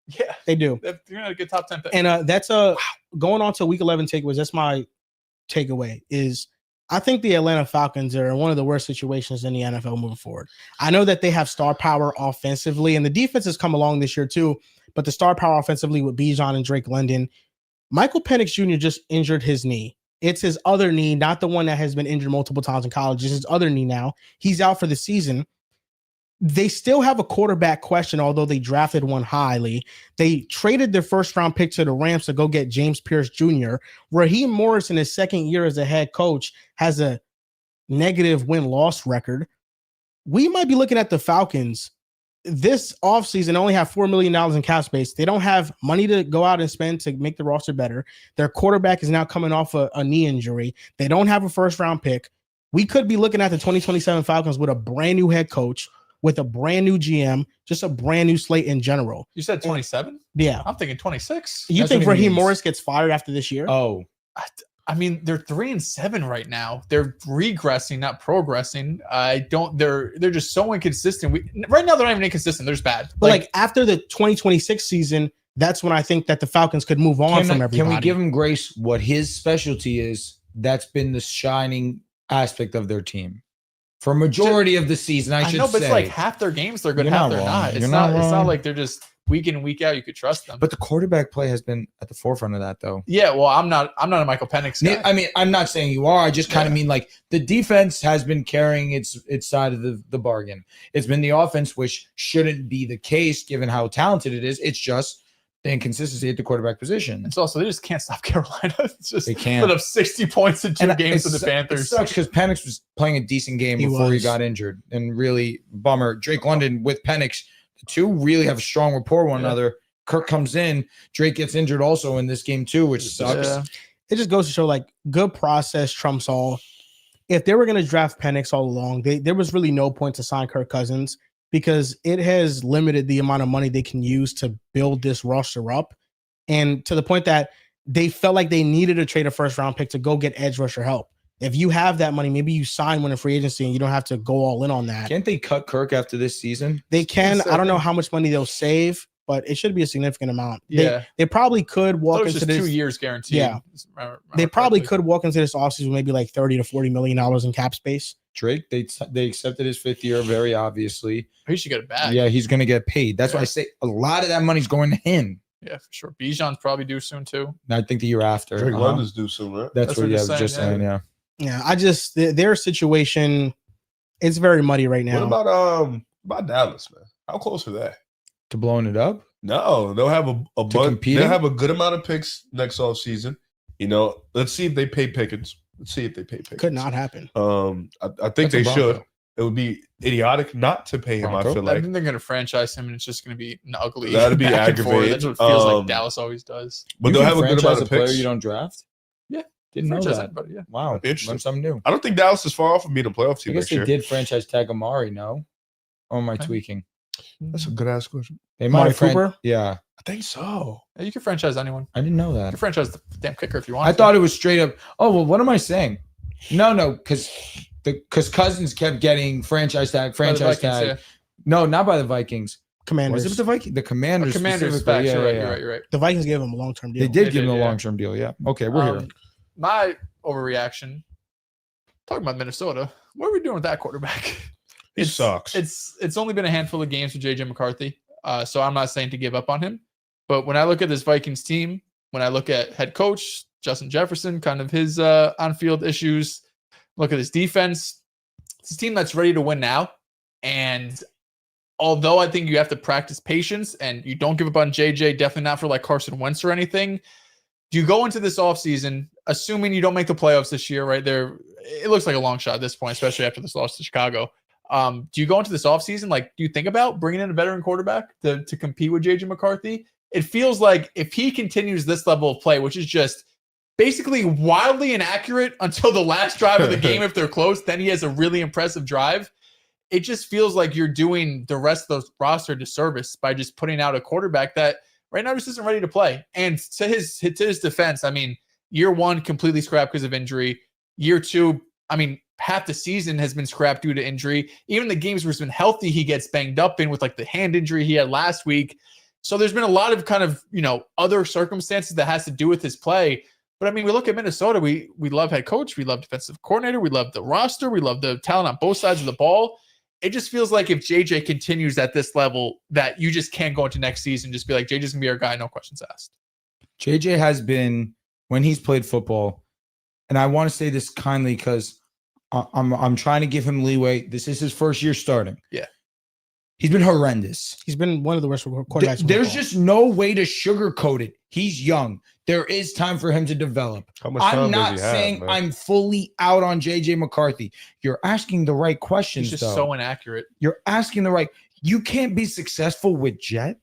Yeah, They do." you're gonna get top 10 pick. And that's going on to week 11 takeaways. That's my takeaway is I think the Atlanta Falcons are in one of the worst situations in the NFL moving forward. I know that they have star power offensively, and the defense has come along this year too, but the star power offensively with Bijan and Drake London. Michael Penix Jr. just injured his knee. It's his other knee, not the one that has been injured multiple times in college. It's his other knee now. He's out for the season. They still have a quarterback question, although they drafted one highly. They traded their first-round pick to the Rams to go get James Pierce Jr., Raheem Morris in his second year as a head coach has a negative win-loss record. We might be looking at the Falcons this offseason only have $4 million in cap space. They don't have money to go out and spend to make the roster better. Their quarterback is now coming off a knee injury. They don't have a first-round pick. We could be looking at the 2027 Falcons with a brand new head coach, with a brand new GM, just a brand new slate in general. You said 27? Yeah. I'm thinking 26. You think Raheem Morris gets fired after this year? Oh, I mean, they're 3-7 right now. They're regressing, not progressing. They're just so inconsistent. Right now, they're not even inconsistent. They're just bad. But like after the 2026 season, that's when I think that the Falcons could move on from everybody. Can we give him grace? What his specialty is, that's been the shining aspect of their team for a majority of the season. I should know, but say. it's like half their games they're good, You're half not they're wrong. not. It's You're not. not It's not wrong. like they're just week in week out. You could trust them. But the quarterback play has been at the forefront of that, though. Yeah, well, I'm not a Michael Penix guy. I mean, I'm not saying you are. I just kind of mean like the defense has been carrying its side of the bargain. It's been the offense, which shouldn't be the case given how talented it is. It's just the inconsistency at the quarterback position. It's also they just can't stop Carolina. It's just They can't. put up 60 points in two games to the It Panthers. sucks because Penix was playing a decent game before he got injured, and really bummer. Drake London with Penix, the two really have a strong rapport with one another. Kirk comes in, Drake gets injured also in this game too, which sucks. Yeah. It just goes to show like good process trumps all. If they were going to draft Penix all along, there was really no point to sign Kirk Cousins because it has limited the amount of money they can use to build this roster up. And to the point that they felt like they needed to trade a first round pick to go get edge rusher help. If you have that money, maybe you sign one in free agency and you don't have to go all in on that. Can't they cut Kirk after this season? They can. I don't know how much money they'll save, but it should be a significant amount. Yeah. They probably could walk into this 2 years guaranteed. Yeah. They probably could walk into this offseason with maybe like $30 to $40 million in cap space. Drake, they accepted his 5th year, very obviously. He should get it back. Yeah, he's going to get paid. That's why I say a lot of that money's going to him. Yeah, for sure. Bijan's probably due soon too. I think the year after. Drake London's due soon, right? That's what I was just saying. Yeah. Yeah, I just their situation, it's very muddy right now. What about Dallas, man? How close are they To blowing it up? No, they'll have a bunch. competing? They'll have a good amount of picks next offseason. You know, let's see if they pay Pickens. Let's see if they pay Pickens. Could not happen. I think they should. It would be idiotic not to pay him. Bronco? I feel I like think they're going to franchise him, and it's just going to be ugly. That'd be back and forth. aggravating. That's what it feels like Dallas always does. but You they'll can have a good franchise amount of a player picks. you don't draft? Yeah. Didn't know Franchise that. anybody, yeah. Wow. Interesting. Learned something new. I don't think Dallas is far off from being a playoff I team guess next they year. did franchise tag Amari, no? Or am I Okay. tweaking? That's a good ass question. They Amari might have Cooper? Yeah. I think so. Yeah, you can franchise anyone. I didn't know You that. can franchise the damn kicker if you want. I thought it was straight up. Oh, well, what am I saying? No, because Cousins kept getting franchise tag. No, not by the Vikings. Commanders. Was it the Vikings? The Commanders. Commanders specifically. back. Yeah, Right, yeah, you're yeah. right. You're right. The Vikings gave him a long-term deal. They did They give him did, a yeah. long-term deal. Yeah. Okay, we're here. My overreaction. Talking about Minnesota. What are we doing with that quarterback? He sucks. It's only been a handful of games with JJ McCarthy. So I'm not saying to give up on him. But when I look at this Vikings team, when I look at head coach Justin Jefferson, kind of his on-field issues, look at his defense, it's a team that's ready to win now. And although I think you have to practice patience and you don't give up on JJ, definitely not for like Carson Wentz or anything. Do you go into this offseason, assuming you don't make the playoffs this year, right there? It looks like a long shot at this point, especially after this loss to Chicago. Do you go into this offseason, like, do you think about bringing in a veteran quarterback to compete with JJ McCarthy? It feels like if he continues this level of play, which is just basically wildly inaccurate until the last drive of the game, if they're close, then he has a really impressive drive. It just feels like you're doing the rest of the roster disservice by just putting out a quarterback that right now just isn't ready to play. And to his defense, I mean, year one completely scrapped because of injury. Year two, I mean, half the season has been scrapped due to injury. Even the games where he's been healthy, he gets banged up in with like the hand injury he had last week. So there's been a lot of kind of, other circumstances that has to do with his play. But I mean, we look at Minnesota. We love head coach. We love defensive coordinator. We love the roster. We love the talent on both sides of the ball. It just feels like if JJ continues at this level, that you just can't go into next season and just be like, JJ's gonna be our guy, no questions asked. JJ has been, when he's played football, and I want to say this kindly because I'm trying to give him leeway. This is his first year starting. Yeah. He's been horrendous. He's been one of the worst quarterbacks. in There's football. just no way to sugarcoat it. He's young. There is time for him to develop. How much time I'm does not he have, saying man? I'm fully out on JJ McCarthy. You're asking the right questions, He's just though. so inaccurate. You're asking the right. You can't be successful with Jet.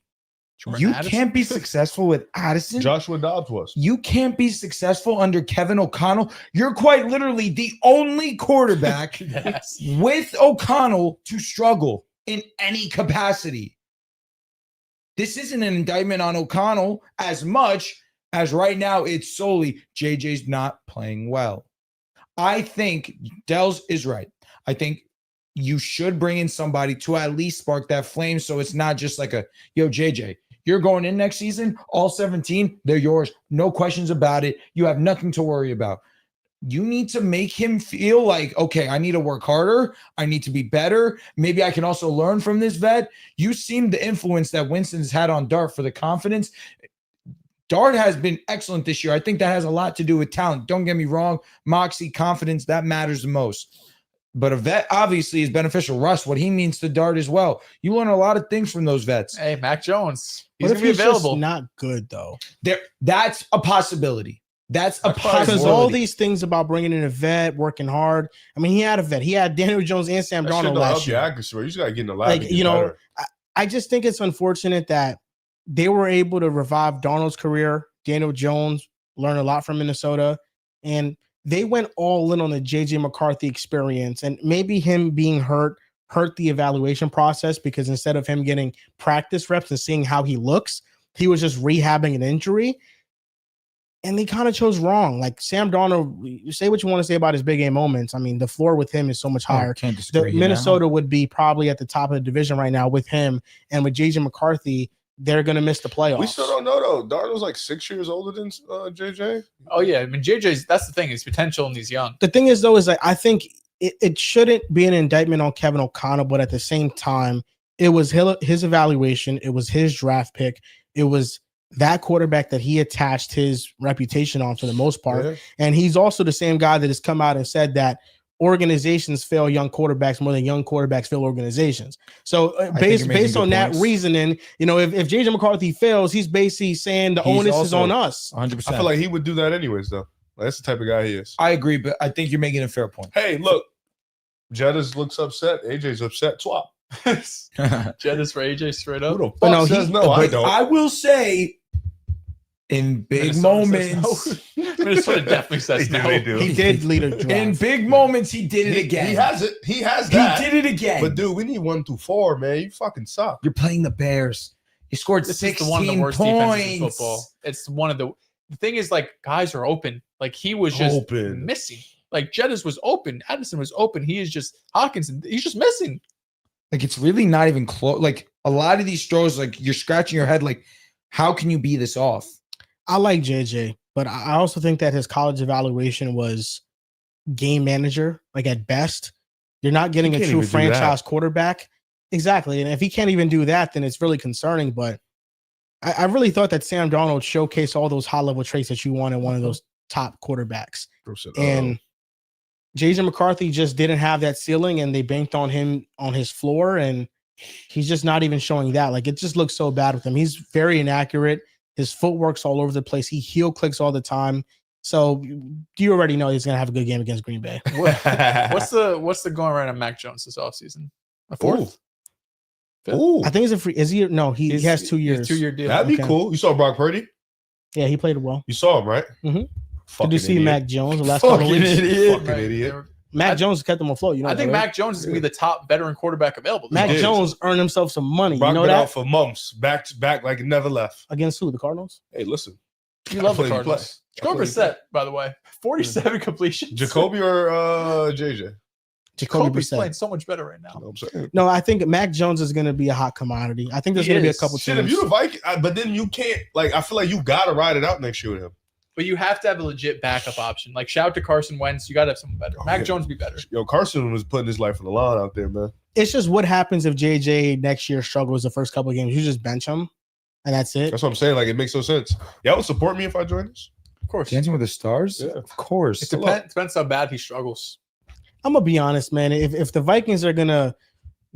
Jordan You Addison? can't be successful with Addison. Joshua Dobbs was. You can't be successful under Kevin O'Connell. You're quite literally the only quarterback Yes. with O'Connell to struggle in any capacity. This isn't an indictment on O'Connell as much as right now it's solely JJ's not playing well. I think Dells is right. I think you should bring in somebody to at least spark that flame so it's not just like a, yo, JJ, you're going in next season, all 17, they're yours. No questions about it. You have nothing to worry about. You need to make him feel like, okay, I need to work harder. I need to be better. Maybe I can also learn from this vet. You seem the influence that Winston's had on Dart for the confidence. Dart has been excellent this year. I think that has a lot to do with talent. Don't get me wrong. Moxie, confidence, that matters the most. But a vet obviously is beneficial. Russ, what he means to Dart as well. You learn a lot of things from those vets. Hey, Mac Jones. He's What gonna if be he's available. just not good though? That's a possibility. That's a possibility. Because all these things about bringing in a vet, working hard. I mean, he had a vet. He had Daniel Jones and Sam That shit Darnold don't last help your year. accuracy, bro. You just gotta get in the lab. Like, and get you know, better. I just think it's unfortunate that they were able to revive Darnold's career. Daniel Jones learned a lot from Minnesota, and they went all in on the JJ McCarthy experience. And maybe him being hurt the evaluation process, because instead of him getting practice reps and seeing how he looks, he was just rehabbing an injury. And they kind of chose wrong. Like Sam Darnold, you say what you want to say about his big game moments. I mean, the floor with him is so much higher. Can't disagree. Minnesota would be probably at the top of the division right now with him, and with JJ McCarthy, they're going to miss the playoffs. We still don't know though. Darnold's like 6 years older than JJ. Oh yeah, I mean JJ's. That's the thing. His potential and he's young. The thing is, though, is like I think it shouldn't be an indictment on Kevin O'Connell, but at the same time, it was his evaluation. It was his draft pick. It was that quarterback that he attached his reputation on for the most part. Yeah. And he's also the same guy that has come out and said that organizations fail young quarterbacks more than young quarterbacks fail organizations. So based on that reasoning, you know, if JJ McCarthy fails, he's basically saying the onus is on us. 100%. I feel like he would do that anyways, though. Like, that's the type of guy he is. I agree, but I think you're making a fair point. Hey, look, Jettis looks upset. AJ's upset. Swap. Jettis for AJ straight up. Who the fuck But no, says he- no? I But don't. I will say, in big Minnesota says moments, no. Minnesota definitely says They do, no. they do. He did lead a draft. in big moments, he did it again. He has it. He has that. He did it again. But dude, we need 1 through 4, man. You fucking suck. You're playing the Bears. You scored This 16 is one of the worst defenses in points. football. It's one of the thing is like guys are open. Like he was just Open. missing. Like Jettis was open. Addison was open. He is just Hawkinson. He's just missing. Like it's really not even close. Like a lot of these throws, like you're scratching your head. Like, how can you be this off? I like JJ, but I also think that his college evaluation was game manager. Like at best, you're not getting He a can't true even do franchise quarterback. Exactly. And if he can't even do that, then it's really concerning. But I really thought that Sam Darnold showcased all those high level traits that you want in one of those top quarterbacks. And JJ McCarthy just didn't have that ceiling, and they banked on him on his floor, and he's just not even showing that. Like it just looks so bad with him. He's very inaccurate. His footwork's all over the place. He heel clicks all the time. So you already know he's gonna have a good game against Green Bay. What's the going right on Mac Jones this offseason? A fourth? Fifth? Ooh, I think it's a free. Is he? No, he has 2 years. 2-year deal. that'd be Okay. cool. You saw Brock Purdy? Yeah, he played well. You saw him, right? Mhm. Fucking Did you see idiot. Mac Jones the last couple of Fucking weeks? idiot. Fucking idiot. Mac Jones kept them afloat. You know, I think that, right? Mac Jones is gonna be the top veteran quarterback available. Mac did. Jones earned himself some money. Brock you know been out that for months, back to back, like it never left. against who? The Cardinals. Hey, listen, You love the I play, you Cardinals. play. Jacoby Brissett, by the way, 47 completions. Jacoby or JJ? Jacoby's Brissett. playing so much better right now. You know what I'm saying? No, I think Mac Jones is going to be a hot commodity. I think there's He going to be a is. couple Shit, if teams. you the Vikings, but then you can't. Like, I feel like you gotta ride it out next year with him. But you have to have a legit backup option. Like, shout out to Carson Wentz. You got to have someone better. Mac Jones be better. Yo, Carson was putting his life on the line out there, man. It's just what happens if JJ next year struggles the first couple of games. You just bench him, and that's it. That's what I'm saying. Like, it makes no sense. Y'all would support me if I joined this? Of course. Dancing with the Stars? Yeah. Of course. It depends how bad he struggles. I'm gonna be honest, man. If the Vikings are gonna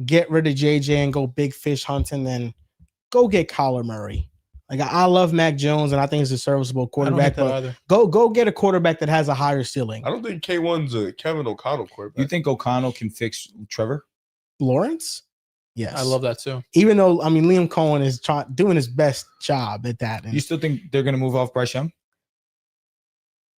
get rid of JJ and go big fish hunting, then go get Kyler Murray. Like, I love Mac Jones, and I think he's a serviceable quarterback. But go get a quarterback that has a higher ceiling. I don't think K1's a Kevin O'Connell quarterback. You think O'Connell can fix Trevor Lawrence? Yes, I love that too. Even though, I mean, Liam Cohen is doing his best job at that. And you still think they're going to move off Bryce Young?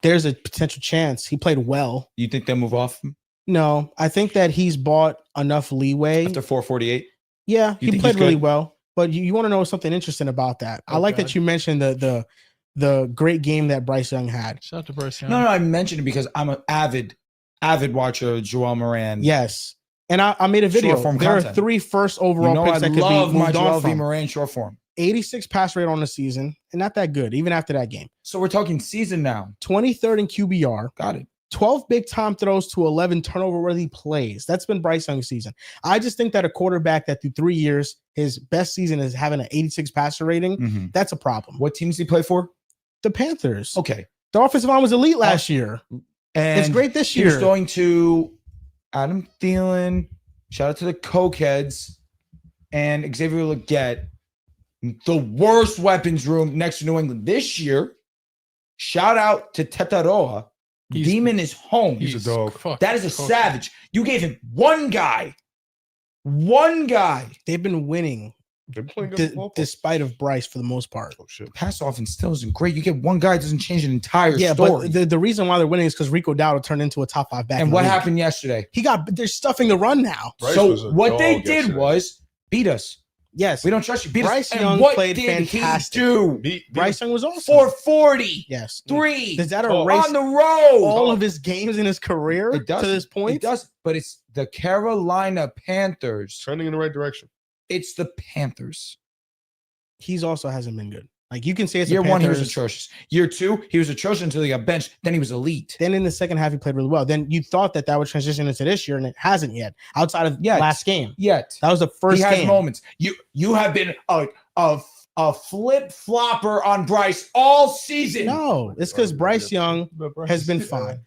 There's a potential chance. He played well. You think they'll move off him? No, I think that he's bought enough leeway. After 448? Yeah, You he think played he's really good? well. But you want to know something interesting about that. I like God. that you mentioned the great game that Bryce Young had. Shout out to Bryce Young. No, I mentioned it because I'm an avid watcher of Joel Moran. Yes. And I made a video. Short form There content. are 3 first overall You know picks I that could love be my moved Joel on V. from. Moran short form. 86 pass rate on the season, and not that good, even after that game. So we're talking season now. 23rd in QBR. Got it. 12 big time throws to 11 turnover worthy plays. That's been Bryce Young's season. I just think that a quarterback that through 3 years, his best season is having an 86 passer rating. Mhm. That's a problem. What teams did he play for? The Panthers. Okay. The offensive line was elite last year. And It's great this he was year. going to Adam Thielen. Shout out to the Cokeheads and Xavier Legette. The worst weapons room next to New England this year. Shout out to Tetaroa. Demon is home. He's a dog. That is a savage. You gave him one guy. One guy. They've been winning They're playing good football. despite of Bryce for the most part. Oh, shit. Pass offense still isn't great. You get one guy, it doesn't change an entire Yeah, story. but the reason why they're winning is because Rico Dowdle turned into a top 5 back. And in the what league. happened yesterday? They're stuffing the run now. Bryce was So a what they dog did yesterday. was beat us. Yes, We don't trust you. Beat Bryce us. Young And what played did fantastic. he do? Bryce Young was awesome. 440. Yes. Three. Does that Oh, erase On the road. all of his games in his career It does. to this point? It does. But it's the Carolina Panthers. Trending in the right direction. It's the Panthers. He's also hasn't been good. Like, you can say it's Year the one, he was Panthers. atrocious. Year two, he was atrocious until he got benched. Then he was elite. Then in the second half, he played really well. Then you thought that would transition into this year, and it hasn't yet. Outside of Yet. last game, Yet. that was the first He has game. moments. You have been a flip flopper on Bryce all season. No, it's because Bryce Young has been fine.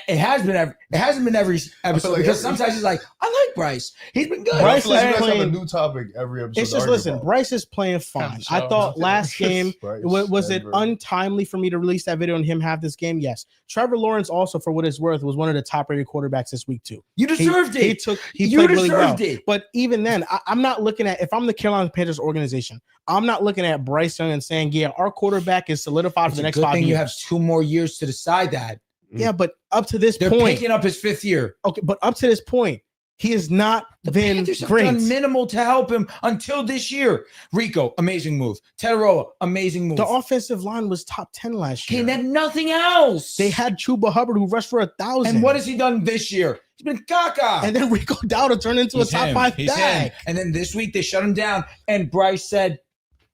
It has been every. It hasn't been every episode like because every- sometimes he's like, I like Bryce. He's been good. Bryce I feel like you is guys have a playing- new topic every episode. It's to just argue listen. about. Bryce is playing fine. I thought last game Bryce, was it Denver. untimely for me to release that video and him have this game? Yes. Trevor Lawrence also, for what it's worth, was one of the top rated quarterbacks this week too. You deserved it. He You played really well. deserved it. But even then, I'm not looking at, if I'm the Carolina Panthers organization, I'm not looking at Bryce Young and saying, yeah, our quarterback is solidified It's for the a next good 5 thing years. you have 2 more years to decide that. Yeah, but up to this They're point, picking up his 5th year. okay, but up to this point, he has not The been Panthers have great. done minimal to help him until this year. Rico, amazing move. Tetaroa, amazing move. The offensive line was top 10 last year. They had nothing else. They had Chuba Hubbard who rushed for 1,000. And what has he done this year? He's been caca. And then Rico Dowdle turned into He's a top him. 5 He's back. him. And then this week they shut him down. And Bryce said,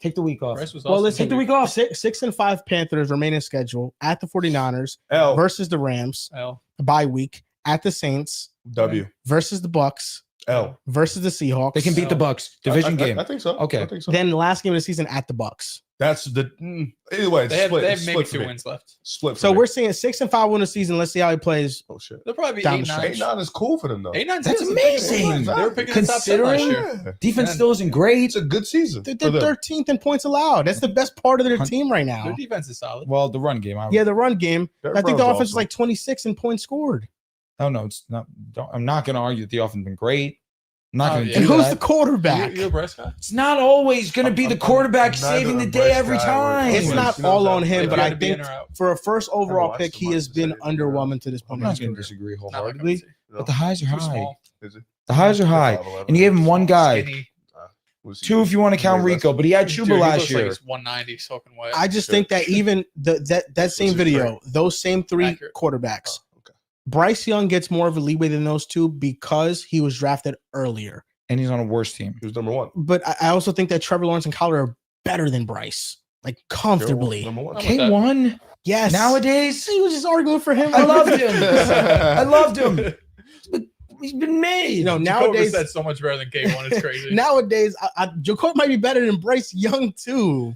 take the week off. Bryce was Well, awesome. let's Take the week off. 6-5 Panthers remaining schedule at the 49ers L versus the Rams, L. bye week at the Saints W versus the Bucks L. versus the Seahawks. They can beat the Bucks. Division I game. think so. Okay. I think so. Then the last game of the season at the Bucks. That's the either way. It's They have, split. they It's have maybe split for 2 me. wins left. Split. For So me. we're seeing 6-5 win the season. Let's see how he plays. Oh shit. They'll probably be Down 8-9. the 8-9 is cool for them though. 8-9. That's amazing. They were picking the top 10 last Considering- year. Defense Yeah. still isn't great. It's a good season. They're for them. 13th in points allowed. That's the best part of their team right Their now. defense is solid. Well, the run game. Yeah, the run game. Derrick I think the Brown's offense is awesome. like 26 in points scored. Oh no, it's not. I'm not going to argue that the offense has been great. I'm not Oh, going to yeah. And do who's that. the quarterback? You a Bryce guy? It's not always going to be the I'm quarterback neither saving the a day Bryce every guy or- time. It's He not knows all that. on him, If but you I had to be in think or out. for a first overall watched pick, him he much has this been year. underwhelming to this I'm point. not in his going to career. disagree Not like wholeheartedly, OKC. but the highs are Too high. small. Is it? The highs are high, and you gave him one guy, Skinny. Was he- 2 if you want to count Way Rico, less- but he had Dude, Chuba he last looks like year. he's 190 soaking wet. I just Sure. think that even that same is video, those same 3 Accurate. quarterbacks, Oh, okay. Bryce Young gets more of a leeway than those 2 because he was drafted earlier. And he's on a worse team. He was number 1. But I also think that Trevor Lawrence and Kyler are better than Bryce. like comfortably. Number one. K1 Yes. nowadays. He was just arguing for him. I loved him. I loved him. But he's been made. You know, Jacoby nowadays, said so much better than K1. It's crazy. nowadays, Jacoby might be better than Bryce Young too.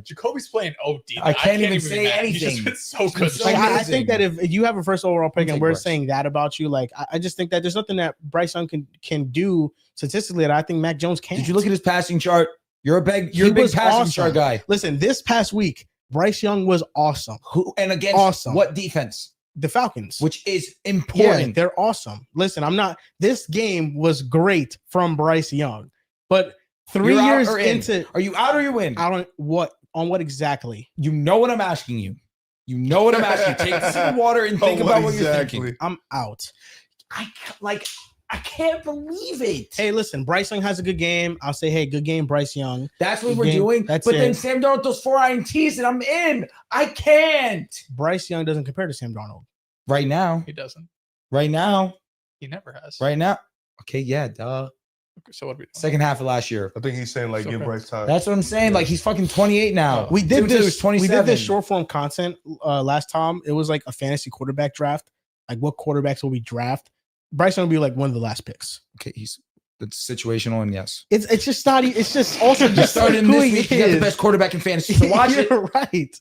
Jacoby's playing OD. I can't even be say mad. He's anything. just been so good. So Like, I amazing. think that if you have a first overall pick and take we're Bryce. saying that about you, like I just think that there's nothing that Bryce Young can do statistically that I think Mac Jones can. Did you look at his passing chart? You're a big He was passing awesome. chart guy. Listen, this past week, Bryce Young was awesome. Who and against Awesome. what defense? The Falcons. Which is Yeah, important. they're awesome. Listen, this game was great from Bryce Young, but 3 You're out years or in? into, Are you out or you in? I don't on what exactly. You know what I'm asking you. You know what I'm asking you. Take a sip of water and think about what you're thinking. I'm out. I can't believe it. Hey, listen, Bryce Young has a good game. I'll say, hey, good game, Bryce Young. That's what Good we're game. doing. That's But it. then Sam Darnold those 4 INTs and I'm in. I can't. Bryce Young doesn't compare to Sam Darnold. Right now. He doesn't. Right now. He never has. Right now. Okay, yeah, duh. Okay, so what are we doing? Second half of last year. I think he's saying like So give good. Bryce time. That's what I'm saying. Like he's fucking 28 now. We did Dude, this. was We did 27. this short form content last time. It was like a fantasy quarterback draft. Like what quarterbacks will we draft? Bryce Young will be like one of the last picks. Okay, it's situational and yes. It's just not. It's just also You just started who this he week. You got the is. best quarterback in fantasy. So watch it. You're right.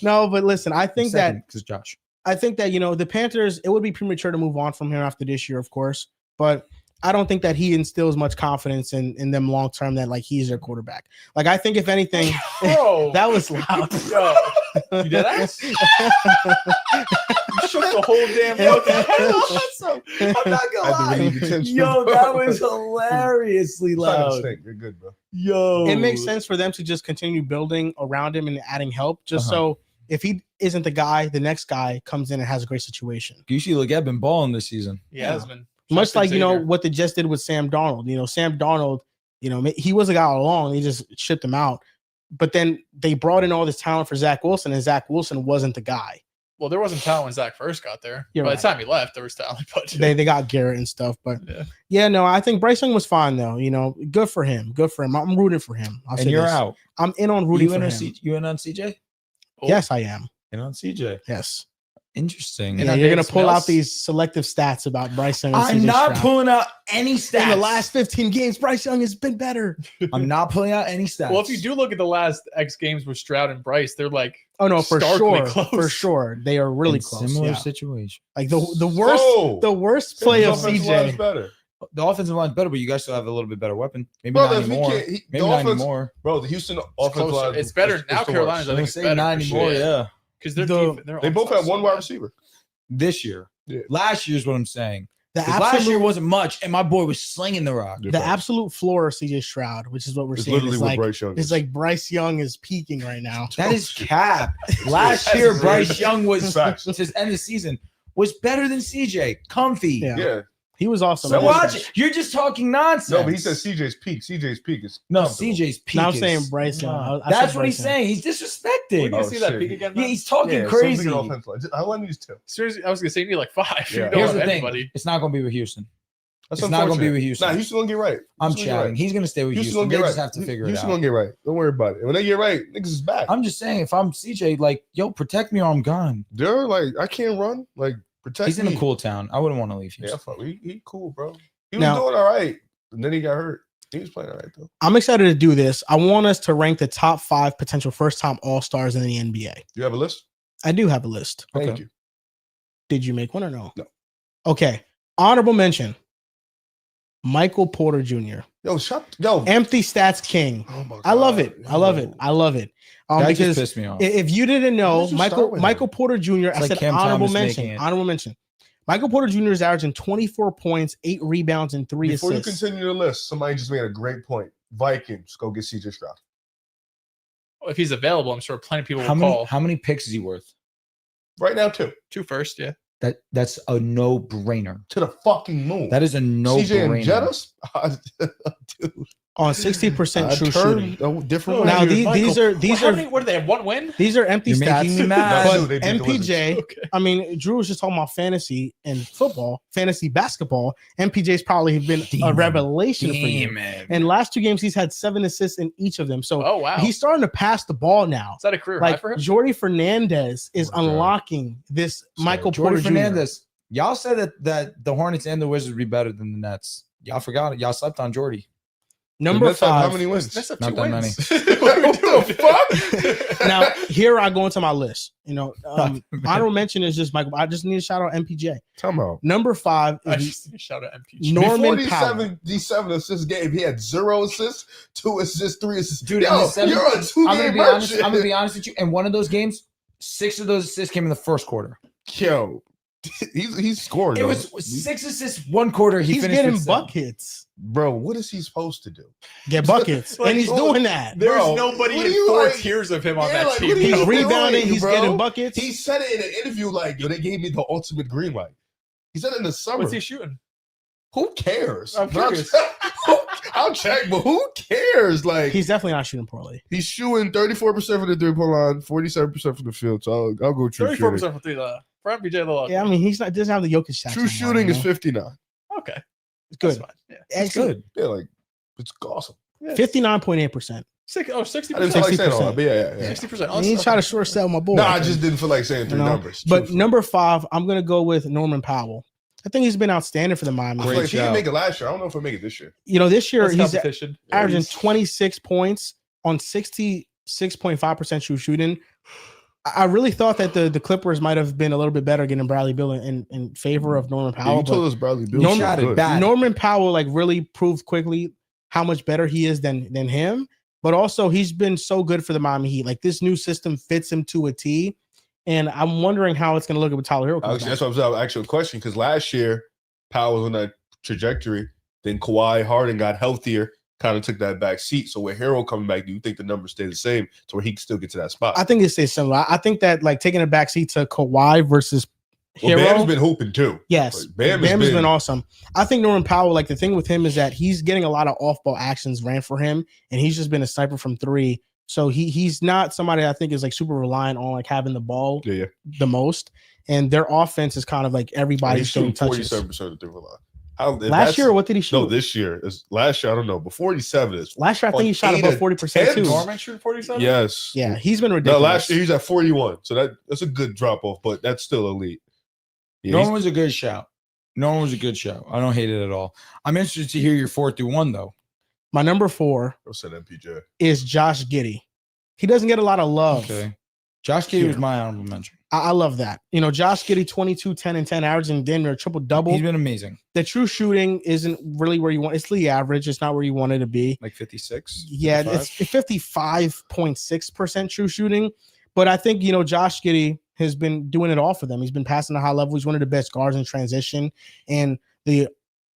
No, but listen, I think that because Josh. the Panthers. It would be premature to move on from here after this year, of course. But I don't think that he instills much confidence in them long term. That like he's their quarterback. Like I think if anything, Bro, that was loud. yo, you did that? You shook the whole damn fucking I'm not I had to relieve the tension. Yo, that was hilariously It's not gonna loud. stink. You're good, bro. Yo, It makes sense for them to just continue building around him and adding help, just so if he isn't the guy, the next guy comes in and has a great situation. You see, look, I've been balling this season. He has been. Much like Xavier. what the Jets did with Sam Darnold. Sam Darnold, he was a guy all along. They just shipped him out, but then they brought in all this talent for Zach Wilson, and Zach Wilson wasn't the guy. Well, there wasn't talent when Zach first got there. You're By right. the time he left, there was talent. But They got Garrett and stuff, but no, I think Bryce Young was fine though. Good for him. Good for him. I'm rooting for him. I'll And say you're this. out. I'm in on rooting You for in, him. you in on CJ? Yes, I am. In on CJ. Yes. Interesting. And Yeah, on you're gonna Davis pull out Mills? these selective stats about Bryce Young. And I'm CJ not Stroud. pulling out any stats. In the last 15 games, Bryce Young has been better. I'm not pulling out any stats. Well, if you do look at the last X games with Stroud and Bryce, they're like Oh no, for starkly sure, close. for sure, they are really In close. similar Yeah. situation. Like the worst, Oh, the worst play of his offensive line is CJ. better. The offensive line's better, but you guys still have a little bit better weapon. Maybe Bro, not if he anymore. can't- Maybe the not offense- anymore. Bro, the Houston it's offensive closer. line. It's better is now. the Carolina's, worst. I I'm think, gonna say it's better not for anymore. sure. Yeah, Because they're The- deep. They're They both have offense. one wide receiver. this year. Yeah. Last year's what I'm saying. The 'Cause last year absolute, wasn't much, and my boy was slinging the rock. the absolute floor of CJ Stroud, which is what we're It's seeing. literally Is what like, Bryce Young is. it's like Bryce Young is peaking right now. That is cap. Last That's year, rude. Bryce Young was Facts. to end the season was better than CJ. Comfy. Yeah. Yeah. He was awesome. So So watch it. You're just talking nonsense. No, but he says CJ's peak. CJ's peak is no. comfortable. CJ's peak. Now I'm is- saying Bryce Young. I said That's what Bryce he's Young. saying. He's We're disrespecting. gonna Oh, see that shit. peak again. Yeah, man? he's talking Yeah, crazy. So offensive line. I only use 2. Seriously, I was gonna say you need like 5. Yeah. You don't Here's have the thing. anybody. It's not going to be with Houston. That's It's not gonna be unfortunate. with Houston. Nah, Houston gonna get right. I'm Houston gonna chatting. get He's going to stay with Houston Houston. gonna They get right. just have to figure Houston it out. gonna get right. Don't worry about it. When they get right, niggas is back. I'm just saying, if I'm CJ, like, yo, protect me or I'm gone. They're like, I can't run. Like, protect He's in me. a cool town. I wouldn't want to leave Yeah, Houston. fuck. He cool, bro. He was Now- doing all right. And then he got hurt. He was playing all right though. I'm excited to do this. I want us to rank the top 5 potential first-time All-Stars in the NBA. You have a list? I do have a list. Thank Okay. you. Did you make one or no? No. Okay. Honorable mention. Michael Porter Jr. Yo. Empty stats king. Oh my I love God. it. I love it. I love it. That just Because pissed me off. if you didn't Why know, did you start with Michael him? Porter Jr. I like said Cam honorable Thomas mention. making it. Honorable mention. Michael Porter Jr. is averaging 24 points, 8 rebounds, and 3 Before you assists. continue the list, somebody just made a great point. Vikings, go get CJ Stroud. If he's available, I'm sure plenty of people How will many, call. how many picks is he worth? Right now, 2. 2 first, yeah. That's a no-brainer. To the fucking moon. That is a CJ and no-brainer. Jettas? Dude. on 60% true shooting. Different. Now, way. these are what do they have? One win? these are empty You're stats. making me mad. No, But they beat the Wizards. MPJ, Okay. I mean, Drew was just talking about fantasy and football, fantasy basketball. MPJ's probably been a Demon. revelation for you. Demon. And last 2 games, he's had 7 assists in each of them. So Oh wow. he's starting to pass the ball now. Is that a career high Like for him? Jordy Fernandez is Oh my God. unlocking this Michael Jordy Porter Jr. Fernandez. Y'all said that the Hornets and the Wizards would be better than the Nets. Y'all forgot it. Y'all slept on Jordy. Number The Nets have 5. How many wins? That's up Not 2 that wins. What the fuck? Now, here I go into my list. Honorable mention is just Michael. I just need to shout out MPJ. Time out. Number 5 I is just need to shout out MPG. Norman Before Powell. these 7 assists game, he had 0 assists, 2 assists, 3 assists. Dude, Yo, in the 7 you're a 2-game merchant. I'm gonna be honest with you. In one of those games, 6 of those assists came in the first quarter. Yo, he's scoring. It though. was 6 assists, 1 quarter. He He's finished getting with 7. buckets. Bro, what is he supposed to do? Get buckets. Like, and he's doing that. There's Bro, nobody what in are you 4 like- tiers of him on Yeah, that like, team. what are you He's doing, rebounding. He's bro? getting buckets. He said it in an interview like, yo, they gave me the ultimate green light. He said it in the summer. What's he shooting? Who cares? I'm curious. I'll check, but who cares? Like, He's definitely not shooting poorly. he's shooting 34% from the 3-point line, 47% from the field. So I'll go true 34% shooting. from 3. For MPJ, a little. Yeah, I mean, he's not doesn't have the Jokic stats. True anymore, shooting you is know? 59. Okay. It's That's good. fine. Yeah. It's Good. Yeah, like it's awesome. Yeah. 59.8%. 60%. I didn't feel like saying all that, but yeah. 60%. He ain't trying to short sell my boy. No, I just didn't feel like saying 3 You know, numbers. But Truthfully. number 5, I'm gonna go with Norman Powell. I think he's been outstanding for the Miami I Heat. feel like he shout. didn't make it last year. I don't know if he'll make it this year. This year That's he's competition. averaging He's- 26 points on 66.5% true shooting. I really thought that the Clippers might have been a little bit better getting Bradley Beal in favor of Norman Yeah, Powell. you but told us Bradley Beal Norman- shot Shot it good. back. Norman Powell like really proved quickly how much better he is than him. But also he's been so good for the Miami Heat. Like this new system fits him to a T. And I'm wondering how it's going to look with Tyler Hero. comes Actually, back. that's what I was asking actual question because last year Powell was on that trajectory. Then Kawhi Harden got healthier, kind of took that back seat. So with Hero coming back, do you think the numbers stay the same to where he can still get to that spot? I think it stays similar. I think that like taking a backseat to Kawhi versus well, Hero. Bam's been hooping too. Yes, Like, Bam has been awesome. I think Norman Powell, like the thing with him is that he's getting a lot of off-ball actions ran for him, and he's just been a sniper from 3. So he's not somebody I think is like super reliant on like having the ball Yeah. the most. And their offense is kind of like He's everybody's shooting getting touches. 47% of the line. How, if Last that's- year, what did he shoot? No, this year. Last year, I don't know. But 47 is. Last year, I think he shot on above 8 40% too. Norman shooting 47? Yes. Yeah, he's been No, ridiculous. last year he's at 41. So that's a good drop off, but that's still elite. Yeah, No he's- one was a good shout. No one was a good shout. I don't hate it at all. I'm interested to hear your 4-1 though. My number 4 I said MPJ. is Josh Giddey. He doesn't get a lot of love. Okay. Josh Giddey was my honorable mention. I love that. Josh Giddey, 22, 10, and 10, averaging damn near a triple-double. He's been amazing. The true shooting isn't really where you want. It's league average. It's not where you want it to be. Like 56. Yeah, 55? it's 55.6% true shooting. But I think, Josh Giddey has been doing it all for them. He's been passing a high level. He's one of the best guards in transition. And the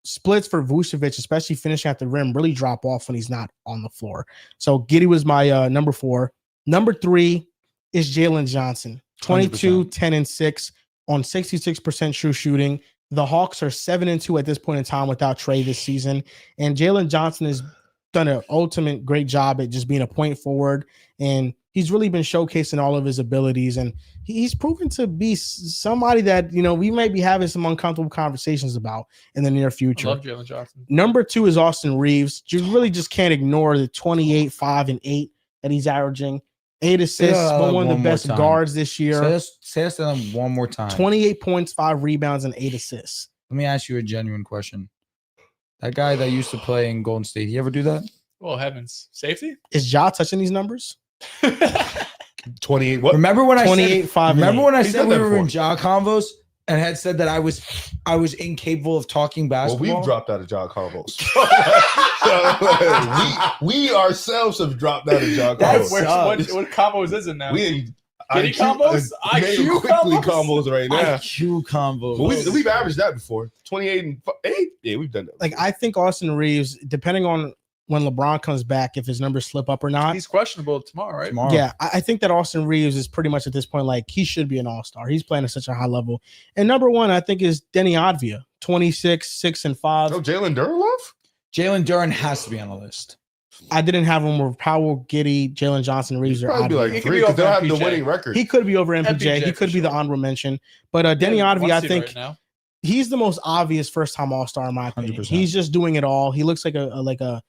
splits for Vucevic, especially finishing at the rim, really drop off when he's not on the floor. So Giddey was my number 4. Number 3 is Jalen Johnson. 22, 10, and 6 on 66% true shooting. The Hawks are 7-2 at this point in time without Trey this season. And Jalen Johnson has done an ultimate great job at just being a point forward. And he's really been showcasing all of his abilities. And he's proven to be somebody that, we might be having some uncomfortable conversations about in the near I future. love Jalen Johnson. Number 2 is Austin Reeves. You really just can't ignore the 28, 5, and 8 that he's averaging. 8 assists, one of the more best time. guards this year. Say this to them one more time. 28 points, 5 rebounds, and 8 assists. Let me ask you a genuine question. That guy that used to play in Golden State, he ever do that? Well, heavens. Safety? Is Ja touching these numbers? 28. What? Remember when I 28, said 5, and remember 8. when I He's said done we that were in before. jaw convos and had said that I was incapable of talking Well, basketball? we've dropped out of job combos. we ourselves have dropped out of job That combos. What combos is it now? We in Kitty combos? made IQ quickly combos? combos right now. IQ combos. But we've averaged that before. 28 and 8. Yeah, we've done that. Like, I think Austin Reeves, depending on when LeBron comes back, if his numbers slip up or not. He's questionable tomorrow, right? Tomorrow. Yeah, I think that Austin Reeves is pretty much at this point, like, he should be an all-star. He's playing at such a high level. And number 1, I think, is Denny Advia, 26, 6, and 5. No, Jalen Duran love? Jalen Duran has to be on the list. I didn't have him where Powell, Giddy, Jalen Johnson, Reeves are Probably out be of like here. He could 3 be because they'll over have the MPJ. winning record. He could be over MPJ. MPJ He could for be the sure. honorable mention. But Denny Avdia, I think right now. he's the most obvious first-time All-Star in my opinion. 100%. He's just doing it all. He looks like a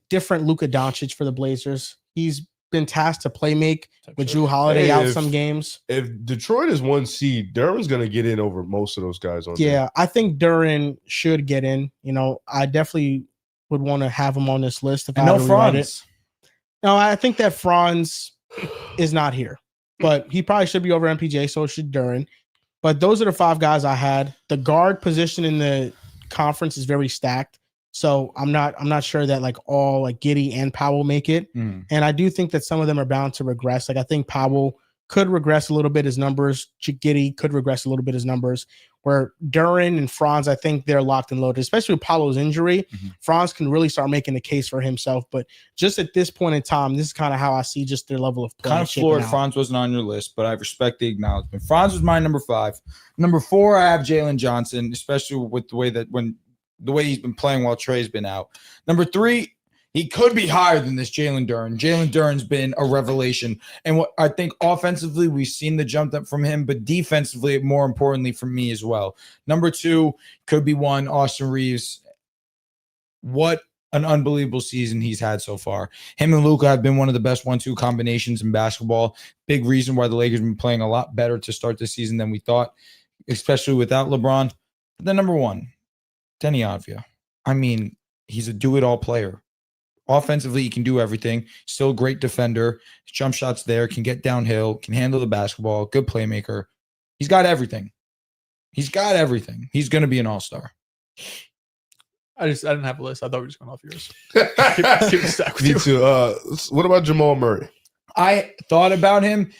different Luka Doncic for the Blazers. He's been tasked to play make with Drew Holiday Hey, out if- some games. If Detroit is 1 seed, Duran's going to get in over most of those guys on there. Yeah, I think Duran should get in. You know, I definitely would want to have him on this list if I And had no to rewrite it. Franz. No, I think that Franz is not here, but he probably should be over MPJ, so should Duran. But those are the 5 guys I had. The guard position in the conference is very stacked. So I'm not sure that like all like Giddy and Powell make it. Mm. And I do think that some of them are bound to regress. Like I think Powell could regress a little bit his numbers. Giddy could regress a little bit his numbers. Where Duran and Franz, I think they're locked and loaded, especially with Paolo's injury. Mhm. Franz can really start making a case for himself. But just at this point in time, this is kind of how I see just their level of play. Kind of shaping floored out. Franz wasn't on your list, but I respect the acknowledgement. Franz was my number 5. Number 4, I have Jalen Johnson, especially with the way he's been playing while Trey's been out. Number 3, he could be higher than this Jalen Duran. Jalen Duran's been a revelation. And what I think offensively, we've seen the jump up from him, but defensively, more importantly for me as well. Number 2 could be 1, Austin Reeves. What an unbelievable season he's had so far. Him and Luka have been one of the best 1-2 combinations in basketball. Big reason why the Lakers have been playing a lot better to start the season than we thought, especially without LeBron. But then number 1, Denny Avdia. I mean, he's a do-it-all player. Offensively, he can do everything. Still a great defender. His jump shot's there, can get downhill, can handle the basketball, good playmaker. He's got everything. He's got everything. He's going to be an all-star. I didn't have a list. I thought we were just going off yours. Keep it stacked with Me you. too. What about Jamal Murray? I thought about him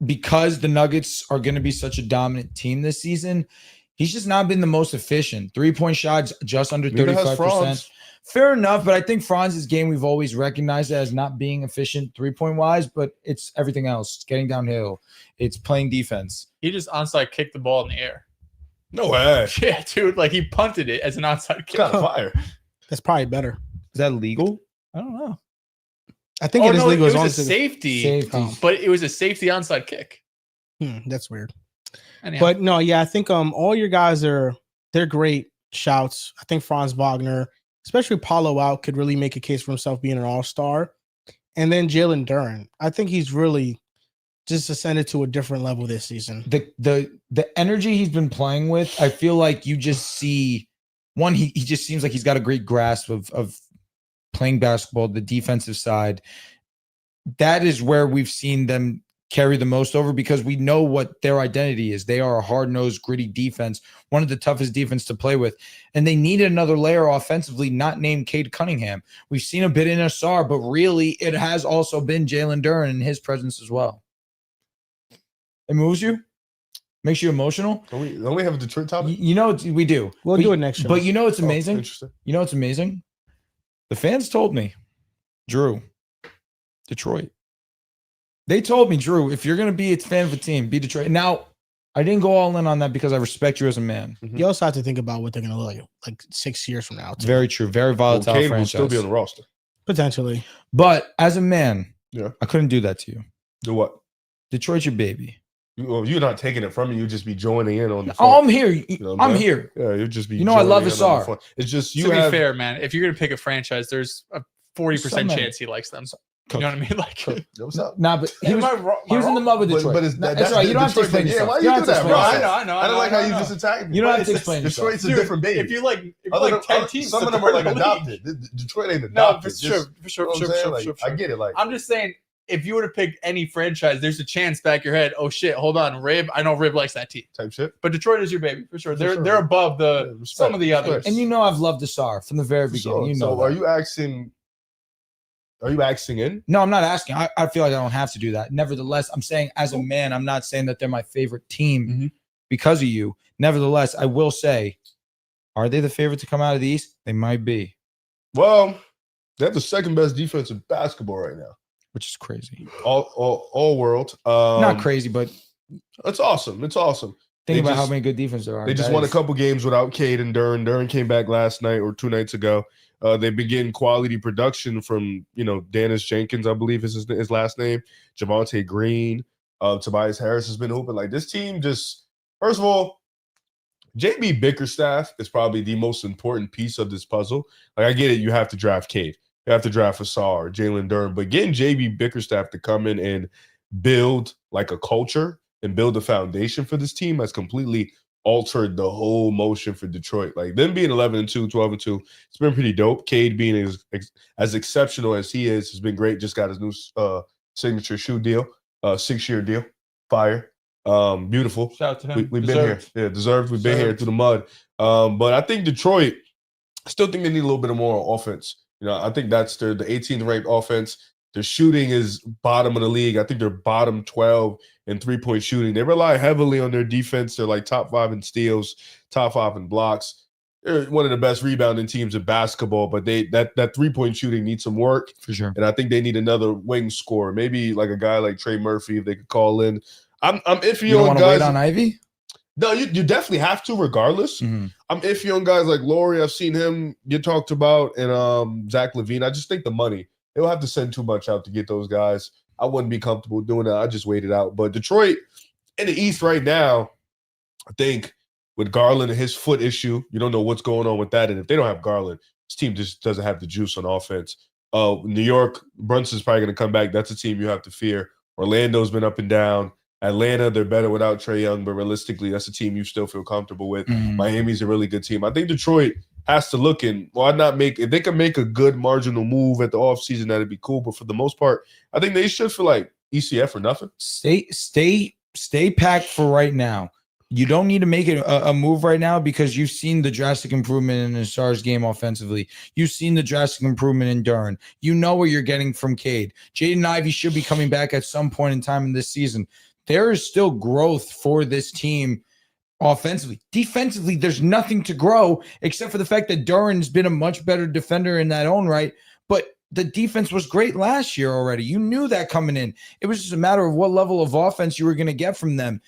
because the Nuggets are going to be such a dominant team this season. He's just not been the most efficient. 3-point shots just under Neither has 35%. Franz. Fair enough, but I think Franz's game we've always recognized as not being efficient 3-point wise, but it's everything else. It's getting downhill. It's playing defense. He just onside kicked the ball in the air. No way. Yeah, dude. Like he punted it as an onside kick. Got fire. That's probably better. Is that legal? I don't know. I think it is legal It as long was a as safety, Safety. but it was a safety onside kick. that's weird. Anyhow, But no, yeah, I think all your guys they're great shouts. I think Franz Wagner, especially Paolo out, could really make a case for himself being an all-star. And then Jalen Duran. I think he's really just ascended to a different level this season. The energy he's been playing with, I feel like you just see one, he just seems like he's got a great grasp of playing basketball, the defensive side. That is where we've seen them carry the most over because we know what their identity is. They are a hard-nosed, gritty defense, one of the toughest defense to play with. And they needed another layer offensively, not named Cade Cunningham. We've seen a bit in Asar, but really it has also been Jalen Duran and his presence as well. It moves you? Makes you emotional? Don't we have a Detroit topic? You know, we do. We'll do it next show. But you know it's Oh, amazing? interesting. You know what's amazing? The fans told me, Drew, Detroit. They told me, Drew, if you're going to be a fan of a team, be Detroit. Now, I didn't go all in on that because I respect you as a man. You also have to think about what they're going to look like 6 years from now. It's very true. Very volatile Cade will franchise. still be on the roster. Potentially. But as a man, Yeah. I couldn't do that to you. Do what? Detroit's your baby. You're not taking it from me. You just be joining in on the Oh, phone. I'm here. know what I'm I'm saying? here. Yeah, you'll just be. You know I joining love in on the Asar. phone. It's just to you be have. fair, man, if you're gonna pick a franchise, there's a 40% So many. chance he likes them. You know what I mean? Like, Yo, what's up? Nah, but he was, Am I wrong? he was in the mud with But- Detroit. but it's- Nah, that's that's right. You don't have to Detroit explain thing. Yeah, yourself. why You you don't do have to that, explain bro? I yourself. know. I don't like how you know. just attacked me. You don't But have to it's- explain yourself. Detroit's a Dude, different baby. If you like Other 10 than- teams, some of to them are like third in the league. adopted. Detroit ain't No, adopted. for Just- sure, for sure, you know for sure, what I'm for saying? sure, Like, for sure. I get it. Like, I'm just saying, if you were to pick any franchise, there's a chance back your head. Oh shit, hold on, Rib. I know Rib likes that team, type shit. but Detroit is your baby for sure. For They're sure. they're above Yeah, the respect, some of the others. respect. And you know I've loved Asar from the very For beginning. sure. You know So, that. are you asking? Are you asking in? No, I'm not asking. I feel like I don't have to do that. Nevertheless, I'm saying as a man, I'm not saying that they're my favorite team Mhm. because of you. Nevertheless, I will say, are they the favorite to come out of the East? They might be, Well, they have the second best defense in basketball right now. which is crazy. All world. Not crazy, but It's awesome. It's awesome. Think They about just- how many good defense there are. They just That won a is- couple games without Cade and Duran. Duran came back last night or 2 nights ago. They've been getting quality production from, Dennis Jenkins, I believe is his last name, Javonte Green, Tobias Harris has been hooping. Like, this team just, first of all, JB Bickerstaff is probably the most important piece of this puzzle. Like, I get it, you have to draft Cade, you have to draft Asar, Jalen Duran, but getting JB Bickerstaff to come in and build like a culture and build a foundation for this team has completely altered the whole motion for Detroit. Like, them being 11-2, 12-2, it's been pretty dope. Cade being as exceptional as he is has been great. Just got his new signature shoe deal, 6-year deal. Fire. Beautiful. Shout out to him. We've been here. Yeah, deserved. We've been here through the mud. But I think Detroit, I still think they need a little bit more offense. I think that's the 18th ranked offense. Their shooting is bottom of the league. I think they're bottom 12 in 3-point shooting. They rely heavily on their defense. They're like top 5 in steals, top 5 in blocks. They're one of the best rebounding teams in basketball, but that 3-point shooting needs some work. for sure. And I think they need another wing scorer. Maybe like a guy like Trey Murphy, if they could call in. I'm iffy You don't on want to guys. wait on Ivy? No, you definitely have to, regardless. Mhm. I'm iffy on guys like Laurie. I've seen him get talked about, and Zach Levine. I just think the money. They'll have to send too much out to get those guys. I wouldn't be comfortable doing that. I just waited out. But Detroit in the East right now, I think with Garland and his foot issue, you don't know what's going on with that. And if they don't have Garland, this team just doesn't have the juice on offense. New York, Brunson's probably going to come back. That's a team you have to fear. Orlando's been up and down. Atlanta, they're better without Trae Young, but realistically, that's a team you still feel comfortable with. Mhm. Miami's a really good team. I think Detroit has to look in. Why not if they can make a good marginal move at the offseason, that'd be cool. But for the most part, I think they should feel like ECF or nothing. Stay packed for right now. You don't need to make it a move right now because you've seen the drastic improvement in Asar's game offensively. You've seen the drastic improvement in Duran. You know what you're getting from Cade. Jaden Ivey should be coming back at some point in time in this season. There is still growth for this team offensively. Defensively, there's nothing to grow except for the fact that Duran's been a much better defender in that own right. But the defense was great last year already. You knew that coming in. It was just a matter of what level of offense you were going to get from them.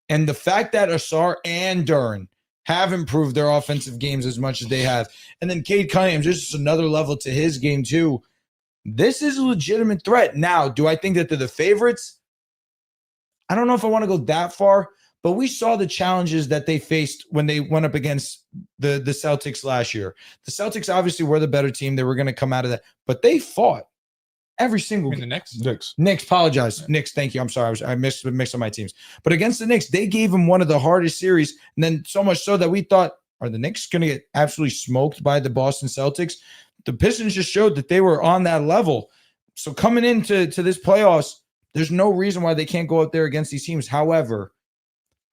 And the fact that Asar and Duran have improved their offensive games as much as they have, and then Cade Cunningham's just another level to his game too. This is a legitimate threat. Now, do I think that they're the favorites? I don't know if I want to go that far, but we saw the challenges that they faced when they went up against the Celtics last year. The Celtics obviously were the better team. They were going to come out of that, but they fought every single In game. the Knicks. Knicks, apologize. Knicks, thank you. I'm sorry. I mixed up my teams. But against the Knicks, they gave them one of the hardest series. And then so much so that we thought, are the Knicks going to get absolutely smoked by the Boston Celtics? The Pistons just showed that they were on that level. So coming into this playoffs, there's no reason why they can't go out there against these teams. However,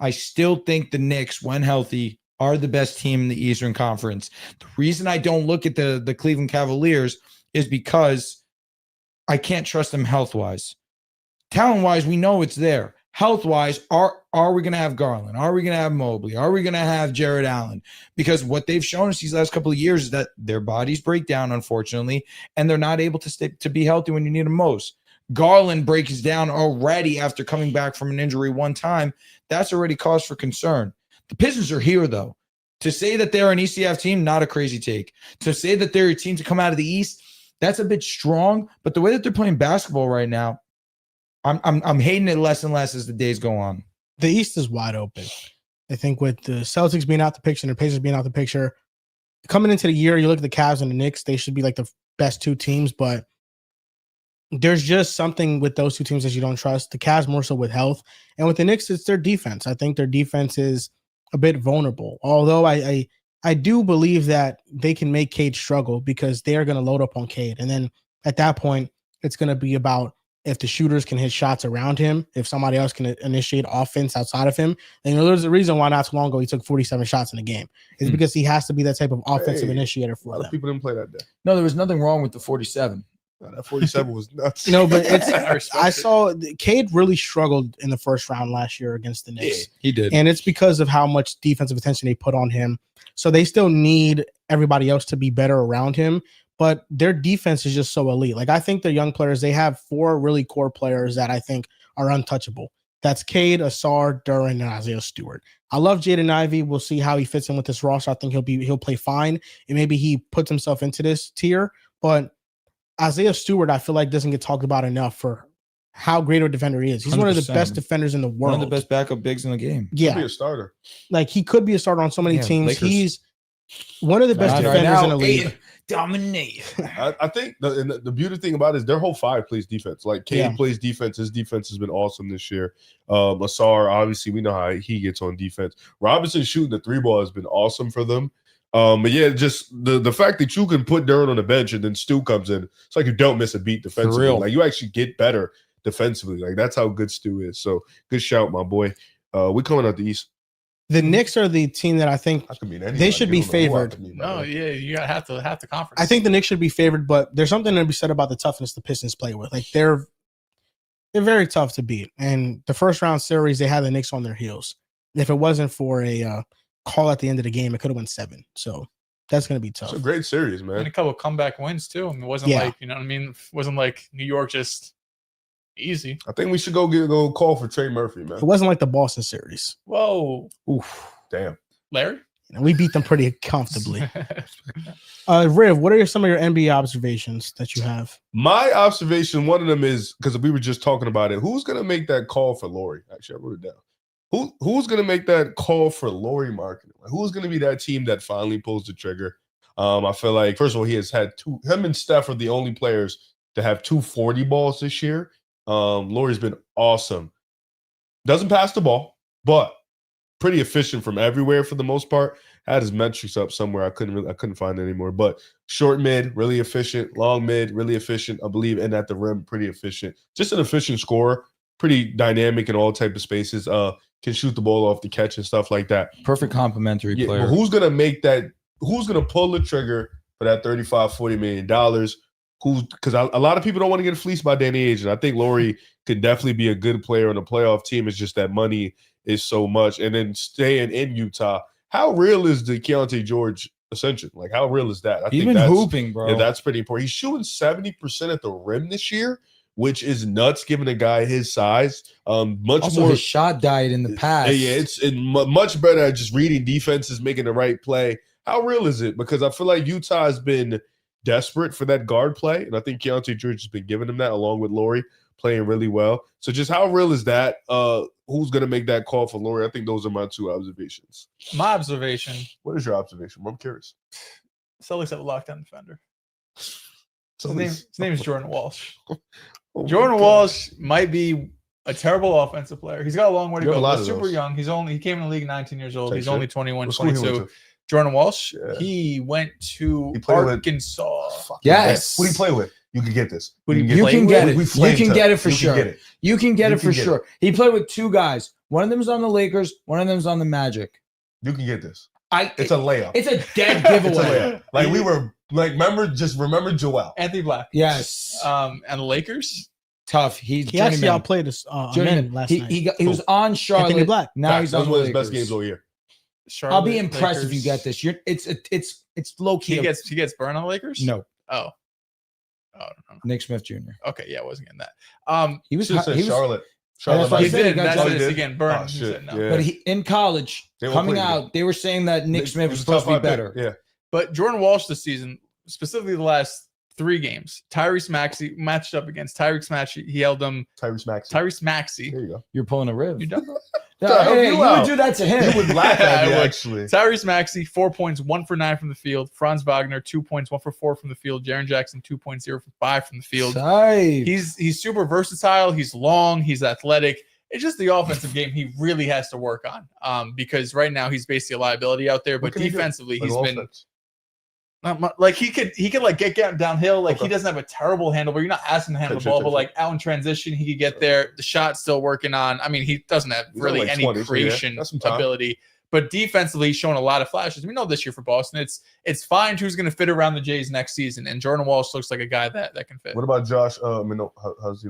I still think the Knicks, when healthy, are the best team in the Eastern Conference. The reason I don't look at the Cleveland Cavaliers is because I can't trust them health-wise. Talent-wise, we know it's there. Health-wise, are we going to have Garland? Are we going to have Mobley? Are we going to have Jared Allen? Because what they've shown us these last couple of years is that their bodies break down, unfortunately, and they're not able to be healthy when you need them most. Garland breaks down already after coming back from an injury one time. That's already cause for concern. The Pistons are here, though. To say that they're an ECF team, not a crazy take. To say that they're a team to come out of the East, that's a bit strong. But the way that they're playing basketball right now, I'm hating it less and less as the days go on. The East is wide open. I think with the Celtics being out the picture and the Pacers being out the picture, coming into the year, you look at the Cavs and the Knicks, they should be like the best two teams, but there's just something with those two teams that you don't trust. The Cavs more so with health. And with the Knicks, it's their defense. I think their defense is a bit vulnerable. Although I do believe that they can make Cade struggle because they are going to load up on Cade. And then at that point, it's going to be about if the shooters can hit shots around him, if somebody else can initiate offense outside of him. And there's a reason why not too long ago he took 47 shots in a game. It's because he has to be that type of offensive initiator A for lot of them. people didn't play that day. No, there was nothing wrong with the 47. No, that 47 was nuts. No, but it's I respect I it. saw Cade really struggled in the first round last year against the Knicks. He did. And it's because of how much defensive attention they put on him. So they still need everybody else to be better around him. But their defense is just so elite. Like, I think the young players, they have 4 really core players that I think are untouchable. That's Cade, Asar, Duran, and Isaiah Stewart. I love Jaden Ivey. We'll see how he fits in with this roster. I think he'll play fine, and maybe he puts himself into this tier. But Isaiah Stewart, I feel like doesn't get talked about enough for how great of a defender he is. He's one of the 100%. best defenders in the world. One of the best backup bigs in the game. Yeah, Be a starter. like he could be a starter on so many teams. Lakers. He's one of the best defenders in the league. Dominate. I think the beauty thing about it is their whole five plays defense. Like Cade plays defense. His defense has been awesome this year. Asar, obviously, we know how he gets on defense. Robinson shooting the 3-ball has been awesome for them. But yeah, just the fact that you can put Duran on the bench and then Stu comes in, it's like you don't miss a beat defensively. real. Like you actually get better defensively. Like that's how good Stu is. So good shout, my boy. We coming out the East. The Knicks are the team that I think I could mean anybody. they should You be don't know who I favored. could mean, No, man. yeah, you gotta have the conference. I think the Knicks should be favored, but there's something to be said about the toughness the Pistons play with. Like they're very tough to beat. And the first round series, they had the Knicks on their heels. And if it wasn't for a call at the end of the game, it could have went 7. So that's going to be tough. It's a great series, and man. a couple of comeback wins too. I mean, it wasn't Yeah. like, you know what I mean? It wasn't like New York just easy. I think we should go call for Trey Murphy, man. It wasn't like the Boston series. Whoa, Oof. Damn. Larry. You know, we beat them pretty comfortably. Riv, what are some of your NBA observations that you have? My observation, one of them is because we were just talking about it. Who's gonna make that call for Laurie? Actually, I wrote it down. Who's gonna make that call for Laurie marketing? Like, who's gonna be that team that finally pulls the trigger? I feel like first of all, he has had him and Steph are the only players to have 240 balls this year. Laurie's been awesome. Doesn't pass the ball, but pretty efficient from everywhere for the most part. Had his metrics up somewhere. I couldn't find it anymore. But short mid, really efficient. Long mid, really efficient. I believe, and at the rim, pretty efficient. Just an efficient scorer. Pretty dynamic in all type of spaces. Can shoot the ball off the catch and stuff like that. Perfect complimentary Yeah, player. but who's gonna make that? Who's gonna pull the trigger for that $35-40 million? Because a lot of people don't want to get fleeced by Danny Ainge, and I think Laurie could definitely be a good player on a playoff team. It's just that money is so much, and then staying in Utah. How real is the Keontae George ascension? Like, how real is that? I Even that's, hooping, bro. Yeah, that's pretty important. He's shooting 70% at the rim this year, which is nuts, given a guy his size. Much also, more his shot diet in the past. Yeah, it's much better at just reading defenses, making the right play. How real is it? Because I feel like Utah has been desperate for that guard play, and I think Keontae George has been giving him that, along with Laurie playing really well. So just how real is that? Who's going to make that call for Laurie? I think those are my 2 observations. My observation: What is your observation? I'm curious. Celtics have a lockdown defender. So His name is Jordan Walsh. Oh my Jordan God. Walsh might be a terrible offensive player. He's got a long way to You have go. a lot He's of super those. young. He came in the league 19 years old. Type He's shit. only 21, What school he went 22. to? Jordan Walsh, Yeah. he went to He played with- Arkansas. Fuck Yes. Who do you play with? You can get this. Who do You play can with? get it. We You flamed can him. get it for You sure. Can get it. You can get You it can for get sure. He played with 2 guys. One of them's on the Lakers. One of them's on the Magic. You can get this. It's It's a layup. a dead It's a giveaway. layup. Like we were like remember Joel. Anthony Black. Yes. And the Lakers. Tough. He's He actually journeyman. outplayed us Journeyman. men last He, night. he was on Charlotte. Anthony Black. Now he's That was on the one of his Lakers. best games all year. Charlotte, I'll be impressed if Lakers. you get this. It's low key. He gets burned on the Lakers. no Oh, I don't know. Nick Smith Jr. Okay, yeah, I wasn't getting that. He was. Should have said He was Charlotte. That's why I might- He said he did. got That's Charlotte. it. did? Again, burned. Oh, He shit. said no. Yeah. but in college, They won't coming play out, together. they were saying that Nick Smith was He supposed to be top 5 better. pick. Yeah. But Jordan Walsh this season, specifically the last 3 games, Tyrese Maxey matched up against Tyrese Maxey. He held him. Tyrese Maxey. Tyrese Maxey. There you go. You're pulling a rib. You done? help Hey, you you out. would do that to him. You would laugh at me I would. actually. Tyrese Maxey, 4 points, 1 for 9 from the field. Franz Wagner, 2 points, 1 for 4 from the field. Jaren Jackson, 2 points, 0 for 5 from the field. Tight. He's super versatile. He's long. He's athletic. It's just the offensive game he really has to work on. Because right now he's basically a liability out there. What But can he do? defensively, Like he's been offense. like he could like get downhill. Like Okay. he doesn't have a terrible handle, but you're not asking him to handle the Sure, ball. sure, But sure. like out in transition, he could get there. The shot's still working on. I mean, he doesn't have He's really only like any 20, so yeah, creation that's some time. ability. But defensively, he's showing a lot of flashes. We know this year for Boston, it's fine who's going to fit around the Jays next season. And Jordan Walsh looks like a guy that can fit. What about Josh? How's he?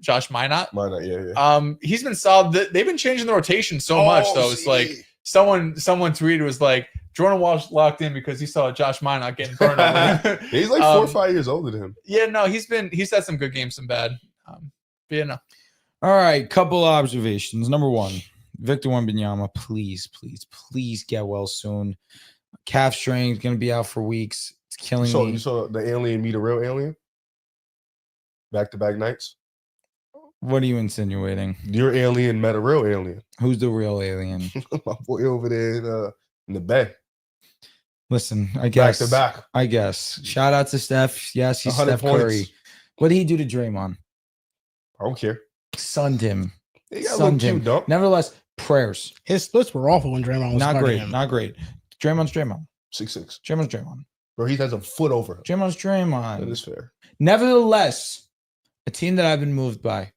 Josh Minot. Minot, yeah. He's been solid. They've been changing the rotation so much, though. It's like someone tweeted was like Jordan Walsh locked in because he saw Josh Minot getting burned over. He's like 4 or 5 years older than him. Yeah, no, he's had some good games, some bad. But yeah, no. All right, couple observations. Number one, Victor Wembanyama, please get well soon. Calf strain is going to be out for weeks. It's killing me. You saw the alien meet a real alien? Back-to-back nights? What are you insinuating? Your alien met a real alien. Who's the real alien? My boy over there in the Bay. Listen, I guess. Back-to-back. I guess. Shout out to Steph. Yes, he's 100 Steph Curry. points. What did he do to Draymond? I don't care. Sunned him. He got a Sunned little him. cute, though. Nevertheless, prayers. His splits were awful when Draymond was Not guarding great. him. Not great. Draymond's Draymond. 6'6". Draymond's Draymond. Bro, he has a foot over him. Draymond's Draymond. That is fair. Nevertheless, a team that I've been moved by,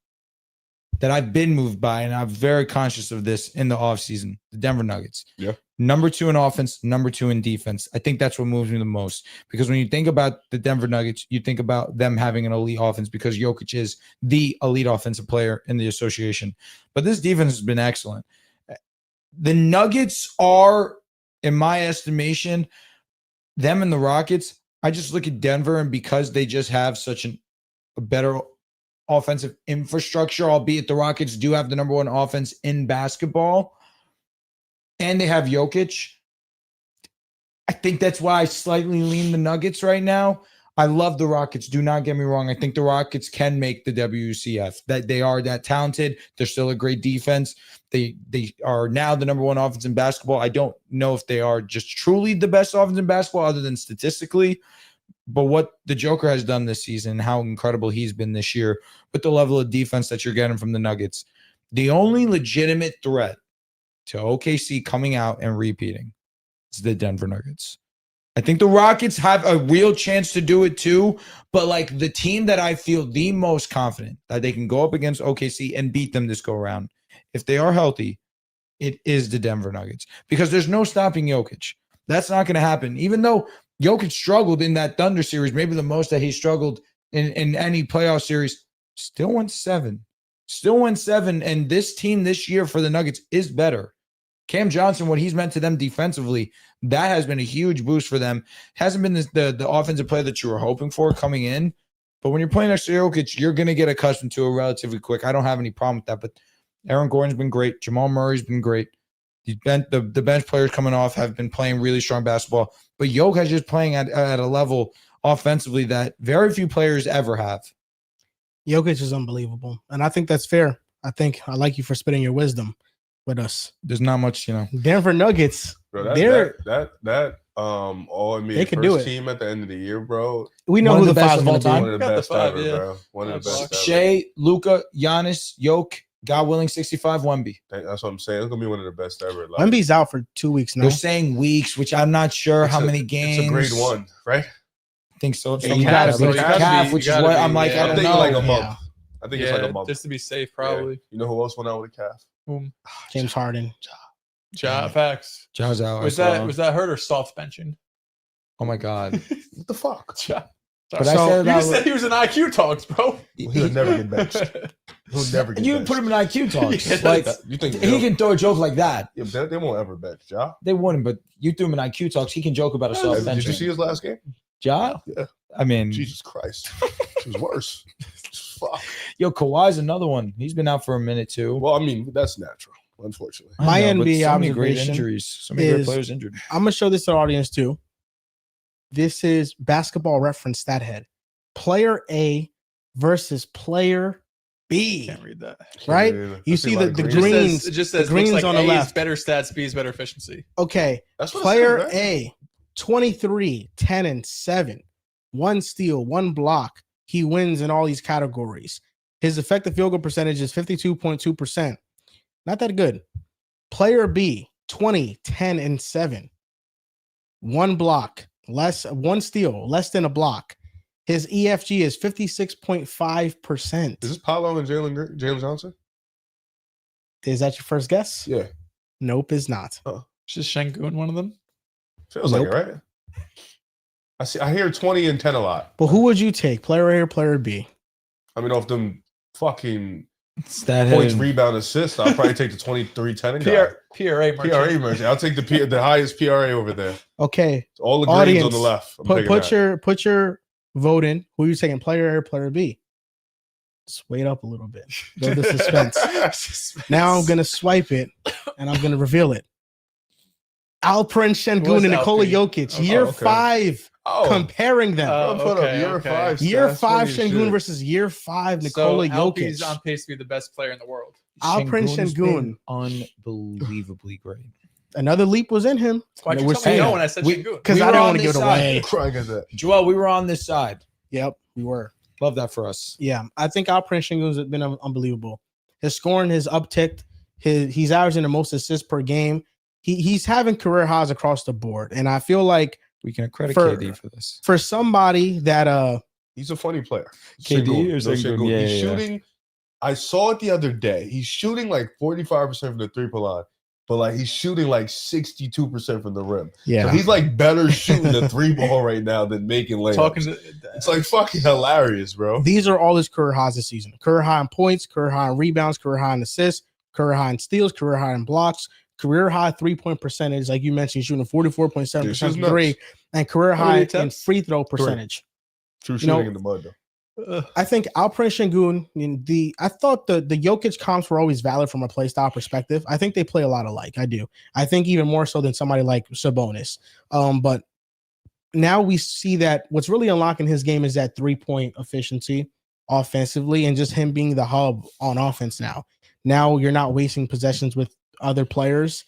and I'm very conscious of this in the offseason, the Denver Nuggets. Yeah. Number 2 in offense, number 2 in defense. I think that's what moves me the most. Because when you think about the Denver Nuggets, you think about them having an elite offense because Jokic is the elite offensive player in the association. But this defense has been excellent. The Nuggets are, in my estimation, them and the Rockets, I just look at Denver, and because they just have such a better offensive infrastructure, albeit the Rockets do have the number 1 offense in basketball, and they have Jokic, I think that's why I slightly lean the Nuggets right now. I love the Rockets. Do not get me wrong. I think the Rockets can make the WCF. That they are that talented. They're still a great defense. They are now the number 1 offense in basketball. I don't know if they are just truly the best offense in basketball other than statistically. But what the Joker has done this season, how incredible he's been this year with the level of defense that you're getting from the Nuggets. The only legitimate threat to OKC coming out and repeating is the Denver Nuggets. I think the Rockets have a real chance to do it too, but like the team that I feel the most confident that they can go up against OKC and beat them this go around, if they are healthy, it is the Denver Nuggets because there's no stopping Jokic. That's not going to happen. Even though Jokic struggled in that Thunder series, maybe the most that he struggled in any playoff series, still went 7. And this team this year for the Nuggets is better. Cam Johnson, what he's meant to them defensively, that has been a huge boost for them. Hasn't been the offensive player that you were hoping for coming in. But when you're playing next to Jokic, you're going to get accustomed to it relatively quick. I don't have any problem with that. But Aaron Gordon's been great. Jamal Murray's been great. The bench players coming off have been playing really strong basketball. But Jokic is just playing at a level offensively that very few players ever have. Jokic is unbelievable. And I think that's fair. I like you for spitting your wisdom with us. There's not much, Denver Nuggets. Bro, all NBA they could do it. Team at the end of the year, bro. We know One who of the the best five's of all going to time. One of the Got the best 5, ever, yeah. bro. One of the best ever. Shea, Luka, Giannis, Jokic, God willing, 65, Wemby. That's what I'm saying. It's gonna be one of the best ever. Like, Wemby's out for 2 weeks now. They're saying weeks, which I'm not sure how many games. It's a grade 1, right? I think so. Yeah, Some you kind gotta of be- but you it's gotta calf, be- which you is gotta what be, I'm like. yeah. I I'm don't thinking know. like a month. Yeah. I think it's like a month. Just to be safe, probably. You know who else went out with a calf? James Harden. Facts. Jaw's out. Was I saw. that hurt or soft benching? Oh my God. What the fuck? Ja. But So- I said You that just said he was in IQ talks, bro. He would never get benched. He'll never get you benched. put him in IQ talks. Yeah, like You think he can throw a joke like that. Yeah, they won't ever bench Ja? They wouldn't, but you threw him in IQ talks. He can joke about a Yeah, soft Did you see bench. his last game? Ja? Yeah. I mean, Jesus Christ, it was worse. Fuck. yo, Kawhi's another one. He's been out for a minute too. Well, I mean, that's natural, unfortunately. My I know, but NBA so many great observation injuries. So many great is- players injured. I'm going to show this to the audience too. This is Basketball Reference stat head. Player A versus player B. Can't read that. Right? Yeah, You I see a lot the of greens. It just the says greens looks like on the A left. is better stats, B is better efficiency. Okay. That's what Player it said, right? A, 23, 10, and 7. 1 steal, 1 block. He wins in all these categories. His effective field goal percentage is 52.2%. Not that good. Player B, 20, 10, and 7. 1 block, 1 steal, less than a block. His EFG is 56.5%. Is this Paolo and Jalen Johnson? Is that your first guess? Yeah, Nope, is not. Is just Şengün one of them? feels Nope. like it, right? I hear 20 and 10 a lot. But who would you take, player A or player B? I mean, off them fucking Stat points, head. rebound, assists, I'll probably take the 23, 10 and PRA. PRA mercy. I'll take the highest PRA over there. Okay, All the greens Audience, on the left. I'm put taking that. your vote in. Who are you taking, player A or player B? Just wait up a little bit. Build the suspense. Now I'm gonna swipe it and I'm gonna reveal it. Alperen Şengün What's and Nikola LP? Jokic, Oh, year okay. 5, comparing them. Put up Okay, year okay. 5. Year stats, 5 funny as Şengün shit. versus year 5 Nikola So LP's Jokic. on pace to be the best player in the world. Alperen Şengün's been Şengün. unbelievably great. Another leap was in him. Why'd you We're tell me saying no that. when I said We- Şengün? Because We I were didn't on want to give this it side. away. Crying at that. Joel, we were on this side. Yep, we were. Love that for us. Yeah, I think Alperen Şengün's been unbelievable. His scoring has upticked. He's averaging the most assists per game. He's having career highs across the board, and I feel like We can credit For- KD for this. for somebody that He's a funny player. KD Şengün, or no Şengün? Şengün. Yeah, He's yeah. shooting. I saw it the other day. He's shooting like 45% from the 3-point line, but like he's shooting like 62% from the rim. So he's like better shooting the 3-ball right now than making layups. Talking to It's like fucking hilarious, bro. These are all his career highs this season. Career high in points, career high in rebounds, career high in assists, career high in steals, career high in blocks, career high 3-point percentage. Like you mentioned, shooting 44.7% Dude, from nuts. 3, and career How many high in attempts? free throw percentage. True You shooting know, in the mud, though. I think Alperen Şengün, I thought the Jokic comps were always valid from a play style perspective. I think they play a lot alike. I do. I think even more so than somebody like Sabonis. But now we see that what's really unlocking his game is that 3-point efficiency offensively and just him being the hub on offense now. Now you're not wasting possessions with other players.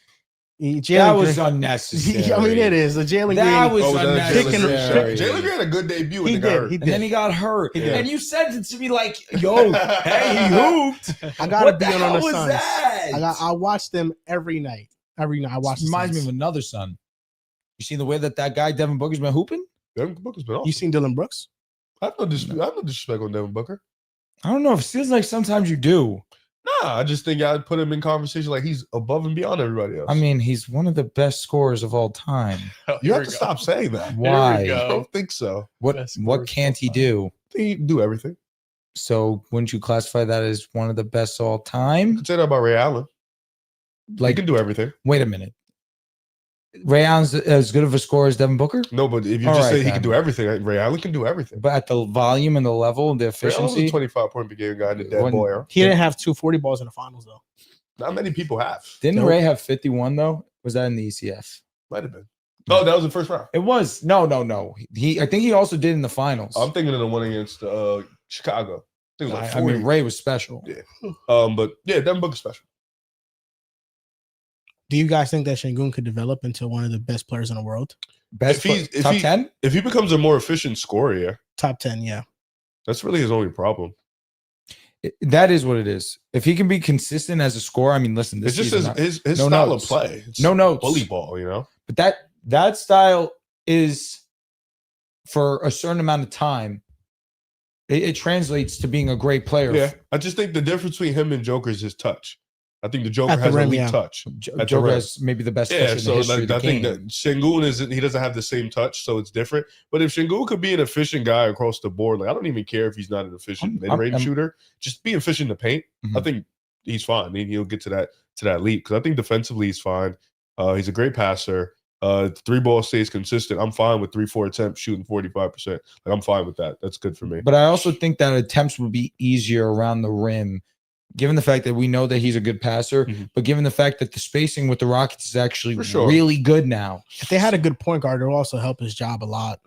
That was unnecessary. I mean, it is. The Jalen That Green. was unnecessary. Jalen Green had a good debut He when they got did. hurt. He And then did. he got hurt. He did. And you sent it to me like, yo, hey, he hooped. I gotta What be the on hell the was Suns. that? I watch them every night. Every night I watch. Reminds me of another son. You seen the way that guy Devin Booker's been hooping? Devin Booker's been awesome. You seen Dylan Brooks? I have no disrespect on Devin Booker. I don't know. It feels like sometimes you do. Nah, I just think I'd put him in conversation like he's above and beyond everybody else. I mean, he's one of the best scorers of all time. you have to stop saying that. Why? I don't think so. What Best what scorers can't of he all do? I think he can do everything. So wouldn't you classify that as one of the best of all time? You can say that about Ray Allen. He Like, can do everything. wait a minute. Ray Allen's as good of a scorer as Devin Booker, No, but if you All just right, say he then. can do everything, like, Ray Allen can do everything. but at the volume and the level and the Ray Allen's a efficiency. 25-point per game guy in the dead When- boy. Huh? He didn't have 240 balls in the finals though. Not many people have. Didn't Nope. Ray have 51 though? Was that in the ECF? Might have been. Oh, that was the first round. It was. No. I think he also did in the finals. I'm thinking of the one against Chicago. I think it was like I 40. mean, Ray was special. Yeah. But yeah, Devin Booker's special. Do you guys think that Şengün could develop into one of the best players in the world? Best if top he- 10? If he becomes a more efficient scorer, yeah, Top 10, yeah. that's really his only problem. That is what it is. If he can be consistent as a scorer, I mean, listen, this It's just season, his no style notes. of play. It's no notes. bully ball, you know. But that style is for a certain amount of time. It translates to being a great player. Yeah, I just think the difference between him and Joker is his touch. I think the Joker At the has rim, elite yeah. touch. the Joker rim. has maybe the best Yeah, touch in so the history like, of the I think game. that Şengün isn't. He doesn't have the same touch, so it's different. But if Şengün could be an efficient guy across the board, like I don't even care if he's not an efficient mid-range I'm- shooter. Just be efficient in the paint. I Mhm. think he's fine. I mean, he'll get to that leap because I think defensively he's fine. He's a great passer. The 3-ball stays consistent. I'm fine with 3-4 attempts shooting 45%. Like I'm fine with that. That's good for me. But I also think that attempts would be easier around the rim, given the fact that we know that he's a good passer, Mhm. but given the fact that the spacing with the Rockets is actually For sure. really good now. If they had a good point guard, it would also help his job a lot.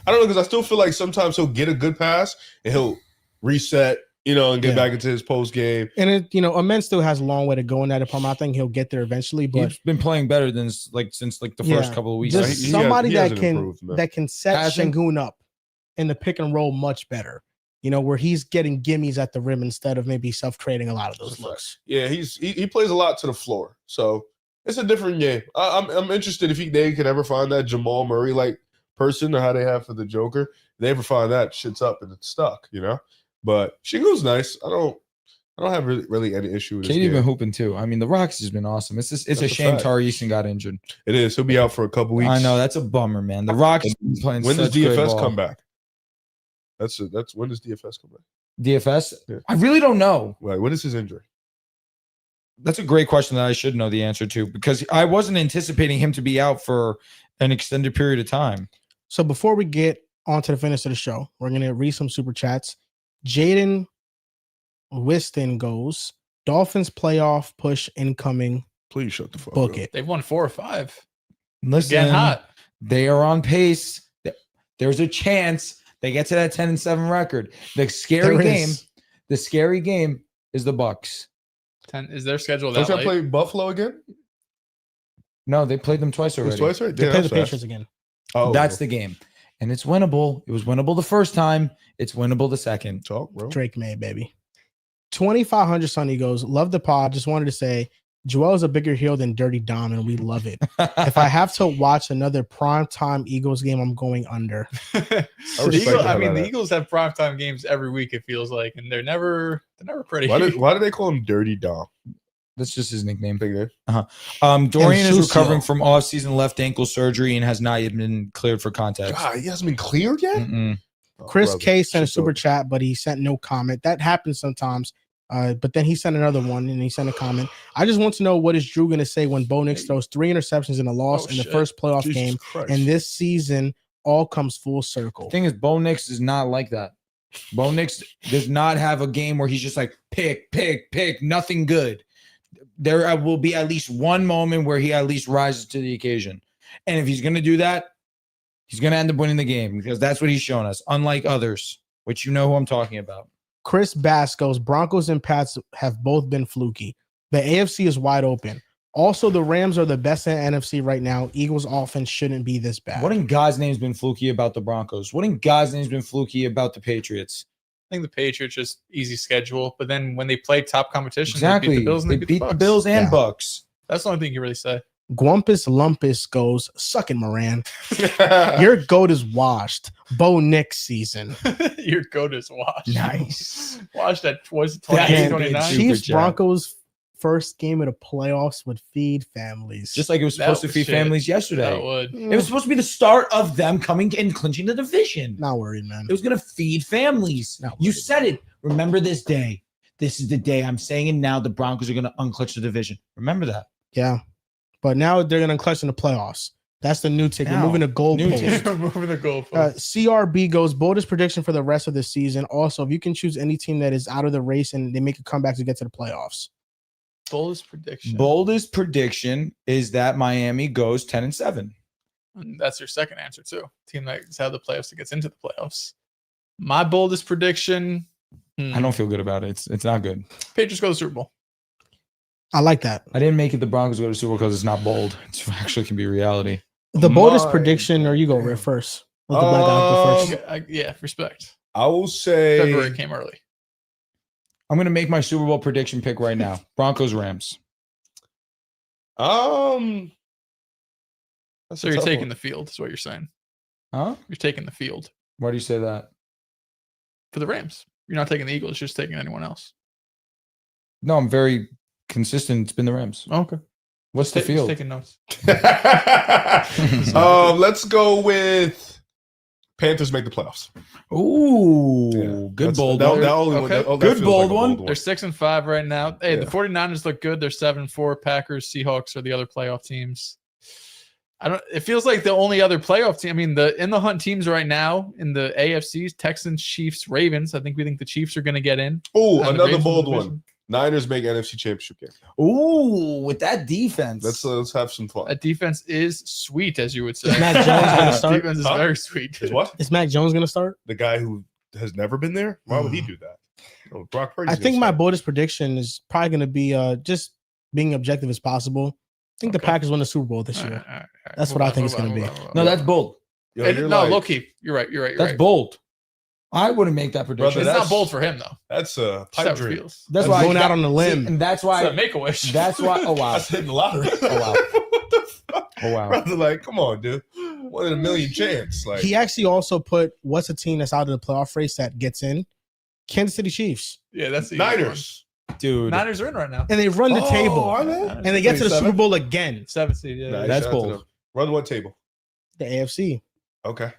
I don't know because I still feel like sometimes he'll get a good pass and he'll reset, and get Yeah. back into his post game. And Amen still has a long way to go in that department. I think he'll get there eventually, but He's been playing better than since the Yeah. first couple of weeks. just he has- somebody he that hasn't can improved, man. that can set Hasn't? Şengün up in the pick and roll much better. Where he's getting gimmies at the rim instead of maybe self-creating a lot of those looks. Yeah, he plays a lot to the floor, so it's a different game. I'm interested if they could ever find that Jamal Murray like person or how they have for the Joker. If they ever find that, shit's up and it's stuck, But Şengün's nice. I don't have really any issue with this Katie been game. hooping too. I mean, the Rockets has been awesome. It's a That's a shame fact. Tari Eason got injured. It is. He'll be out for a couple weeks. I know that's a bummer, man. The Rockets been playing. When does such good DFS ball. come back? That's when does DFS come back? DFS? Yeah. I really don't know. Right. What is his injury? That's a great question that I should know the answer to because I wasn't anticipating him to be out for an extended period of time. So before we get on to the finish of the show, we're gonna read some super chats. Jaden Wiston goes, Dolphins playoff push incoming. Please shut the fuck Book up. it. They've won 4 or 5. Listen, Getting hot. they are on pace. There's a chance they get to that 10-7 record. The scary There game, is. is the Bucks. 10 is their schedule Don't that you late? play Buffalo again? No, they played them twice already. Twice, right? They Yeah, play the that's fast. Patriots again. Oh, That's the game. And it's winnable. It was winnable the first time. It's winnable the second. talk, bro. Drake May, baby. 2,500 Sunny goes, love the pod. Just wanted to say, Joel is a bigger heel than Dirty Dom, and we love it. If I have to watch another primetime Eagles game, I'm going under. The respect Eagles, the hell I out mean, of the that. Eagles have primetime games every week, it feels like, and they're never pretty. Why do they call him Dirty Dom? That's just his nickname. Big name. Dorian And is Sucio. recovering from off-season left ankle surgery and has not yet been cleared for contact. God, he hasn't been cleared yet. Mm-mm. Oh, Chris brother, K sent a shit's super over. chat, but he sent no comment. That happens sometimes. But then he sent another one and he sent a comment. I just want to know, what is Drew going to say when Bo Nix throws 3 interceptions in a loss in the shit. first playoff Jesus game, Christ. and this season all comes full circle? The thing is, Bo Nix is not like that. Bo Nix does not have a game where he's just like pick, nothing good. There will be at least one moment where he at least rises to the occasion. And if he's going to do that, he's going to end up winning the game, because that's what he's shown us, unlike others, which you know who I'm talking about. Chris Bass goes, Broncos and Pats have both been fluky. The AFC is wide open. Also, the Rams are the best in NFC right now. Eagles offense shouldn't be this bad. What in God's name has been fluky about the Broncos? What in God's name has been fluky about the Patriots? I think the Patriots just easy schedule, but then when they play top competition, Exactly. they beat the Bills and They they beat the Bucks. Bills and Yeah. Bucks. That's the only thing you can really say. Gumpus Lumpus goes, suck it, Moran. Your goat is washed. Bo Nix season. Your goat is washed. Nice. Watch that. Was it That 28, is 29? super Chiefs chat. Broncos first game of the playoffs would feed families. Just like it was That supposed to was feed shit. families That yesterday. would. It was supposed to be the start of them coming and clinching the division. Not worried, man. It was going to feed families. Not You worried. said it. Remember this day. This is the day. I'm saying it now. The Broncos are going to unclutch the division. Remember that. Yeah. But now they're going to clutch in the playoffs. That's the new tick. We're Now, moving the new goalpost. tick. Moving the goalpost. CRB goes, boldest prediction for the rest of the season. Also, if you can choose any team that is out of the race and they make a comeback to get to the playoffs. Boldest prediction. Boldest prediction is that Miami goes 10-7. And that's your second answer too. Team that's out of the playoffs that gets into the playoffs. My boldest prediction. I don't feel good about it. It's not good. Patriots go to the Super Bowl. I like that. I didn't make it the Broncos go to Super Bowl because it's not bold. It actually can be reality. The boldest My- prediction, or you go Rick first. Let the black guy go first. Yeah, respect. I will say February came early. I'm going to make my Super Bowl prediction pick right now. Broncos, Rams. That's So a you're tough taking one. the field, is what you're saying. Huh? You're taking the field Why do you say that? for the Rams. You're not taking the Eagles, you're just taking anyone else. No, I'm very consistent. It's been the Rams. Okay. What's the field? Taking notes. Let's go with Panthers make the playoffs. Ooh, Yeah, good that's- bold that, one. that only one. Okay. That, oh, that Good feels bold like a one. They're 6-5 right now. Hey, Yeah. the 49ers look good. They're 7-4. Packers, Seahawks are the other playoff teams. It feels like the only other playoff team. I mean, the in the hunt teams right now in the AFCs, Texans, Chiefs, Ravens. I think we think the Chiefs are going to get in. Oh, And the another Ravens bold in the one. division. Niners make NFC Championship game. Ooh, with that defense. Let's have some fun. That defense is sweet, as you would say. Is Mac Jones gonna start? Defense is Huh? very sweet. Is what? Is Mac Jones going to start? The guy who has never been there? Why would he do that? Oh, Brock Purdy. I think my boldest prediction is probably going to be just being objective as possible. I think the Okay. Packers win the Super Bowl this All year. right, all right, all right. That's Move what I on, think move it's gonna on, be. move on, move on. No, that's bold. No, low key. You're right. You're right. You're That's right. bold. I wouldn't make that prediction. It's Brother, not bold for him though. That's a That's how pipe it dream. feels. That's I'm why going out on a limb. and that's It's why. a make a wish. That's why. Oh wow. That's hitting the lottery. Oh, wow. What the fuck? Oh wow. Brother, like, come on, dude. 1 in a million chance. Like, He actually also put, what's a team that's out of the playoff race that gets in? Kansas City Chiefs. Yeah, that's the easy Niners. Dude. one. Niners are in right now. And they run the Oh, table. are they? Niners And they get to the 27? Super Bowl again. 7 seed. Yeah. Nice, That's shout out to bold. them. Run what table? The AFC. Okay.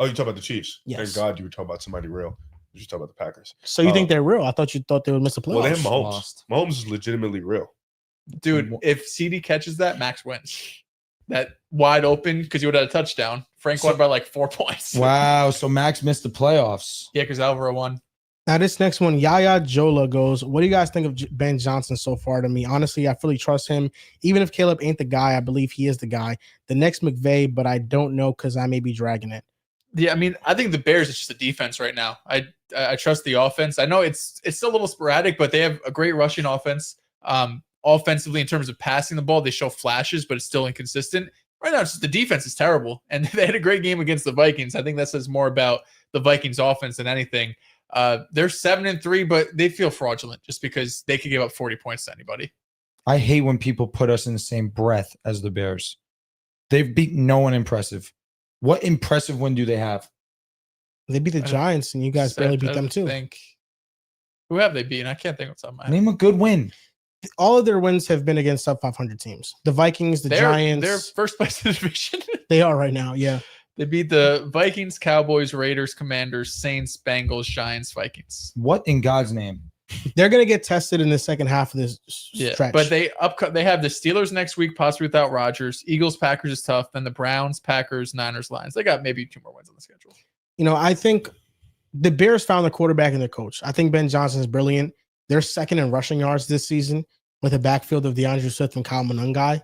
Oh, you talking about the Chiefs? Yes. Thank God you were talking about somebody real. You just talking about the Packers. So you Oh. think they're real? I thought you thought they would miss the playoffs. Well, they have Mahomes. Lost. Mahomes is legitimately real. Dude, if CD catches that, Max wins. That wide open because you would have had a touchdown. Frank won by like 4 points. Wow. So Max missed the playoffs. Yeah, because Alvaro won. Now, this next one, Yaya Jola goes, what do you guys think of Ben Johnson so far to me? Honestly, I fully trust him. Even if Caleb ain't the guy, I believe he is the guy. The next McVay, but I don't know because I may be dragging it. Yeah, I mean, I think the Bears is just the defense right now. I trust the offense. I know it's still a little sporadic, but they have a great rushing offense. Offensively, in terms of passing the ball, they show flashes, but it's still inconsistent. Right now, it's just the defense is terrible. And they had a great game against the Vikings. I think that says more about the Vikings offense than anything. They're 7-3, but they feel fraudulent just because they could give up 40 points to anybody. I hate when people put us in the same breath as the Bears. They've beaten no one impressive. What impressive win do they have? They beat the Giants, and you guys barely beat them too. Who have they beaten? I can't think of what's on my head. Name a good win. All of their wins have been against sub 500 teams. The Vikings, the Giants. They're first place in the division. They are right now, yeah. They beat the Vikings, Cowboys, Raiders, Commanders, Saints, Bengals, Giants, Vikings. What in God's name? They're going to get tested in the second half of this stretch. But they have the Steelers next week, possibly without Rodgers. Eagles, Packers is tough. Then the Browns, Packers, Niners, Lions. They got maybe 2 more wins on the schedule. You know, I think the Bears found their quarterback and their coach. I think Ben Johnson is brilliant. They're second in rushing yards this season with a backfield of DeAndre Swift and Kyle Monangai.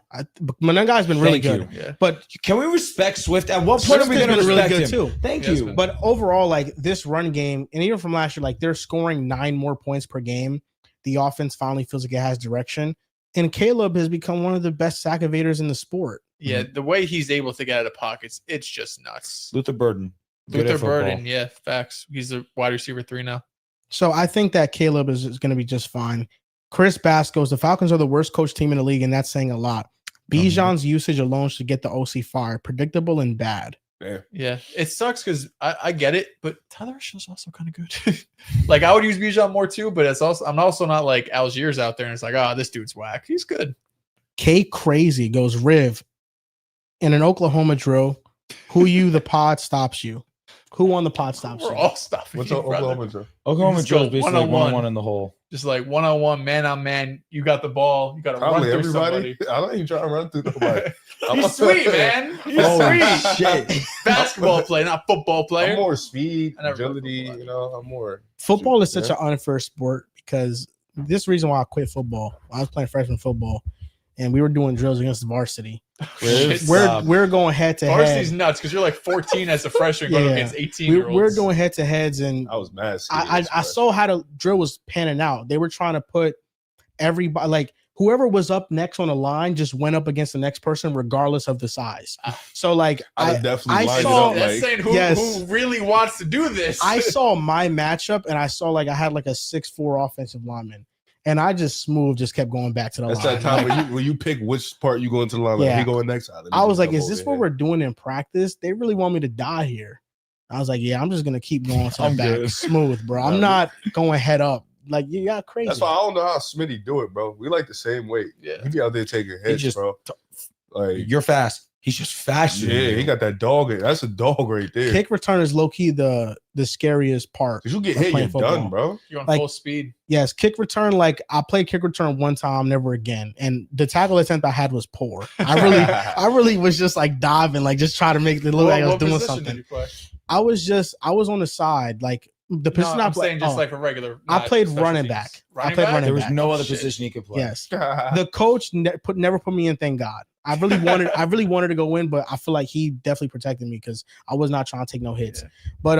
Monangai has been really good. Yeah. But can we respect Swift? At what point are we going to respect him? Too. Thank you. But overall, like this run game, and even from last year, like they're scoring 9 more points per game. The offense finally feels like it has direction. And Caleb has become one of the best sack evaders in the sport. Yeah, the way he's able to get out of pockets, it's just nuts. Luther Burden, yeah, facts. He's a wide receiver 3 now. So I think that Caleb is going to be just fine. Chris Bass goes, the Falcons are the worst coach team in the league, and that's saying a lot. Bijan's usage alone should get the OC fired. Predictable and bad. Yeah, it sucks because I get it, but Tyler Show's also kind of good. Like I would use Bijan more too, but I'm also not like Algiers out there and it's like, this dude's whack. He's good. K Crazy goes, Riv, in an Oklahoma drill, who you the pod stops you? Who won the pod stops you? We're all stopping. What's you, Oklahoma drill? Oklahoma drill is basically like 1-on-1 in the hole. Just like 1-on-1, man on man. You got the ball. You got to run through everybody. I don't even try to run through nobody. He's sweet, man. He's sweet. Shit. Basketball player, not football player. I'm more speed, agility. You know, I'm more. Football is such an unfair sport because this is the reason why I quit football. I was playing freshman football, and we were doing drills against the varsity. We're going head to head. Varsity's nuts because you're like 14 as a freshman going against 18-year-olds. We're doing head to heads, and I was mad. I saw how the drill was panning out. They were trying to put everybody, like whoever was up next on the line, just went up against the next person, regardless of the size. So like I saw that's saying who really wants to do this. I saw my matchup, and I saw like I had like a 6'4" offensive lineman. And I just kept going back to the line. That's that time when you pick which part you go into the line. Like, he going next. I was like, is this what we're doing in practice? They really want me to die here. I was like, yeah, I'm just going to keep going to the back. Smooth, bro. I'm not going head up. Like, you got crazy. That's why I don't know how Smitty do it, bro. We like the same weight. Yeah. He be out there taking hits, bro. Like, you're fast. He's just faster. Yeah, he got that dog. That's a dog right there. Kick return is low key the scariest part. Because you get hit, you're done, bro. You're on full speed. Yes, kick return. Like I played kick return one time, never again. And the tackle attempt I had was poor. I really was just like diving, like just trying to make it look like I was doing something. Did you play? I was on the side, like the position I'm saying just like a regular. I played running back. There was no other position he could play. Yes, the coach never put me in. Thank God. I really wanted to go in, but I feel like he definitely protected me because I was not trying to take no hits. Yeah. But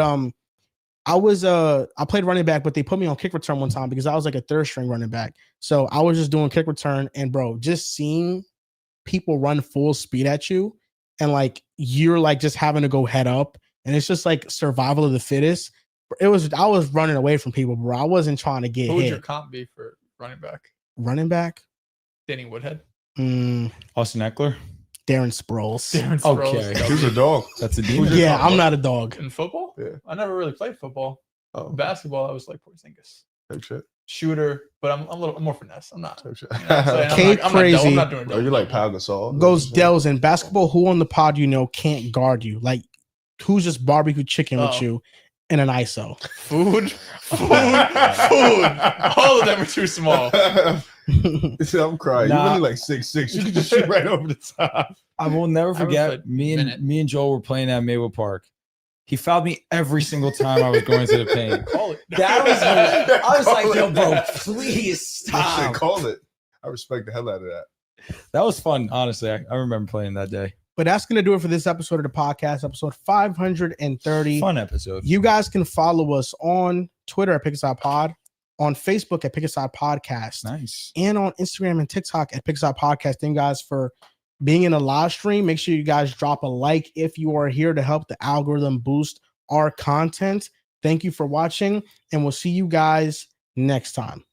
I played running back, but they put me on kick return one time because I was like a third string running back. So I was just doing kick return, and bro, just seeing people run full speed at you, and like you're like just having to go head up, and it's just like survival of the fittest. I was running away from people, bro. I wasn't trying to get hit. Who would your comp be for running back? Running back? Danny Woodhead. Austin Eckler. Darren Sproles. Okay. Who's a dog? That's a demon. Yeah, I'm not a dog. In football? Yeah. I never really played football. Basketball, I was like Porzingis. Shit. Shooter, but I'm more finesse. I'm not. Kate Crazy. I'm not doing you like Pau Gasol? Goes Dells in basketball. Who on the pod can't guard you? Like who's just barbecue chicken with you in an ISO? Food. All of them are too small. I'm crying. You're really like 6'6". You can just shoot right over the top. I will never forget me and Joel were playing at Maywood Park, He fouled me every single time I was going to the paint. Call it. That was I was like, Call yo, it. bro, please You stop. should call it. I respect the hell out of that. That was fun, honestly. I remember playing that day. But that's going to do it for this episode of the podcast, episode 530. Fun episode. You guys can follow us on Twitter at Pick Aside Pod, on Facebook at Pick Aside Podcast, Nice. and on Instagram and TikTok at Pick Aside Podcast. Thank you guys for being in a live stream. Make sure you guys drop a like if you are here to help the algorithm boost our content. Thank you for watching, and we'll see you guys next time.